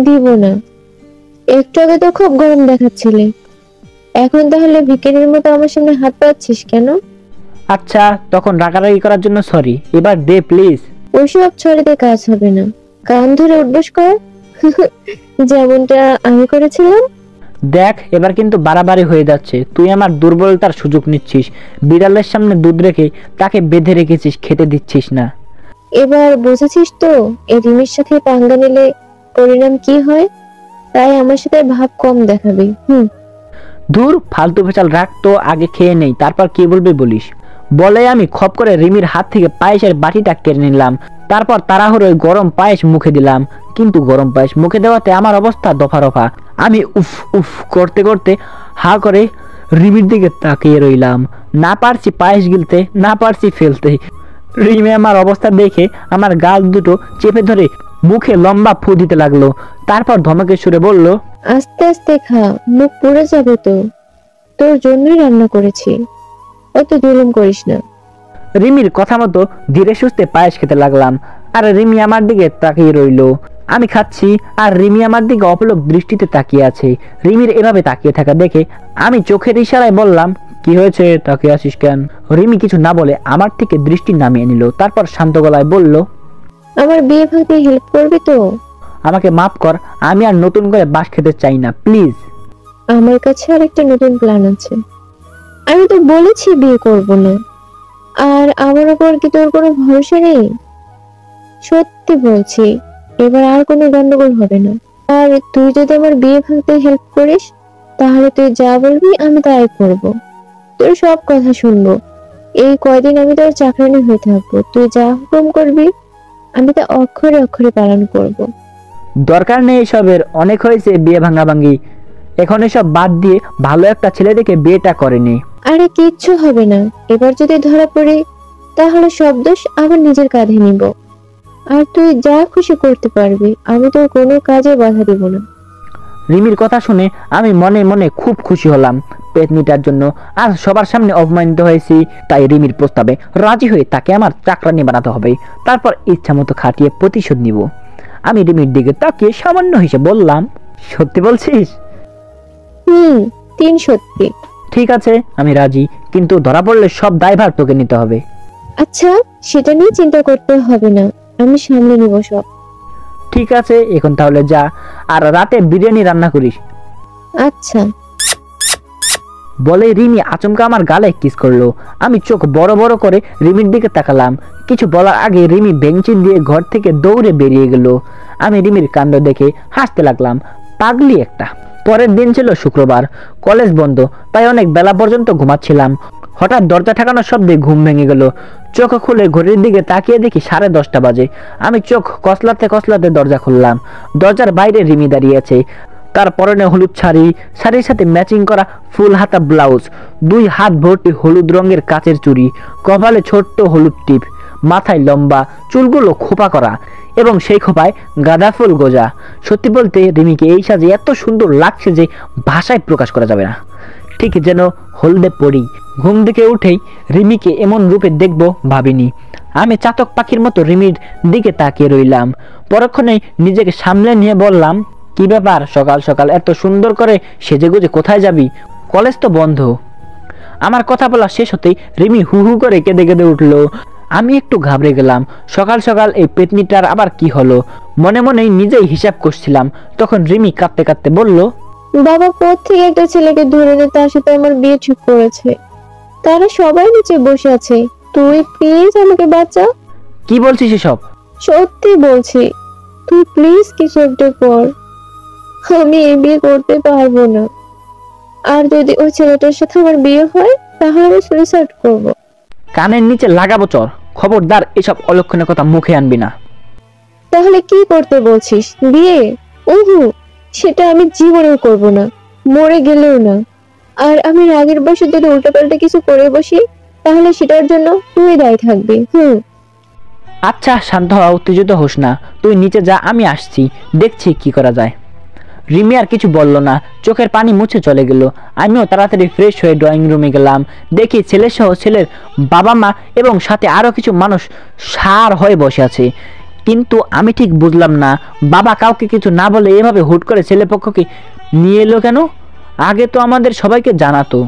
দিব না। একটু আগে তো খুব গরম দেখাচ্ছিলে, এখন তাহলে ভিখারির মতো আমার সামনে হাত পাচ্ছিস কেন?
আচ্ছা, তখন রাগারাগি করার জন্য সরি, এবার দে প্লিজ।
ওইসব ছড়িতে কাজ হবে না, কান ধরে উঠবস কর যেমনটা আমি করেছিলাম।
দেখ, এবার কিন্তু বাড়াবাড়ি হয়ে যাচ্ছে। তুই আমার দুর্বলতার সুযোগ নিচ্ছিস। বিড়ালের সামনে দুধ রেখে তাকে বেঁধে রেখেছিস, খেতে দিচ্ছিস না।
এবার বুঝেছিস তো এই রিমির সাথে পাঙ্গা নিলে পরিণাম কি হয়? তাই আমার সাথে ভাব কম দেখাবি।
দূর, ফালতু ফেচাল রাখ তো, আগে খেয়ে নেই, তারপর কি বলবি বলিস। বলে আমি খপ করে রিমির হাত থেকে পায়েসের বাটিটা কেড়ে নিলাম। তারপর তাড়াহুড়োয় গরম পায়েস মুখে দিলাম, কিন্তু গরম পায়েস মুখে দেওয়াতে আমার অবস্থা দফা রফা। আমি উফ উফ করতে করতে হা করে রিমির দিকে তাকিয়ে রইলাম। না পারছি পায়েস গিলতে, না পারছি ফেলতে। রিমি আমার অবস্থা দেখে আমার গাল দুটো চেপে ধরে মুখে লম্বা ফু দিতে লাগলো। তারপর ধমকে সুরে বলল,
আস্তে আস্তে খা, মুখ পুড়ে যাবে তো। তোর জন্যই রান্না করেছি, অত জুলুম করিস না।
রিমির কথা মতো ধীরে সুস্থে পায়েস খেতে লাগলাম, আর রিমি আমার দিকে তাকিয়ে রইল। আমি খাচ্ছি আর রিমি আমার দিকে অপলক দৃষ্টিতে তাকিয়ে আছে। রিমির এভাবে তাকিয়ে থাকা দেখে আমি চোখের ইশারায় বললাম, কি হয়েছে, তাকিয়ে আছিস কেন? রিমি কিছু না বলে আমার থেকে দৃষ্টি নামিয়ে নিল। তারপর শান্ত গলায় বলল,
আমার বিয়ে ভাঙতে হেল্প করবি তো?
আমাকে মাফ কর, আমি আর নতুন করে বাস খেতে চাই না, প্লিজ।
আমার কাছে আর একটা নতুন প্ল্যান আছে। আমি তো বলেছি বিয়ে করব না, আর আমার উপর কি তোর কোনো ভরসা নেই? সত্যি বলছি, এবার আর কোনো গন্ডগোল হবে না। আর তুই যদি আমার বিয়ে ভাঙতে হেল্প করিস, তাহলে তুই যা বলবি আমি তাই করব। তোর সব কথা শুনবো। এই কয়দিন আমি তোর চাকরানি হয়ে থাকবো। তুই যা হুকুম করবি আমি তা অক্ষরে অক্ষরে পালন করব।
দরকার নেই এসবের, অনেক হয়েছে বিয়ে ভাঙাভাঙি। এখন এসব বাদ দিয়ে ভালো একটা ছেলে দেখে বিয়েটা করেনি।
আরে কিচ্ছু হবে না, এবার যদি ধরা পড়ি তাহলে সব দোষ আবার নিজের কাঁধে নিব। আর তুই যা খুশি করতে পারবি, আমি তোর কোনো কাজে বাধা দিব না।
রিমির কথা শুনে আমি মনে মনে খুব খুশি হলাম। পেতনিটার জন্য আজ সবার সামনে অপমানিত হয়েছি, তাই রিমির প্রস্তাবে রাজি হয়ে তাকে আমার চাকরানি বানাতে হবে। তারপর ইচ্ছা মতো খাটিয়ে প্রতিশোধ নিব। আমি রিমির দিকে তাকিয়ে সামান্য হেসে বললাম, সত্যি বলছিস?
3 সত্যি।
ঠিক আছে, আমি রাজি, কিন্তু ধরা পড়লে সব দায়ভার তোকে নিতে হবে।
আচ্ছা, সেটা নিয়ে চিন্তা করতে হবে না, আমি সামলে নিব সব।
ঠিক আছে, এখন তাহলে যা, আর রাতে বিরিয়ানি রান্না করিস।
আচ্ছা।
বলে রিমি আচমকা আমার গালে কিস করলো। আমি চোখ বড় বড় করে রিমির দিকে তাকালাম। কিছু বলার আগে রিমি বেঞ্চি দিয়ে ঘর থেকে দৌড়ে বেরিয়ে গেল। আমি রিমির কাণ্ড দেখে হাসতে লাগলাম, পাগলি একটা। পরের দিন ছিল শুক্রবার, কলেজ বন্ধ, তাই অনেক বেলা পর্যন্ত ঘুমাচ্ছিলাম। হঠাৎ দরজা ঠেকানোর শব্দে ঘুম ভেঙে গেল। চোখ খুলে ঘড়ির দিকে তাকিয়ে দেখি 10:30 বাজে। আমি চোখ কসলাতে কসলাতে দরজা খুললাম। দরজার বাইরে রিমি দাঁড়িয়ে আছে। তার পরনে হলুদ শাড়ি, শাড়ির সাথে ম্যাচিং করা ফুল হাতা ব্লাউজ, 2 হাত ভর্তি হলুদ রঙের কাচের চুড়ি, কপালে ছোট্ট হলুদ টিপ, মাথায় লম্বা চুলগুলো খোপা করা এবং সেই খোপায় গাঁদা ফুল গোজা। সত্যি বলতে রিমিকে এই সাজে এত সুন্দর লাগছে যে ভাষায় প্রকাশ করা যাবে না, ঠিক যেন হলদে পড়ি। ঘুম থেকে উঠেই রিমিকে এমন রূপে দেখব ভাবিনি। আমি চাতক পাখির মতো রিমির দিকে তাকিয়ে রইলাম। পরক্ষণে নিজেকে সামলে নিয়ে বললাম, কি ব্যাপার, সকাল সকাল এত সুন্দর করে সেজেগুজে কোথায় যাবি? কলেজ তো বন্ধ। আমার কথা বলা শেষ হতেই রিমি হু হু করে কেঁদে কেঁদে উঠলো। আমি একটু ঘাবড়ে গেলাম। সকাল সকাল এই পেতনিটার আবার কি হলো? মনে মনেই নিজেই হিসাব করছিলাম। তখন রিমি কাঁদতে কাঁদতে বলল,
বাবা থেকে একটা ছেলেকে ধরে নিয়ে তার সাথে আমার বিয়ে ঠিক করেছে। তারা সবাই নিচে বসে আছে। তুই প্লিজ আমাকে বাঁচা।
কি বলছিস এসব?
সত্যি বলছি, তুই প্লিজ কিছু একটা কর। আমি এই বিয়ে করতে পারবো না, আর যদি ওই ছেলেটার সাথে আমার বিয়ে হয় তাহলে আমি সুইসাইড করব।
কানের নিচে লাগাবো চর। খবরদার এসব অলক্ষণের কথা মুখে আনবি না।
তাহলে কি করতে বলছিস? বিয়ে? ওহো, সেটা আমি জীবনেও করব না, মরে গেলেও না। আর আমি রাগের বশে যদি উল্টাপাল্টা কিছু করে বসি তাহলে সেটার জন্য তুই দায়ী থাকবি।
আচ্ছা শান্ত হওয়া, উত্তেজিত হোস না। তুই নিচে যা, আমি আসছি, দেখছি কি করা যায়। রিমি আর কিছু বলল না, চোখের পানি মুছে চলে গেল। আমিও তাড়াতাড়ি ফ্রেশ হয়ে ড্রয়িং রুমে গেলাম। দেখি ছেলেসহ ছেলের বাবা মা এবং সাথে আরো কিছু মানুষ সার হয়ে বসে আছে। কিন্তু আমি ঠিক বুঝলাম না, বাবা কাউকে কিছু না বলে এভাবে হুট করে ছেলেপক্ষকে নিয়ে এলো কেন? আগে তো আমাদের সবাইকে জানাতো।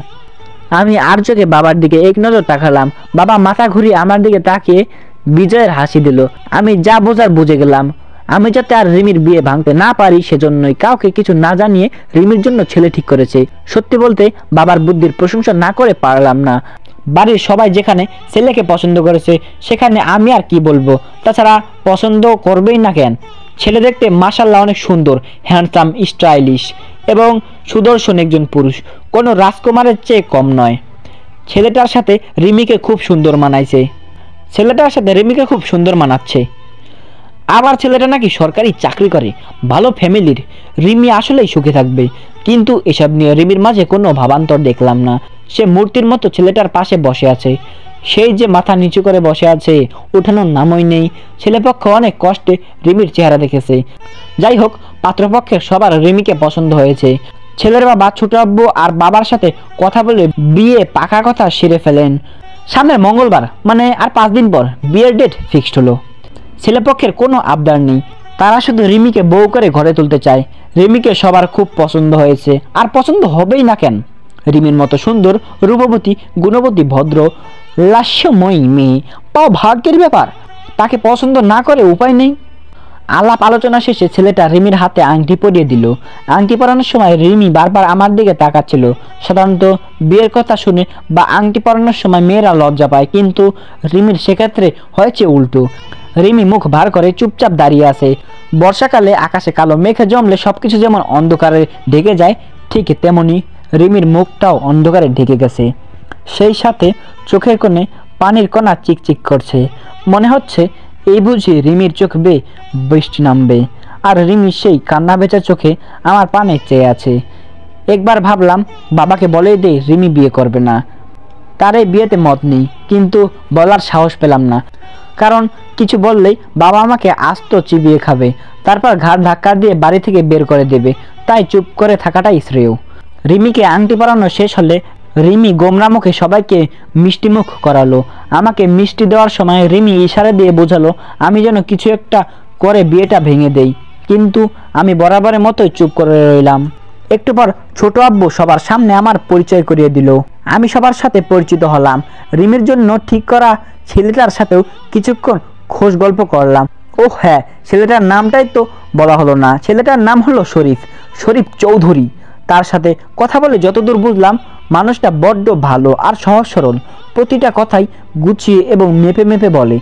আমি আর চোখে বাবার দিকে এক নজর তাকালাম। বাবা মাথা ঘুরিয়ে আমার দিকে তাকিয়ে বিজয়ের হাসি দিল। আমি যা বোঝার বুঝে গেলাম। আমি যাতে আর রিমির বিয়ে ভাঙতে না পারি সেজন্যই কাউকে কিছু না জানিয়ে রিমির জন্য ছেলে ঠিক করেছে। সত্যি বলতে বাবার বুদ্ধির প্রশংসা না করে পারলাম না। বাড়ির সবাই যেখানে ছেলেকে পছন্দ করেছে সেখানে আমি আর কি বলবো? তাছাড়া পছন্দ করবেই না কেন? ছেলে দেখতে মাশাআল্লাহ অনেক সুন্দর, হ্যান্ডসাম, স্টাইলিশ এবং সুদর্শন একজন পুরুষ, কোনো রাজকুমারের চেয়ে কম নয়। ছেলেটার সাথে রিমিকে খুব সুন্দর মানাচ্ছে। আবার ছেলেটা নাকি সরকারি চাকরি করে, ভালো ফ্যামিলির। রিমি আসলেই সুখে থাকবে। কিন্তু এসব নিয়ে রিমির মাঝে কোনো ভাবান্তর দেখলাম না। সে মূর্তির মতো ছেলেটার পাশে বসে আছে। সেই যে মাথা নিচু করে বসে আছে, উঠানোর নামই নেই। ছেলেপক্ষ অনেক কষ্টে রিমির চেহারা দেখেছে। যাই হোক, পাত্রপক্ষের সবার রিমিকে পছন্দ হয়েছে। ছেলের বাবা ছোট আব্বু আর বাবার সাথে কথা বলে বিয়ে পাকা কথা সেরে ফেলেন। সামনের মঙ্গলবার, মানে আর 5 দিন পর বিয়ের ডেট ফিক্সড হলো। ছেলেপক্ষের কোনো আবদার নেই, তারা শুধু রিমিকে বউ করে ঘরে তুলতে চায়। রিমিকে সবার খুব পছন্দ হয়েছে, আর পছন্দ হবেই না কেন? রিমির মতো সুন্দর, রূপবতী, গুণবতী, ভদ্র, লাস্যময়ী মেয়ে পাও ভাগ্যের ব্যাপার। তাকে পছন্দ না করে উপায় নেই। আলাপ আলোচনা শেষে ছেলেটা রিমির হাতে আংটি পরিয়ে দিল। আংটি পরানোর সময় রিমি বারবার আমার দিকে তাকাচ্ছিল। সাধারণত বিয়ের কথা শুনে বা আংটি পরানোর সময় মেয়েরা লজ্জা পায়, কিন্তু রিমির সেক্ষেত্রে হয়েছে উল্টো। রিমি মুখ ভার করে চুপচাপ দাঁড়িয়ে আছে। বর্ষাকালে আকাশে কালো মেঘে জমলে সবকিছু যেমন অন্ধকারে ঢেকে যায়, ঠিক তেমনি রিমির মুখটাও অন্ধকারে ঢেকে গেছে। সেই সাথে চোখের কোণে পানির কণা চিকচিক করছে। মনে হচ্ছে এই বুঝি রিমির চোখ বেয়ে বৃষ্টি নামবে। আর রিমি সেই কান্না ভেজা চোখে আমার পানে চেয়ে আছে। একবার ভাবলাম বাবাকে বলেই দে রিমি বিয়ে করবে না। তার এই বিয়েতে মত নেই, কিন্তু বলার সাহস পেলাম না। কারণ কিছু বললেই বাবা আমাকে আস্ত চিবিয়ে খাবে, তারপর ঘাড় ধাক্কা দিয়ে বাড়ি থেকে বের করে দেবে। তাই চুপ করে থাকাটাই শ্রেয়। রিমিকে আংটি পরানো শেষ হলে রিমি গোমরা মুখে সবাইকে মিষ্টিমুখ করালো। আমাকে মিষ্টি দেওয়ার সময় রিমি ইশারা দিয়ে বোঝালো আমি যেন কিছু একটা করে বিয়েটা ভেঙে দেই, কিন্তু আমি বরাবরের মতোই চুপ করে রইলাম। একটু পর ছোট আব্বু সবার সামনে আমার পরিচয় করিয়ে দিল। আমি সবার সাথে পরিচিত হলাম। রিমির জন্য ঠিক করা ছেলেটার সাথেও কিছুক্ষণ খোঁজ গল্প করলাম। ও হ্যাঁ, ছেলেটার নামটাই তো বলা হলো না। ছেলেটার নাম হলো শরীফ চৌধুরী। তার সাথে কথা বলে যতদূর বুঝলাম মানুষটা বড্ড ভালো আর সহজ সরল। প্রতিটা কথাই গুছিয়ে এবং মেপে মেপে বলে।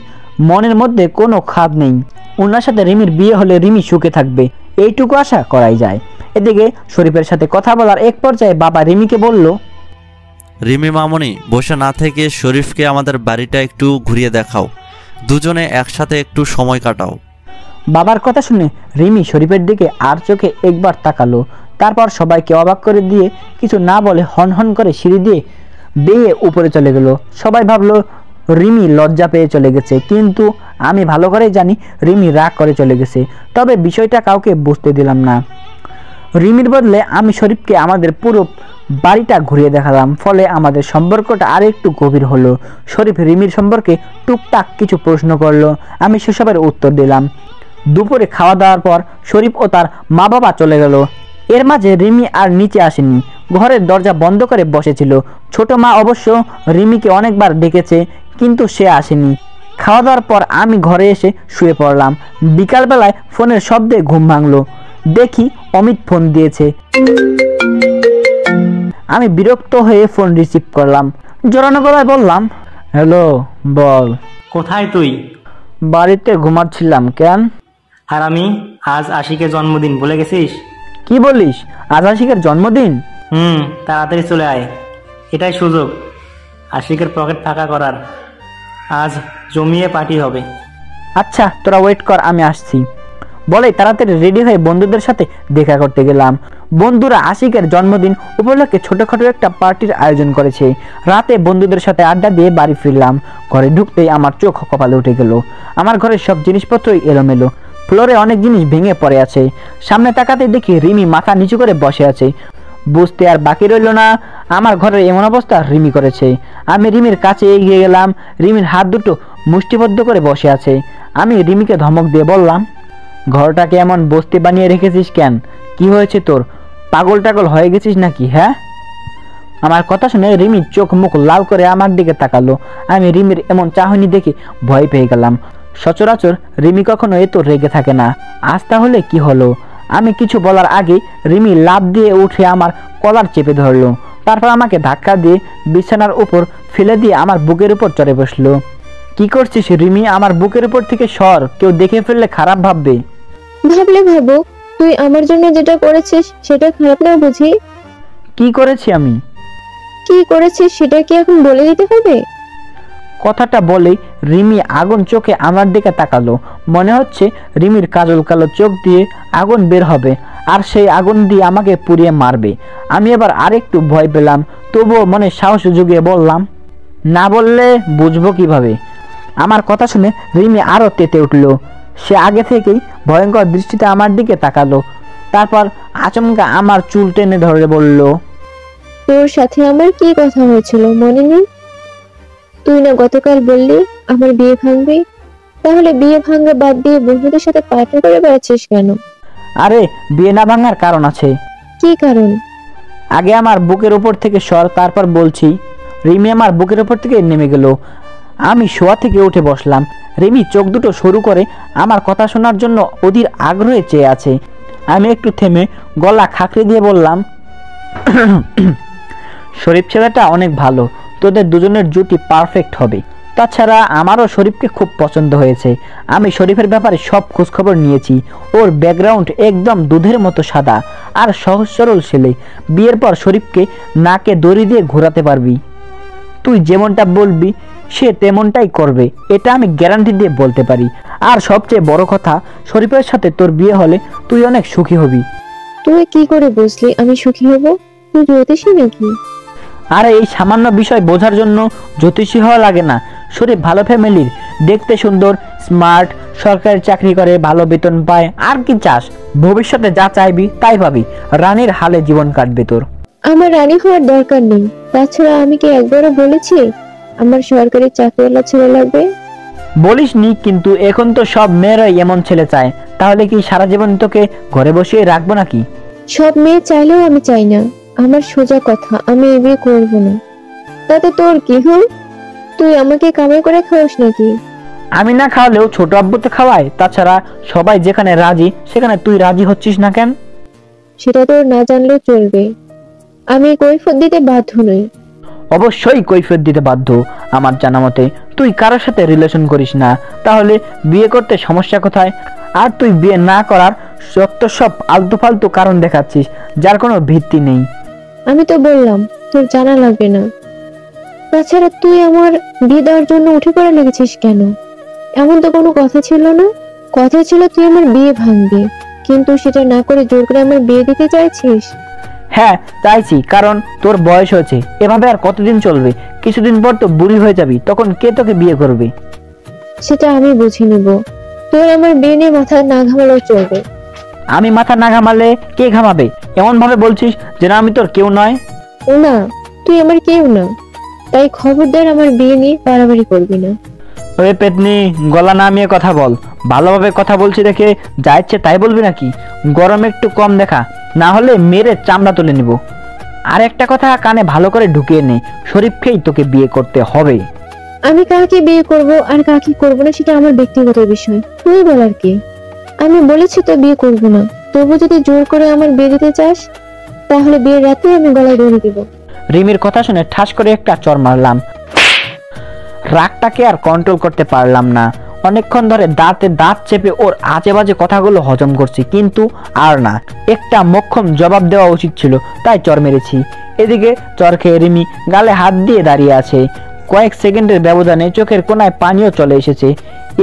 মনের মধ্যে কোনো খাদ নেই। ওনার সাথে রিমির বিয়ে হলে রিমি সুখে থাকবে, এইটুকু আশা করাই যায়। এদিকে শরীফের সাথে কথা বলার এক পর্যায়ে বাবা রিমিকে বলল,
রিমি মামনি, বসে না থেকে শরীফকে আমাদের বাড়িটা একটু ঘুরিয়ে দেখাও, দুজনে একসাথে একটু সময় কাটাও।
বাবার কথা শুনে রিমি শরীফের দিকে আর চোখে একবার তাকালো। তারপর সবাইকে অবাক করে দিয়ে কিছু না বলে হন হন করে সিঁড়ি দিয়ে বেয়ে উপরে চলে গেল। সবাই ভাবলো রিমি লজ্জা পেয়ে চলে গেছে, কিন্তু আমি ভালো করেই জানি রিমি রাগ করে চলে গেছে। তবে বিষয়টা কাউকে বুঝতে দিলাম না। রিমির বদলে আমি শরীফকে আমাদের পুরো বাড়িটা ঘুরিয়ে দেখালাম। ফলে আমাদের সম্পর্কটা আর একটু গভীর হলো। শরীফ রিমির সম্পর্কে টুকটাক কিছু প্রশ্ন করলো, আমি সেসবের উত্তর দিলাম। দুপুরে খাওয়া দাওয়ার পর শরীফ ও তার মা বাবা চলে গেল। এর মাঝে রিমি আর নিচে আসেনি, ঘরের দরজা বন্ধ করে বসেছিল। ছোট মা অবশ্য রিমিকে অনেকবার ডেকেছে, কিন্তু সে আসেনি। খাওয়া দাওয়ার পর আমি ঘরে এসে শুয়ে পড়লাম। বিকালবেলায় ফোনের শব্দে ঘুম ভাঙলো। দেখি অমিত ফোন দিয়েছে। আমি বিরক্ত হয়ে ফোন রিসিভ করলাম। জোরানো গলায় বললাম, হ্যালো, বল।
কোথায় তুই?
বাড়িতে ঘুমাচ্ছিলাম। কেন?
আর আমি আজ আশিকের জন্মদিন, ভুলে গেছিস?
কি বলিস? আজ আশিকের জন্মদিন?
তাড়াতাড়ি চলে আয়, এটাই সুযোগ আশিকের পকেট ফাঁকা করার। আজ জমিয়ে পার্টি হবে।
আচ্ছা, তোরা ওয়েট কর, আমি আসছি। বলে তাড়াতাড়ি রেডি হয়ে বন্ধুদের সাথে দেখা করতে গেলাম। বন্ধুরা আশিকের জন্মদিন উপলক্ষে ছোটখাটো একটা পার্টির আয়োজন করেছে। রাতে বন্ধুদের সাথে আড্ডা দিয়ে বাড়ি ফিরলাম। ঘরে ঢুকতেই আমার চোখ কপালে উঠে গেল। আমার ঘরের সব জিনিসপত্রই এলোমেলো, ফ্লোরে অনেক জিনিস ভেঙে পড়ে আছে। সামনে তাকাতে দেখি রিমি মাথা নিচু করে বসে আছে। বুঝতে আর বাকি রইল না আমার ঘরের এমন অবস্থা রিমি করেছে। আমি রিমির কাছে এগিয়ে গেলাম। রিমির হাত দুটো মুষ্টিবদ্ধ করে বসে আছে। আমি রিমিকে ধমক দিয়ে বললাম, ঘরটাকে এমন বস্তি বানিয়ে রেখেছিস কেন? কি হয়েছে তোর? পাগল টাগল হয়ে গেছিস নাকি? হ্যাঁ? আমার কথা শুনে রিমির চোখ মুখ লাল করে আমার দিকে তাকালো। আমি রিমির এমন চাহনি দেখে ভয় পেয়ে গেলাম। সচরাচর রিমি কখনো এত রেগে থাকে না, আজ তাহলে কি হলো? আমি কিছু বলার আগে রিমি লাফ দিয়ে উঠে আমার কলার চেপে ধরলো। তারপর আমাকে ধাক্কা দিয়ে বিছানার উপর ফেলে দিয়ে আমার বুকের উপর চড়ে বসলো। কি করছিস রিমি? আমার বুকের উপর থেকে সর, কেউ দেখে ফেললে খারাপ ভাববে।
ভাবলে ভাবো, তুই আমার জন্য যেটা করেছিস সেটা খারাপ না বুঝি?
কি করেছি আমি?
কি করেছিস সেটা কি এখন বলে দিতে হবে?
কথাটা বলেই রিমি আগুন চোখে আমার দিকে তাকালো। মনে হচ্ছে রিমির কাজল কালো চোখ দিয়ে আগুন বের হবে আর সেই আগুন দিয়ে আমাকে পুড়িয়ে মারবে। আমি এবার আরেকটু ভয় পেলাম, তবুও মনে সাহস জুগিয়ে বললাম, না বললে বুঝবো কিভাবে? আমার কথা শুনে রিমি আরো তেতে উঠল। সে আগে থেকেই ভয়ঙ্কর দৃষ্টিতে আমার দিকে তাকালো। তারপর আচমকা আমার চুল টেনে ধরে বলল,
তোর সাথে আমার কি কথা হয়েছিল মনে নেই? তুই না গতকাল বললি আমার বিয়ে ভাঙবি, তাহলে বিয়ে ভাঙা বাদ দিয়ে বন্ধুদের সাথে পার্টি করে বেড়াচ্ছিস কেন?
আরে বিয়ে না ভাঙার কারণ আছে।
কি কারণ?
আগে আমার বুকের উপর থেকে সর, তারপর বলছি। রিমি আমার বুকের উপর থেকে নেমে গেল। আমি শোয়া থেকে উঠে বসলাম। রিমি চোখ দুটো সরু করে আমার কথা শোনার জন্য অধীর আগ্রহে চেয়ে আছে। আমি একটু থেমে গলা খাঁকড়ে দিয়ে বললাম, শরীফ ছেলেটা অনেক ভালো, তোদের দুজনের জুটি পারফেক্ট হবে। তাছাড়া আমারও শরীফকে খুব পছন্দ হয়েছে। আমি শরীফের ব্যাপারে সব খোঁজখবর নিয়েছি। ওর ব্যাকগ্রাউন্ড একদম দুধের মতো সাদা আর সহজ সরল ছেলে। বিয়ের পর শরীফকে নাকে দড়ি দিয়ে ঘোরাতে পারবি। তুই যেমনটা বলবি সে তেমনটাই করবে, এটা আমি গ্যারান্টি দিয়ে বলতে পারি। আর সবচেয়ে বড় কথা, শরীফের সাথে তোর বিয়ে হলে তুই অনেক সুখী হবি।
তুই কি করে বুঝলি আমি সুখী হব? তুই জ্যোতিষী নাকি?
আর এই সামান্য বিষয় বোঝার জন্য জ্যোতিষী হওয়া লাগে না। শরীফ ভালো ফ্যামিলির, দেখতে সুন্দর, স্মার্ট, সরকারি চাকরি করে, ভালো বেতন পায়। আর কি চাস? ভবিষ্যতে যা চাইবি তাই পাবি। রানীর হালে জীবন কাটবে তোর।
আমার রানী হওয়ার দরকার নেই। তাছাড়া আমি কি একবারও বলেছি আমার সরকারি চাকরিওয়ালা ছেলে লাগবে?
বলিসনি, কিন্তু এখন তো সব মেয়েরাই এমন ছেলে চায়। তাহলে কি সারা জীবন তোকে ঘরে বসিয়ে রাখবো নাকি?
সব মেয়ে চাইলেও আমি চাই না। আমার সোজা কথা, আমি এই বিয়ে করবো না। তাতে তোর কি হল? তুই আমাকে কামাই করে খাওয়াস নাকি?
আমি না খাওয়ালেও ছোট আব্বু তো খাওয়ায়। তাছাড়া সবাই যেখানে রাজি সেখানে তুই রাজি হচ্ছিস না কেন?
সেটা তোর না জানলেও চলবে। আমি কৈফিয়ত দিতে বাধ্য নই।
অবশ্যই কৈফিয়ত দিতে বাধ্য। আমার জানা মতে তুই কারোর সাথে রিলেশন করিস না, তাহলে বিয়ে করতে সমস্যা কোথায়? আর তুই বিয়ে না করার যত সব আলতু ফালতু কারণ দেখাচ্ছিস যার কোনো ভিত্তি নেই।
আমি তো বললাম তোর জানা লাগবে না। তাছাড়া তুই আমার বিয়ে দেওয়ার জন্য উঠে পড়ে লেগেছিস কেন? এমন তো কোনো কথা ছিল না। কথা ছিল তুই আমার বিয়ে ভাঙবি, কিন্তু সেটা না করে জোর করে আমার বিয়ে দিতে চাইছিস।
হ্যাঁ চাইছি, কারণ তোর বয়স হয়েছে। এভাবে আর কতদিন চলবে? কিছুদিন পর তো বুড়ি হয়ে যাবি, তখন কে তোকে বিয়ে করবে?
সেটা আমি বুঝে নেব। তোর আমার বিয়ে নিয়ে মাথা না ঘামালেও চলবে।
আমি মাথা না ঘামালে কে ঘামাবে? এমন ভাবে বলছিস যেন আমি তোর কেউ নয়।
না, তুই আমার কেউ না। তাই খবরদার আমার বিয়ে নিয়ে বাড়াবাড়ি করবি না।
ওরে পেতনি, গলা নামিয়ে কথা বল। ভালোভাবে কথা বলছি দেখে যা ইচ্ছে তাই বলবি নাকি? গরম একটু কম দেখা, না হলে মেরে চামড়া তুলে নিব। আর একটা কথা কানে ভালো করে ঢুকিয়ে নে, শরীফকেই তোকে বিয়ে করতে হবে।
আমি কাকে বিয়ে করব আর কাকে করব না সেটা আমার ব্যক্তিগত বিষয়, তুই বলার কে? আমি বলেছি তো বিয়ে করব না। তবু যদি জোর করে আমার বিয়ে দিতে চাস, তাহলে বিয়ের রাতে আমি গলায় দড়ি দিব।
রিমির কথা শুনে ঠাস করে একটা চর মারলাম। রাগটাকে আর কন্ট্রোল করতে পারলাম না। অনেকক্ষণ ধরে দাঁতে দাঁত চেপে ওর আজে বাজে কথাগুলো হজম করছি, কিন্তু আর না। একটা মোক্ষম জবাব দেওয়া উচিত ছিল, তাই চর মেরেছি। এদিকে চর খেয়ে রিমি গালে হাত দিয়ে দাঁড়িয়ে আছে। কয়েক সেকেন্ডের ব্যবধানে চোখের কোনায় পানিও চলে এসেছে।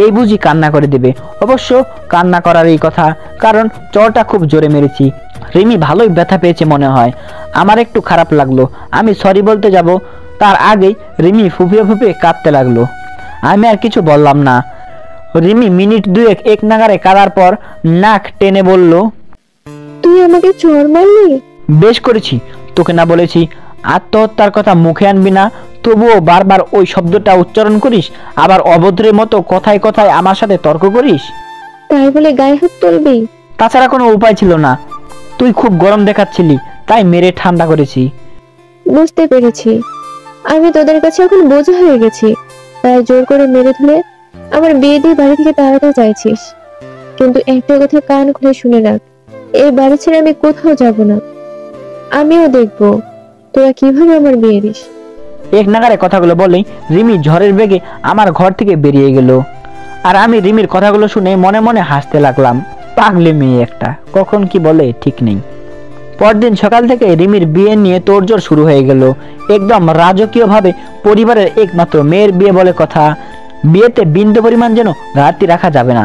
এই বুঝি কান্না করে দেবে। অবশ্য কান্না করারই কথা, কারণ চরটা খুব জোরে মেরেছি। রিমি ভালোই ব্যথা পেয়েছে মনে হয়। আমার একটু খারাপ লাগলো। আমি সরি বলতে যাব, তার আগেই রিমি ফুপিয়ে ফুপিয়ে কাঁদতে লাগলো। আমি আর কিছু বললাম না। রিমি মিনিট দুয়েক এক নাগারে কাঁদার পর নাক টেনে বলল,
তুই আমাকে চর মারলি?
বেশ করেছি, তোকে না বলেছি আত্মহত্যার কথা মুখে আনবি না, তবুও বারবার ওই শব্দটা উচ্চারণ করিস, আবার অভদ্রের মতো কথায় কথায় আমার সাথে তর্ক করিস।
তাই বলে গায়ে হাত তুলবি?
তাছাড়া কোনো উপায় ছিল না। তুই খুব গরম দেখাচ্ছিলি, তাই মেরে ঠান্ডা করেছি।
বুঝতে পেরেছি, আমি তোদের কাছে এখন বোঝা হয়ে গেছি, তাই জোর করে মেরে ধরে আমার বিয়ে দিয়ে বাড়ি থেকে তাড়াতে চাইছিস। কিন্তু একটা কথা কান খুলে শুনে রাখ, এই বাড়ি ছেড়ে আমি কোথাও যাব না। আমিও দেখবো তোরা কিভাবে আমার বিয়ে দিস।
এক নাগারে কথাগুলো বলেই রিমি ঝড়ের বেগে আমার ঘর থেকে বেরিয়ে গেল। আর আমি রিমির কথাগুলো শুনে মনে মনে হাসতে লাগলাম। পাগলি মেয়ে একটা, কখন কি বলে ঠিক নেই। পরদিন সকাল থেকে রিমির বিয়ে নিয়ে তোড়জোড় শুরু হয়ে গেল। একদম রাজকীয়ভাবে পরিবারের একমাত্র মেয়ের বিয়ে বলে কথা। বিয়েতে বিন্দু পরিমাণ যেন ঘাটতি রাখা যাবে না।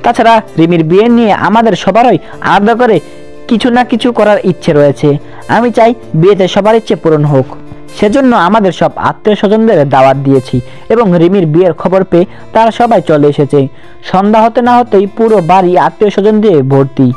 তাছাড়া রিমির বিয়ে নিয়ে আমাদের সবারই আলাদা করে কিছু না কিছু করার ইচ্ছে রয়েছে। আমি চাই বিয়েতে সবার ইচ্ছে পূরণ হোক। সেজন্য আমাদের সব আত্মীয় স্বজনদের দাওয়াত দিয়েছি এবং রিমির বিয়ের খবর পেয়ে তারা সবাই চলে এসেছে। সন্ধ্যা হতে না হতেই পুরো বাড়ি আত্মীয় স্বজন দিয়ে ভর্তি।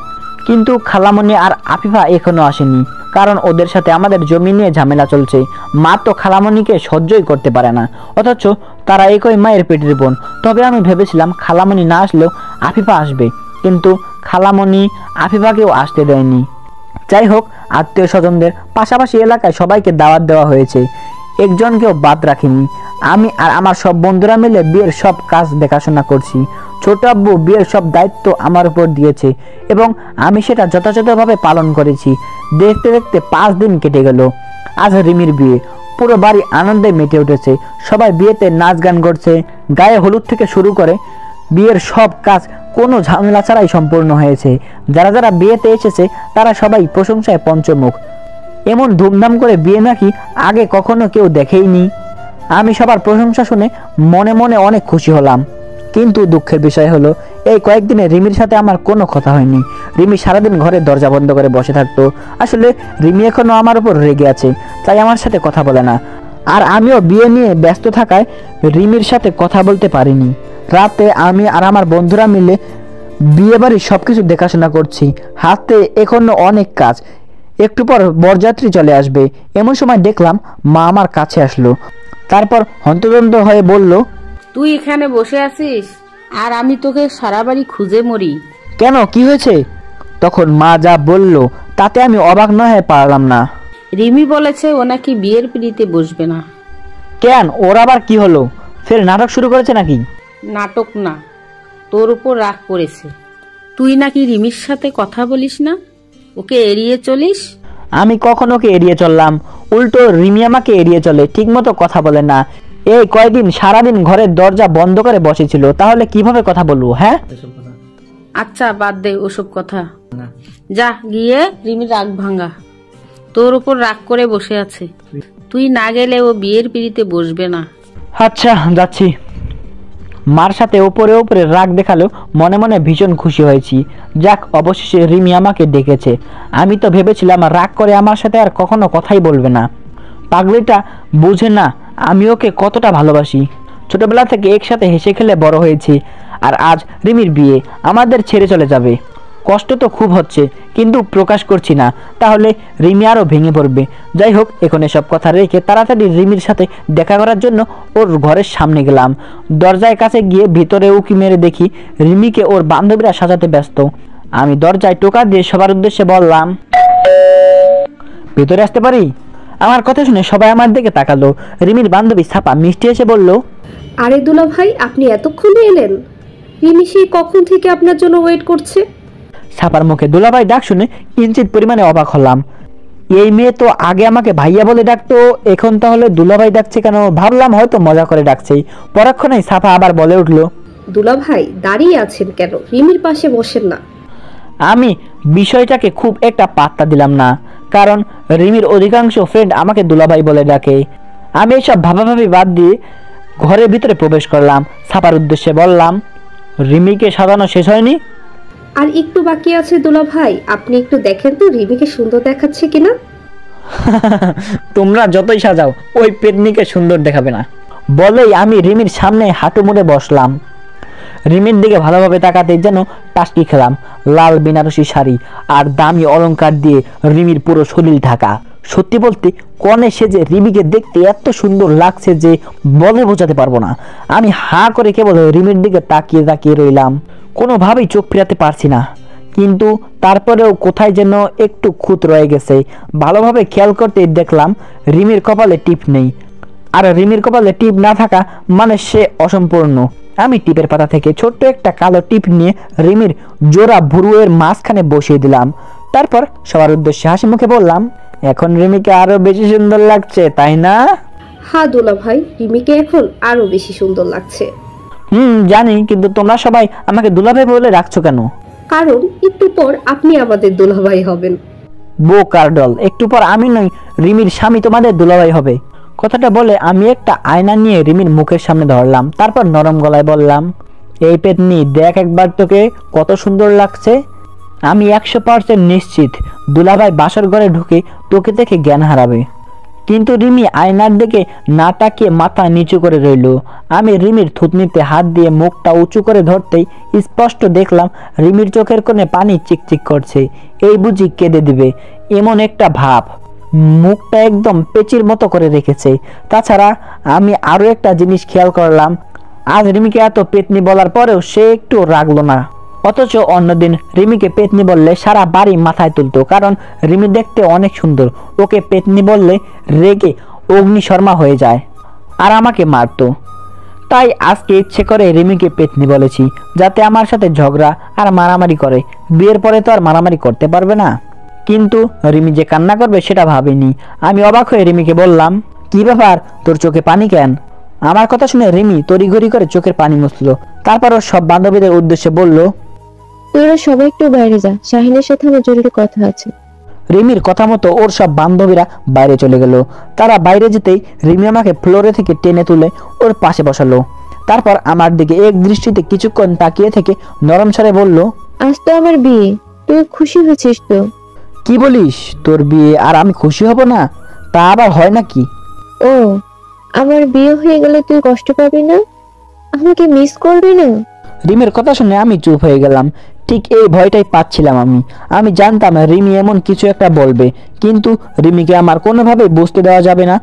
কিন্তু খালামণি আর আফিফা এখনো আসেনি, কারণ ওদের সাথে আমাদের জমি নিয়ে ঝামেলা চলছে। মা তো খালামণিকে সহ্যই করতে পারে না, অথচ তারা একই মায়ের পেটের বোন। তবে আমি ভেবেছিলাম খালামণি না আসলেও আফিফা আসবে, কিন্তু খালামণি আফিফাকেও আসতে দেয়নি। যাই হোক, আত্মীয় স্বজনদের পাশাপাশি এলাকায় সবাইকে দাওয়াত দেওয়া হয়েছে, একজনকেও বাদ রাখিনি। আমি আর আমার সব বন্ধুরা মিলে বিয়ের সব কাজ দেখাশোনা করছি। ছোট আব্বু বিয়ের সব দায়িত্ব আমার উপর দিয়েছে এবং আমি সেটা যথাযথভাবে পালন করেছি। দেখতে দেখতে 5 দিন কেটে গেল। আজ রিমির বিয়ে। পুরো বাড়ি আনন্দে মেতে উঠেছে। সবাই বিয়েতে নাচ গান করছে। গায়ে হলুদ থেকে শুরু করে বিয়ের সব কাজ কোনো ঝামেলা ছাড়াই সম্পূর্ণ হয়েছে। যারা যারা বিয়েতে এসেছে তারা সবাই প্রশংসায় পঞ্চমুখ। এমন ধুমধাম করে বিয়ে নাকি আগে কখনো কেউ দেখেইনি। আমি সবার প্রশংসা শুনে মনে মনে অনেক খুশি হলাম। কিন্তু দুঃখের বিষয় হলো, এই কয়েকদিনে রিমির সাথে আমার কোনো কথা হয়নি। রিমি সারাদিন ঘরে দরজা বন্ধ করে বসে থাকতো। আসলে রিমি এখনো আমার উপর রেগে আছে, তাই আমার সাথে কথা বলে না। আর আমিও বিয়ে নিয়ে ব্যস্ত থাকায় রিমির সাথে কথা বলতে পারিনি। রাতে আমি আর আমার বন্ধুরা মিলে বিয়ে বাড়ির সবকিছু দেখাশোনা করছি। হাতে এখনো অনেক কাজ। একটু পর বরযাত্রী চলে আসবে। এমন সময় দেখলাম মা আমার কাছে আসলো। তারপর হন্তদন্ত হয়ে বলল,
তুই এখানে বসে আছিস আর আমি তোকে সারা বাড়ি খুঁজে মরি।
কেন, কি হয়েছে? তখন মা যা বলল তাতে আমি অবাক না হয়ে পারলাম না।
রিমি বলেছে ও নাকি বিয়ের পিড়িতে বসবে না।
কেন, ওর আবার কি হলো? ফের নাটক শুরু করেছে নাকি?
নাটক না, তোর উপর রাগ করেছে। তুই নাকি রিমির সাথে কথা বলিস না, ওকে এড়িয়ে চলিস।
আমি কখন ওকে এড়িয়ে চললাম? উল্টো রিমি আমাকে এড়িয়ে চলে, ঠিক মতো কথা বলে না। এই কয়দিন সারাদিন ঘরের দরজা বন্ধ করে বসেছিল, তাহলে কিভাবে কথা বলবো? হ্যাঁ,
আচ্ছা বাদ দে ওসব কথা। যা গিয়ে রিমির রাগ ভাঙা। তোর উপর রাগ করে বসে আছে। তুই না গেলে ও বিয়ের পিড়িতে বসবে না।
আচ্ছা যাচ্ছি। মার সাথে উপরে উপরে রাগ দেখালেও মনে মনে ভীষণ খুশি হয়েছি। যাক, অবশেষে রিমি আমাকে ডেকেছে। আমি তো ভেবেছিলাম রাগ করে আমার সাথে আর কখনো কথাই বলবে না। পাগলিটা বুঝে না আমি ওকে কতটা ভালোবাসি। ছোটবেলা থেকে একসাথে হেসে খেলে বড় হয়েছি, আর আজ রিমির বিয়ে, আমাদের ছেড়ে চলে যাবে। কষ্ট তো খুব হচ্ছে, কিন্তু প্রকাশ করছি না, তাহলে রিমি আরও ভেঙে পড়বে। যাই হোক, এখন এসব কথা রেখে তাড়াতাড়ি রিমির সাথে দেখা করার জন্য ওর ঘরের সামনে গেলাম। দরজায় কাছে গিয়ে ভিতরে উকি মেরে দেখি রিমিকে ওর বান্ধবীরা সাজাতে ব্যস্ত। আমি দরজায় টোকা দিয়ে সবার উদ্দেশ্যে বললাম, ভিতরে আসতে পারি? আমার কথা শুনে সবাই আমার দিকে তাকালো। রিমির বান্ধবী ছাপা মিষ্টি এসে বলল,
আরে দুলা ভাই, আপনি এতক্ষণে এলেন? রিমি সেই কখন থেকে আপনার জন্য ওয়েট করছে।
সাপার মুখে দুলাভাই ডাক শুনে কিঞ্চিত পরিমাণে অবাক হলাম। এই মেয়ে তো আগে আমাকে ভাইয়া বলে ডাকতো, এখন তাহলে দুলাভাই ডাকছে কেন? ভাবলাম হয়তো মজা করে ডাকছে। পরক্ষণেই সাপা আবার বলে উঠলো,
দুলাভাই দাঁড়িয়ে আছেন কেন? রিমির পাশে বসেন না।
আমি বিষয়টাকে খুব একটা পাত্তা দিলাম না, কারণ রিমির অধিকাংশ ফ্রেন্ড আমাকে দুলাভাই বলে ডাকে। আমি এসব ভাবাভাবি বাদ দিয়ে ঘরের ভিতরে প্রবেশ করলাম। সাপার উদ্দেশ্যে বললাম, রিমিকে সাজানো শেষ হয়নি?
আর একটু বাকি আছে দুলাভাই, আপনি একটু দেখেন তো রিমিকে সুন্দর দেখাচ্ছে কিনা।
তোমরা যতই সাজাও ওই পেতনিকে সুন্দর দেখাবে না। বলেই আমি রিমির সামনে হাঁটু মুড়ে বসলাম। রিমির দিকে ভালোভাবে তাকাতে যেন টাস্কি খেলাম। লাল বেনারসি শাড়ি আর দামি অলংকার দিয়ে রিমির পুরো শরীর ঢাকা। সত্যি বলতে কনে সেজে রিমিকে দেখতে এত সুন্দর লাগছে যে বলে বোঝাতে পারবো না। আমি হাঁ করে কেবল রিমির দিকে তাকিয়ে তাকিয়ে রইলাম, কোনোভাবেই চোখ ফিরাতে পারছি না। কিন্তু তারপরেও কোথায় যেন একটু খুঁত রয়ে গেছে। ভালোভাবে খেয়াল করতে দেখলাম রিমির কপালে টিপ নেই। আর রিমির কপালে টিপ না থাকা মানে সে অসম্পূর্ণ। আমি টিপের পাতা থেকে ছোট্ট একটা কালো টিপ নিয়ে রিমির জোড়া ভুরুয়ের মাঝখানে বসিয়ে দিলাম। তারপর সবার উদ্দেশ্যে হাসি মুখে বললাম, এখন রিমিকে আরো বেশি সুন্দর লাগছে, তাই না?
হ্যাঁ দুলাভাই, রিমিকে এখন আরো বেশি সুন্দর লাগছে।
জানি, কিন্তু তোমরা সবাই আমাকে দুলাভাই বলে রাখছো কেন?
কারণ একটু পর আপনি আমাদের দুলাভাই হবেন।
বোকার দল, একটু পর আমি নই, রিমির স্বামী তোমাদের দুলাভাই হবে। কথাটা বলে আমি একটা আয়না নিয়ে রিমির মুখের সামনে ধরলাম। তারপর নরম গলায় বললাম, এই পেতনি দেখ একবার তোকে কত সুন্দর লাগছে। আমি 100% নিশ্চিত দুলাভাই বাসর ঘরে ঢুকে তোকে দেখে জ্ঞান হারাবে। কিন্তু রিমি আয়নার দিকে না তাকিয়ে মাথা নিচু করে রইল। আমি রিমির থুতনিতে হাত দিয়ে মুখটা উঁচু করে ধরতেই স্পষ্ট দেখলাম রিমির চোখের কোণে পানি চিকচিক করছে। এই বুঝি কেঁদে দিবে এমন একটা ভাব। মুখটা একদম পেচির মতো করে রেখেছে। তাছাড়া আমি আরো একটা জিনিস খেয়াল করলাম, আজ রিমিকে এত পেতনি বলার পরেও সে একটু রাগলো না। অথচ অন্যদিন রিমিকে পেতনি বললে সারা বাড়ি মাথায় তুলতো, কারণ রিমি দেখতে অনেক সুন্দর। ওকে পেতনি বললে রেগে অগ্নিশর্মা হয়ে যায় আর আমাকে মারতো। তাই আজকে ইচ্ছে করে রিমিকে পেতনি বলেছি, যাতে আমার সাথে ঝগড়া আর মারামারি করে। বিয়ের পরে তো আর মারামারি করতে পারবে না। কিন্তু রিমি যে কান্না করবে সেটা ভাবিনি। আমি অবাক হয়ে রিমিকে বললাম, কি ব্যাপার, তোর চোখে পানি কেন? আমার কথা শুনে রিমি তড়িঘড়ি করে চোখের পানি মুছলো। তারপর ওর সব বান্ধবীদের উদ্দেশ্যে বলল,
তোরা সবাই একটু বাইরে যা, শাহিনের সাথে আমার জরুরি কথা আছে।
রিমির কথা মতো ওর সব বান্ধবীরা বাইরে চলে গেল। তারা বাইরে যেতেই রিমি আমাকে ফ্লোরে থেকে টেনে তুলে ওর পাশে বসালো। তারপর আমার দিকে এক দৃষ্টিতে কিছুক্ষণ তাকিয়ে থেকে নরম স্বরে বলল,
আজ তো আমার বিয়ে, তুই খুশি হয়েছিস তো?
কি বলিস, তোর বিয়ে আর আমি খুশি হব না? তা আবার হয় নাকি?
ও, আমার বিয়ে হয়ে গেলে তুই কষ্ট পাবি না? আমাকে মিস করবি না?
রিমির কথা শুনে আমি চুপ হয়ে গেলাম। ঠিক এই ভয়টাই পাচ্ছিলাম আমি জানতাম রিমি এমন কিছু একটা বলবে, কিন্তু রিমিকে আমার কোনোভাবেই বুঝতে দেওয়া যাবে না।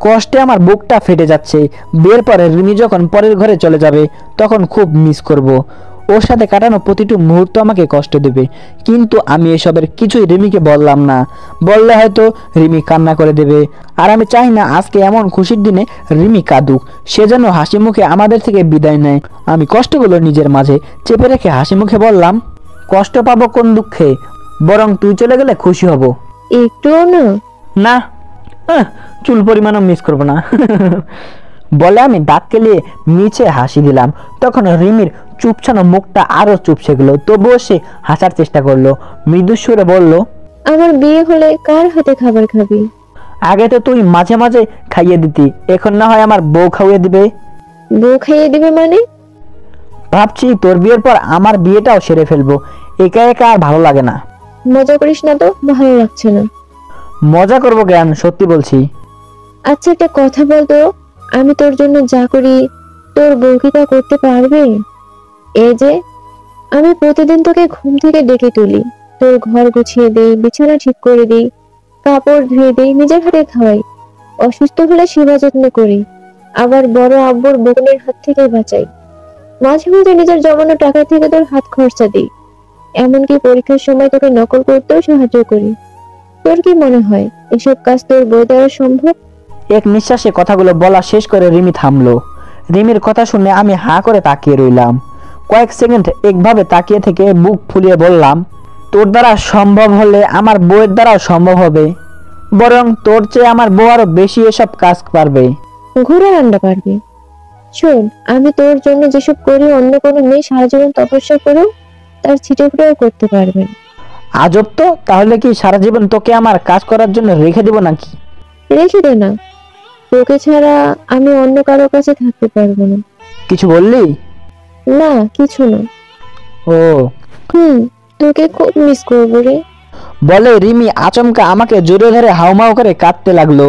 কষ্টে আমার বুকটা ফেটে যাচ্ছে। বিয়ের পরে রিমি যখন পরের ঘরে চলে যাবে তখন খুব মিস করব। ওর সাথে কাটানো প্রতিটি মুহূর্ত আমাকে কষ্ট দেবে। কিন্তু আমি এসবের কিছুই রিমিকে বললাম না। বললে হয়তো রিমি কান্না করে দেবে। আর আমি চাই না আজকে এমন খুশির দিনে রিমি কাঁদুক। সে যেন হাসি মুখে আমাদের থেকে বিদায় নেয়। আমি কষ্টগুলো নিজের মাঝে চেপে রেখে হাসি মুখে বললাম, কষ্ট পাবো কোন দুঃখে, বরং তুই চলে গেলে খুশি হব।
একটুও না?
না, চুল পরিমাণও মিস করবো না। বলে আমি দাঁত কেলিয়ে নিচে হাসি দিলাম। তখন রিমির চুপছানো মুখটা আরো চুপসে গেল। তবুও সে হাসার চেষ্টা করলো। মৃদু সুরে বলল,
আমার বিয়ে হলে কার হাতে খাবার খাবি?
আগে তো তুই মাঝে মাঝে খাইয়ে দিতি, এখন না হয় আমার বউ খাইয়ে দিবে।
বউ খাইয়ে দিবে মানে?
ভাবছি তোর বিয়ের পর আমার বিয়েটাও সেরে ফেলবো। একা একা আর ভালো লাগে না।
মজা করিস না তো, ভালো লাগছে না।
মজা করবো কেন, সত্যি বলছি।
আচ্ছা একটা কথা বলতো, আমি তোর জন্য যা করি তোর বউ কি তা করতে পারবে? এই যে আমি প্রতিদিন তোকে ঘুম থেকে ডেকে তুলি, তোর ঘর গুছিয়ে দেই, বিছানা ঠিক করে দিই, কাপড় ধুয়ে দিই, নিজের হাতে খাওয়াই, অসুস্থ হলে সেবা যত্ন করি, আবার বড় আব্বুর বোনের হাত থেকে বাঁচাই, মাঝে মাঝে নিজের জমানো টাকা থেকে তোর হাত খরচা দিই, এমনকি পরীক্ষার সময় তোকে নকল করতেও সাহায্য করি। তোর কি মনে হয় এসব কাজ তোর বউ দ্বারা সম্ভব?
এক নিঃশ্বাসে কথাগুলো বলা শেষ করে রিমি থামলো। রিমির কথা শুনে আমি হাঁ করে তাকিয়ে রইলাম। কয়েক সেকেন্ড একভাবে তাকিয়ে থেকে বুক ফুলিয়ে বললাম, তোর দ্বারা সম্ভব হলে আমার বউয়ের দ্বারাও সম্ভব হবে, বরং তোর চেয়ে আমার বউ আরো বেশি এসব কাজ পারবে।
ঘোড়া রান্না পারবে। শোন, আমি তোর জন্য যেসব করি অন্য কোনো মেয়ে সারা জীবন তপস্যা করেও তার ছিটেফোঁটাও করতে পারবে না।
আজব তো, তাহলে কি সারা জীবন তোকে আমার কাজ করার জন্য রেখে দেব নাকি?
রেখে দে না, তোকে ছাড়া আমি অন্য কারো কাছে থাকতে পারবো না।
কিছু বললি?
না, কিছু না।
ও
তোকে খুব মিস করবো রে।
বলে রিমি আচমকা আমাকে জড়িয়ে ধরে হাউমাউ করে কাঁদতে লাগলো।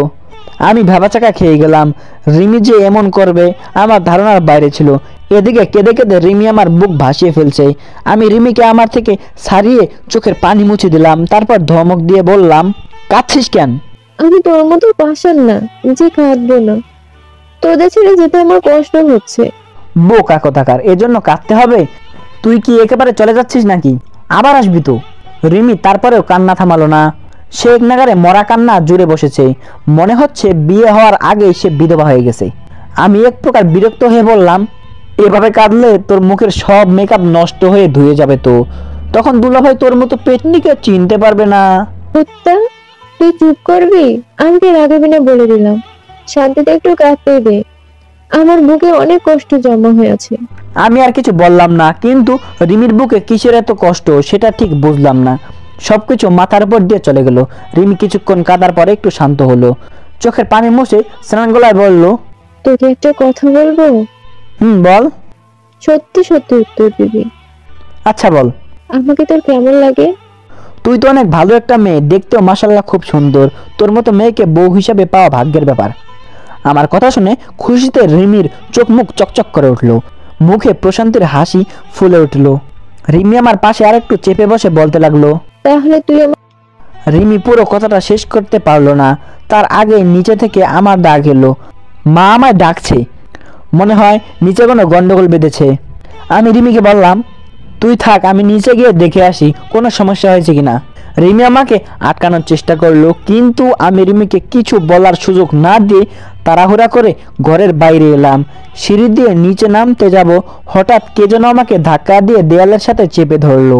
আমি ভেবাচাকা খেয়ে গেলাম। রিমি যে এমন করবে আমার ধারণার বাইরে ছিল। এদিকে কেঁদে কেঁদে রিমি আমার বুক ভাসিয়ে ফেলছে। আমি রিমিকে আমার থেকে সারিয়ে চোখের পানি মুছে দিলাম, তারপর ধমক দিয়ে বললাম, কাঁদছিস কেন?
আমি তোর মতো পাষাণ না যে কাঁদবো না। তোদের ছেড়ে যেতে আমার কষ্ট হচ্ছে।
বোকা কোথাকার, এজন্য কাঁদতে হবে? তুই কি একেবারে চলে যাচ্ছিস নাকি? আবার আসবি তো? রিমি তারপরেও কান্না থামালো না। সে এক নাগারে মরা কান্না জুড়ে বসেছে। মনে হচ্ছে বিয়ে হওয়ার আগেই সে বিধবা হয়ে গেছে। আমি এক প্রকার বিরক্ত হয়ে বললাম, এভাবে কাঁদলে তোর মুখের সব মেকআপ নষ্ট হয়ে ধুয়ে যাবে তো। তখন দুলাভাই তোর মতো পেটনিকে চিনতে পারবে না।
কুত্তা, তুই চুপ করবি? আমাকে রাগাবি না বলে দিলাম। শান্তিতে একটু কাঁদতে দে, আমার বুকে অনেক কষ্ট জমা হয়ে আছে।
আমি আর কিছু বললাম না, কিন্তু রিমির বুকে কিসের এত কষ্ট সেটা ঠিক বুঝলাম না। সবকিছু মাথার উপর দিয়ে চলে গেল। রিমি কিছুক্ষণ কাঁদার পরে একটু শান্ত হলো। চোখের পানি মুছে স্নান গলায় বলল,
তোকে একটা কথা বলবো?
বল।
সত্যি সত্যি উত্তর দিবি।
আচ্ছা বল।
আমাকে তোর কেমন লাগে?
তুই তো অনেক ভালো একটা মেয়ে, দেখতেও মাশাআল্লাহ খুব সুন্দর। তোর মতো মেয়েকে বউ হিসাবে পাওয়া ভাগ্যের ব্যাপার। আমার কথা শুনে খুশিতে রিমির চোখ মুখ চকচক করে উঠল, মুখে প্রশান্তির হাসি ফুলে উঠল। রিমি আমার পাশে আরেকটু চেপে বসে বলতে লাগলো,
তাহলে তুই আমার।
রিমি পুরো কথাটা শেষ করতে পারলো না, তার আগে নিচে থেকে আমার ডাক এলো। মা আমায় ডাকছে, মনে হয় নিচে কোনো গন্ডগোল বেঁধেছে। আমি রিমিকে বললাম, তুই থাক, আমি নিচে গিয়ে দেখে আসি কোনো সমস্যা হয়েছে কিনা। রিমি আমাকে আটকানোর চেষ্টা করলো, কিন্তু আমি রিমিকে কিছু বলার সুযোগ না দিয়ে তাড়াহুড়া করে ঘরের বাইরে এলাম। সিঁড়ি দিয়ে নিচে নামতে যাব, হঠাৎ কে যেন আমাকে ধাক্কা দিয়ে দেয়ালের সাথে চেপে ধরলো।